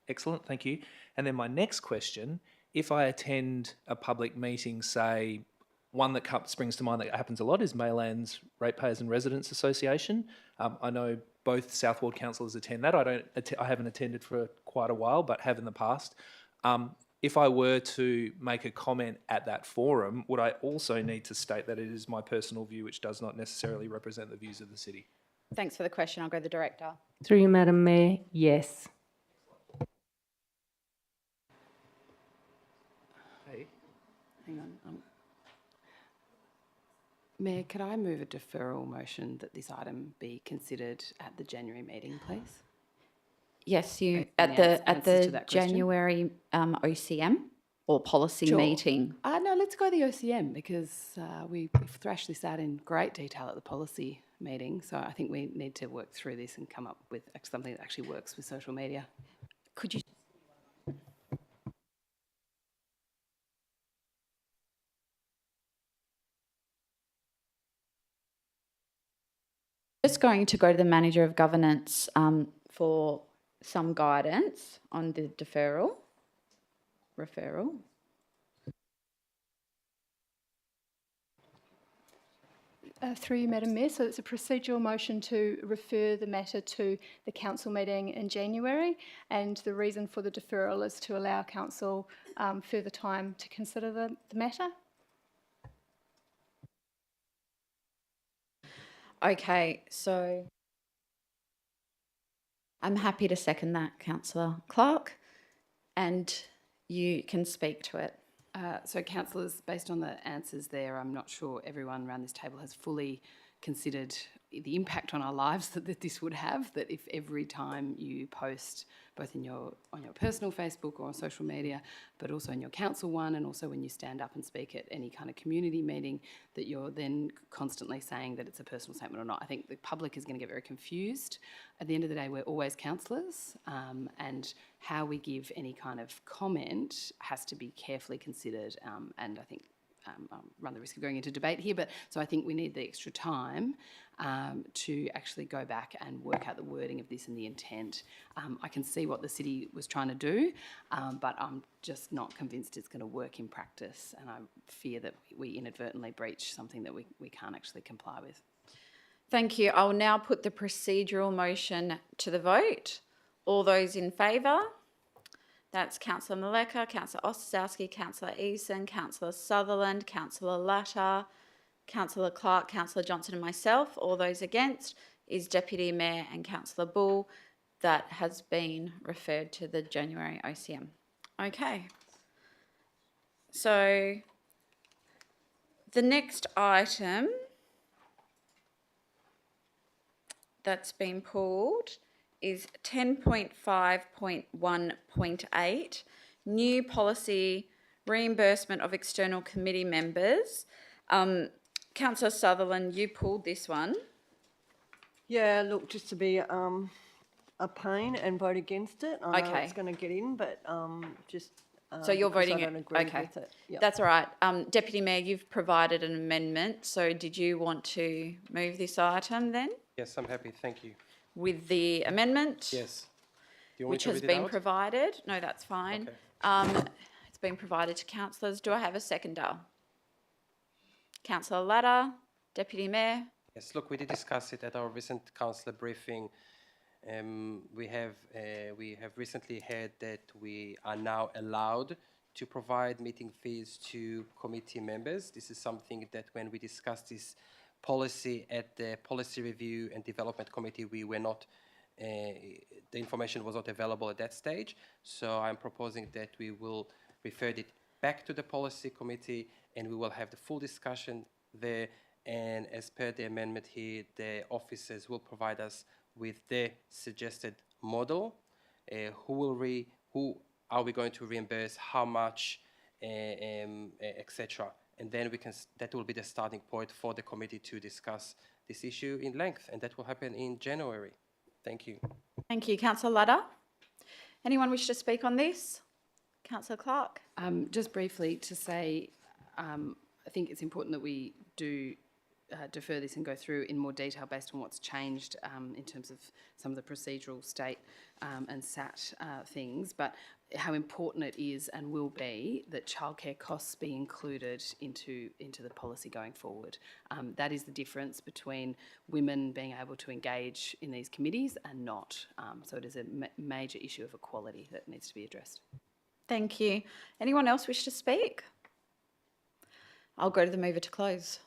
Speaker 11: Excellent, thank you. And then my next question, if I attend a public meeting, say, one that springs to mind that happens a lot is Maylands Ratepayers and Residents Association. I know both South Ward councillors attend that. I haven't attended for quite a while, but have in the past. If I were to make a comment at that forum, would I also need to state that it is my personal view, which does not necessarily represent the views of the city?
Speaker 1: Thanks for the question. I'll go to the Director.
Speaker 16: Through you, Madam Mayor, yes.
Speaker 11: Hey.
Speaker 2: Hang on. Mayor, could I move a deferral motion that this item be considered at the January meeting, please?
Speaker 1: Yes, you
Speaker 2: Any
Speaker 1: at
Speaker 2: answers to
Speaker 1: the
Speaker 2: that question?
Speaker 1: January OCM or policy
Speaker 2: Sure.
Speaker 1: meeting.
Speaker 2: No, let's go the OCM because we've thrashed this out in great detail at the policy meeting. So I think we need to work through this and come up with something that actually works with social media.
Speaker 1: Could you? Just going to go to the Manager of Governance for some guidance on the referral.
Speaker 17: Through you, Madam Mayor, so it's a procedural motion to refer the matter to the council meeting in January, and the reason for the deferral is to allow council further time to consider the matter.
Speaker 1: Okay, so I'm happy to second that, Councillor Clark, and you can speak to it.
Speaker 2: So councillors, based on the answers there, I'm not sure everyone around this table has fully considered the impact on our lives that this would have, that if every time you post, both on your personal Facebook or on social media, but also in your council one, and also when you stand up and speak at any kind of community meeting, that you're then constantly saying that it's a personal statement or not. I think the public is going to get very confused. At the end of the day, we're always councillors, and how we give any kind of comment has to be carefully considered, and I think run the risk of going into debate here, but so I think we need the extra time to actually go back and work out the wording of this and the intent. I can see what the city was trying to do, but I'm just not convinced it's going to work in practice, and I fear that we inadvertently breach something that we can't actually comply with.
Speaker 1: Thank you. I will now put the procedural motion to the vote. All those in favour? That's Councillor Maleka, Councillor Ostrowski, Councillor Eason, Councillor Sutherland, Councillor Latta, Councillor Clark, Councillor Johnson and myself. All those against is Deputy Mayor and Councillor Bull. That has been referred to the January OCM. Okay. So the next item that's been pulled is 10.5.1.8, new policy reimbursement of external committee members. Councillor Sutherland, you pulled this one.
Speaker 10: Yeah, look, just to be a pain and vote against it. I know
Speaker 1: Okay.
Speaker 10: it's going to get in, but just
Speaker 1: So you're
Speaker 10: because
Speaker 1: voting
Speaker 10: I don't
Speaker 1: it.
Speaker 10: agree
Speaker 1: Okay,
Speaker 10: with it. Yep.
Speaker 1: that's all right. Deputy Mayor, you've provided an amendment. So did you want to move this item then
Speaker 24: Yes, I'm happy. Thank you.
Speaker 1: with the amendment?
Speaker 24: Yes. Do you want me
Speaker 1: Which
Speaker 24: to
Speaker 1: has
Speaker 24: read it
Speaker 1: been
Speaker 24: out?
Speaker 1: provided. No, that's fine. It's been provided to councillors. Do I have a seconder? Councillor Latta, Deputy Mayor.
Speaker 24: Yes, look, we did discuss it at our recent councillor briefing. We have recently heard that we are now allowed to provide meeting fees to committee members. This is something that when we discussed this policy at the Policy Review and Development Committee, we were not, the information was not available at that stage. So I'm proposing that we will refer it back to the Policy Committee and we will have the full discussion there. And as per the amendment here, the officers will provide us with their suggested model. Who are we going to reimburse, how much, etc. And then that will be the starting point for the committee to discuss this issue in length, and that will happen in January. Thank you.
Speaker 1: Thank you, Councillor Latta. Anyone wish to speak on this? Councillor Clark.
Speaker 2: Just briefly to say, I think it's important that we do defer this and go through in more detail based on what's changed in terms of some of the procedural state and SAT things, but how important it is and will be that childcare costs be included into the policy going forward. That is the difference between women being able to engage in these committees and not. So it is a major issue of equality that needs to be addressed.
Speaker 1: Thank you. Anyone else wish to speak? I'll go to the mover to close.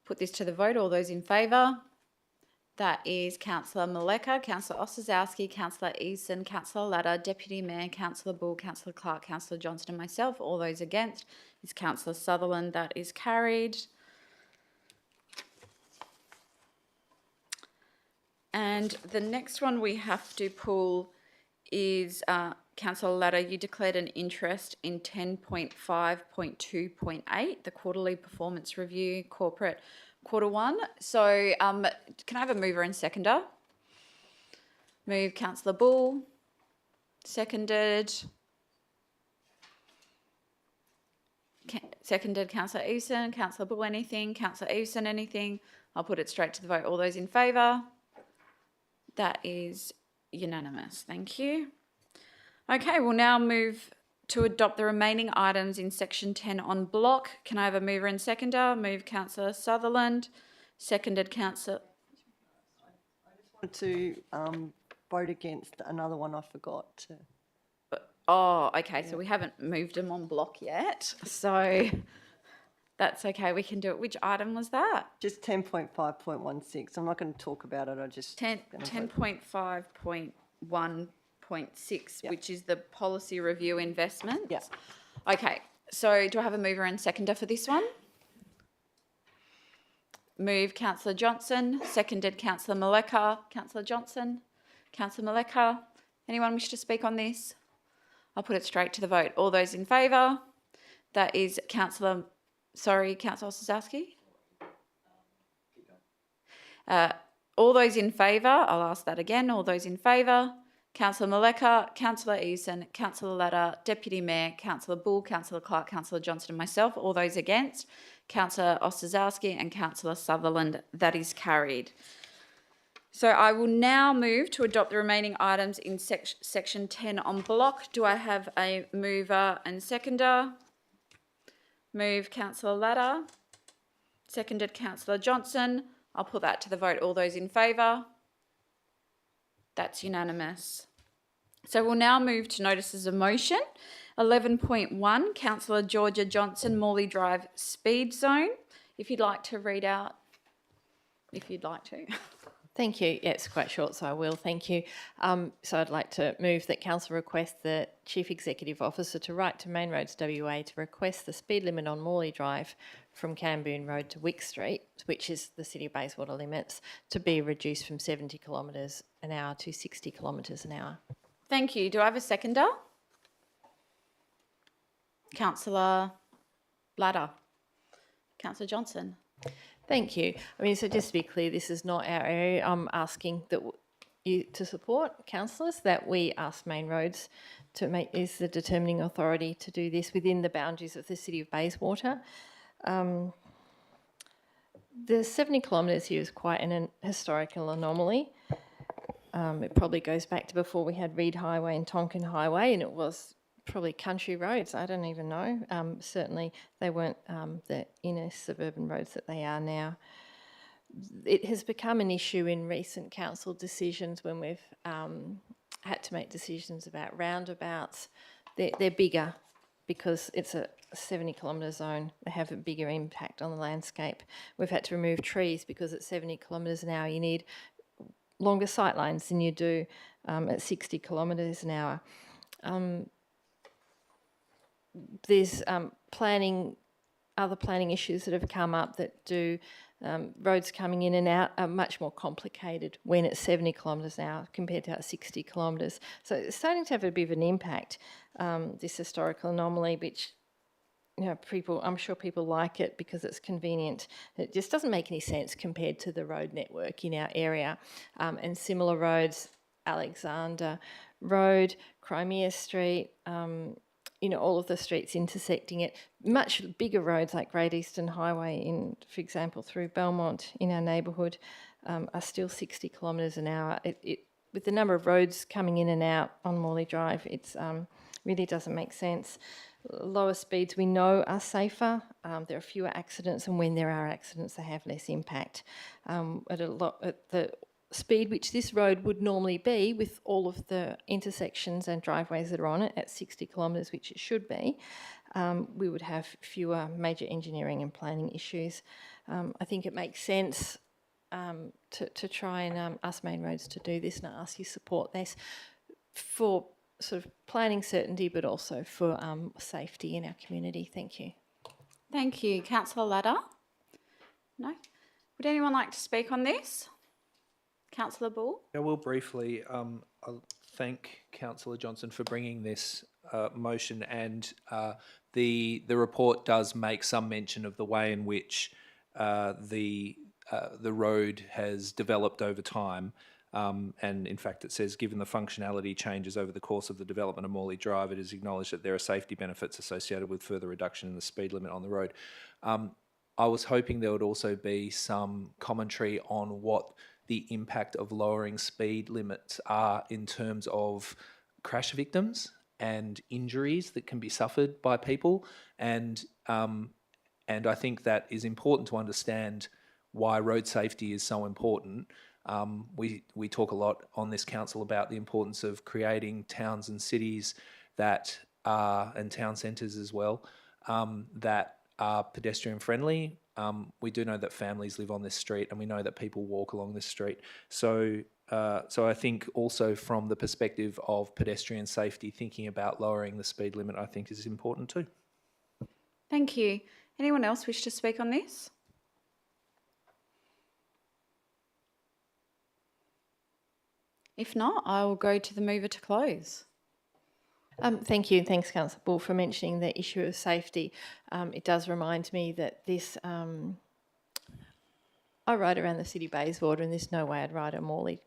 Speaker 1: Put this to the vote. All those in favour? That is Councillor Maleka, Councillor Ossowski, Councillor Eason, Councillor Latta, Deputy Mayor, Councillor Bull, Councillor Clark, Councillor Johnston and myself. All those against is Councillor Sutherland. That is carried. And the next one we have to pull is Councillor Latta, you declared an interest in 10.5.2.8, the quarterly performance review, corporate quarter one. So can I have a mover and seconder? Move Councillor Bull. Seconded. Seconded Councillor Eason. Councillor Bull, anything? Councillor Eason, anything? I'll put it straight to the vote. All those in favour? That is unanimous. Thank you. Okay, we'll now move to adopt the remaining items in section 10 on block. Can I have a mover and seconder? Move Councillor Sutherland. Seconded Councillor...
Speaker 10: I just want to vote against another one I forgot to.
Speaker 1: Oh, okay, so we haven't moved them on block yet. So that's okay, we can do it. Which item was that?
Speaker 10: Just 10.5.16. I'm not going to talk about it. I just
Speaker 1: 10.5.1.6, which is the policy review investment.
Speaker 10: Yes.
Speaker 1: Okay, so do I have a mover and seconder for this one? Move Councillor Johnson, seconded Councillor Maleka. Councillor Johnson, Councillor Maleka. Anyone wish to speak on this? I'll put it straight to the vote. All those in favour? That is Councillor Ossowski. All those in favour, I'll ask that again. All those in favour? Councillor Maleka, Councillor Eason, Councillor Latta, Deputy Mayor, Councillor Bull, Councillor Clark, Councillor Johnston and myself. All those against? Councillor Ossowski and Councillor Sutherland. That is carried. So I will now move to adopt the remaining items in section 10 on block. Do I have a mover and seconder? Move Councillor Latta. Seconded Councillor Johnson. I'll put that to the vote. All those in favour? That's unanimous. So we'll now move to notices of motion. 11.1, Councillor Georgia Johnson, Morley Drive Speed Zone. If you'd like to read out, if you'd like to.
Speaker 12: Thank you. Yeah, it's quite short, so I will. Thank you. So I'd like to move that Council request the Chief Executive Officer to write to Main Roads WA to request the speed limit on Morley Drive from Camboon Road to Wick Street, which is the City of Bayswater limits, to be reduced from 70 kilometres an hour to 60 kilometres an hour.
Speaker 1: Thank you. Do I have a seconder? Councillor Latta. Councillor Johnson.
Speaker 12: Thank you. I mean, so just to be clear, this is not our area. I'm asking that you to support, councillors, that we ask Main Roads to make is the determining authority to do this within the boundaries of the City of Bayswater. The 70 kilometres here is quite an historical anomaly. It probably goes back to before we had Reed Highway and Tonkin Highway, and it was probably country roads, I don't even know. Certainly they weren't the inner suburban roads that they are now. It has become an issue in recent council decisions when we've had to make decisions about roundabouts. They're bigger because it's a 70 kilometre zone. They have a bigger impact on the landscape. We've had to remove trees because at 70 kilometres an hour you need longer sight lines than you do at 60 kilometres an hour. There's other planning issues that have come up that do roads coming in and out are much more complicated when it's 70 kilometres an hour compared to 60 kilometres. So it's starting to have a bit of an impact, this historical anomaly, which I'm sure people like it because it's convenient. It just doesn't make any sense compared to the road network in our area. And similar roads, Alexander Road, Crimea Street, all of the streets intersecting it. Much bigger roads like Great Eastern Highway, for example, through Belmont in our neighbourhood, are still 60 kilometres an hour. With the number of roads coming in and out on Morley Drive, it's really doesn't make sense. Lower speeds we know are safer. There are fewer accidents, and when there are accidents, they have less impact. At the speed which this road would normally be, with all of the intersections and driveways that are on it at 60 kilometres, which it should be, we would have fewer major engineering and planning issues. I think it makes sense to try and ask Main Roads to do this, and I ask you support this for sort of planning certainty, but also for safety in our community. Thank you.
Speaker 1: Thank you. Councillor Ladder? No? Would anyone like to speak on this? Councillor Bull?
Speaker 11: I will briefly I'll thank Councillor Johnson for bringing this motion, and the report does make some mention of the way in which the road has developed over time. And in fact, it says, given the functionality changes over the course of the development of Morley Drive, it is acknowledged that there are safety benefits associated with further reduction in the speed limit on the road. I was hoping there would also be some commentary on what the impact of lowering speed limits are in terms of crash victims and injuries that can be suffered by people. And I think that is important to understand why road safety is so important. We talk a lot on this council about the importance of creating towns and cities that are, and town centres as well, that are pedestrian friendly. We do know that families live on this street, and we know that people walk along this street. So I think also from the perspective of pedestrian safety, thinking about lowering the speed limit, I think is important too.
Speaker 1: Thank you. Anyone else wish to speak on this? If not, I will go to the mover to close.
Speaker 12: Thank you. Thanks, Councillor Bull, for mentioning the issue of safety. It does remind me that this, I ride around the city Bayswater, and there's no way I'd ride a Morley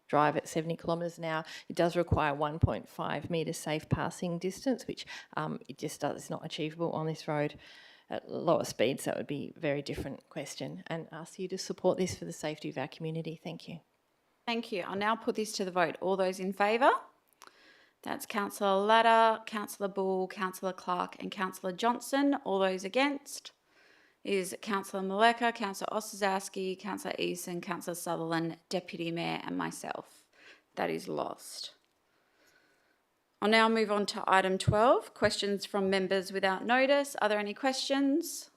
Speaker 12: Drive at 70 kilometres an hour. It does require 1.5 metre safe passing distance, which it's not achievable on this road. At lower speeds, that would be a very different question, and ask you to support this for the safety of our community. Thank you.
Speaker 1: Thank you. I'll now put this to the vote. All those in favour? That's Councillor Ladder, Councillor Bull, Councillor Clark and Councillor Johnson. All those against is Councillor Maleka, Councillor Ossowski, Councillor Eason, Councillor Sutherland, Deputy Mayor and myself. That is lost. I'll now move on to item 12, questions from members without notice. Are there any questions?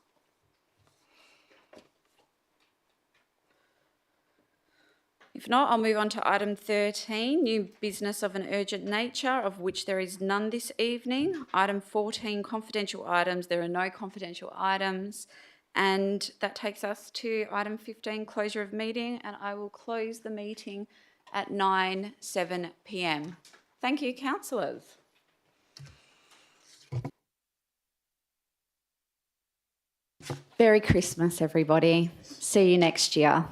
Speaker 1: If not, I'll move on to item 13, new business of an urgent nature, of which there is none this evening. Item 14, confidential items. There are no confidential items. And that takes us to item 15, closure of meeting, and I will close the meeting at 9:07 p.m. Thank you, councillors. Merry Christmas, everybody. See you next year.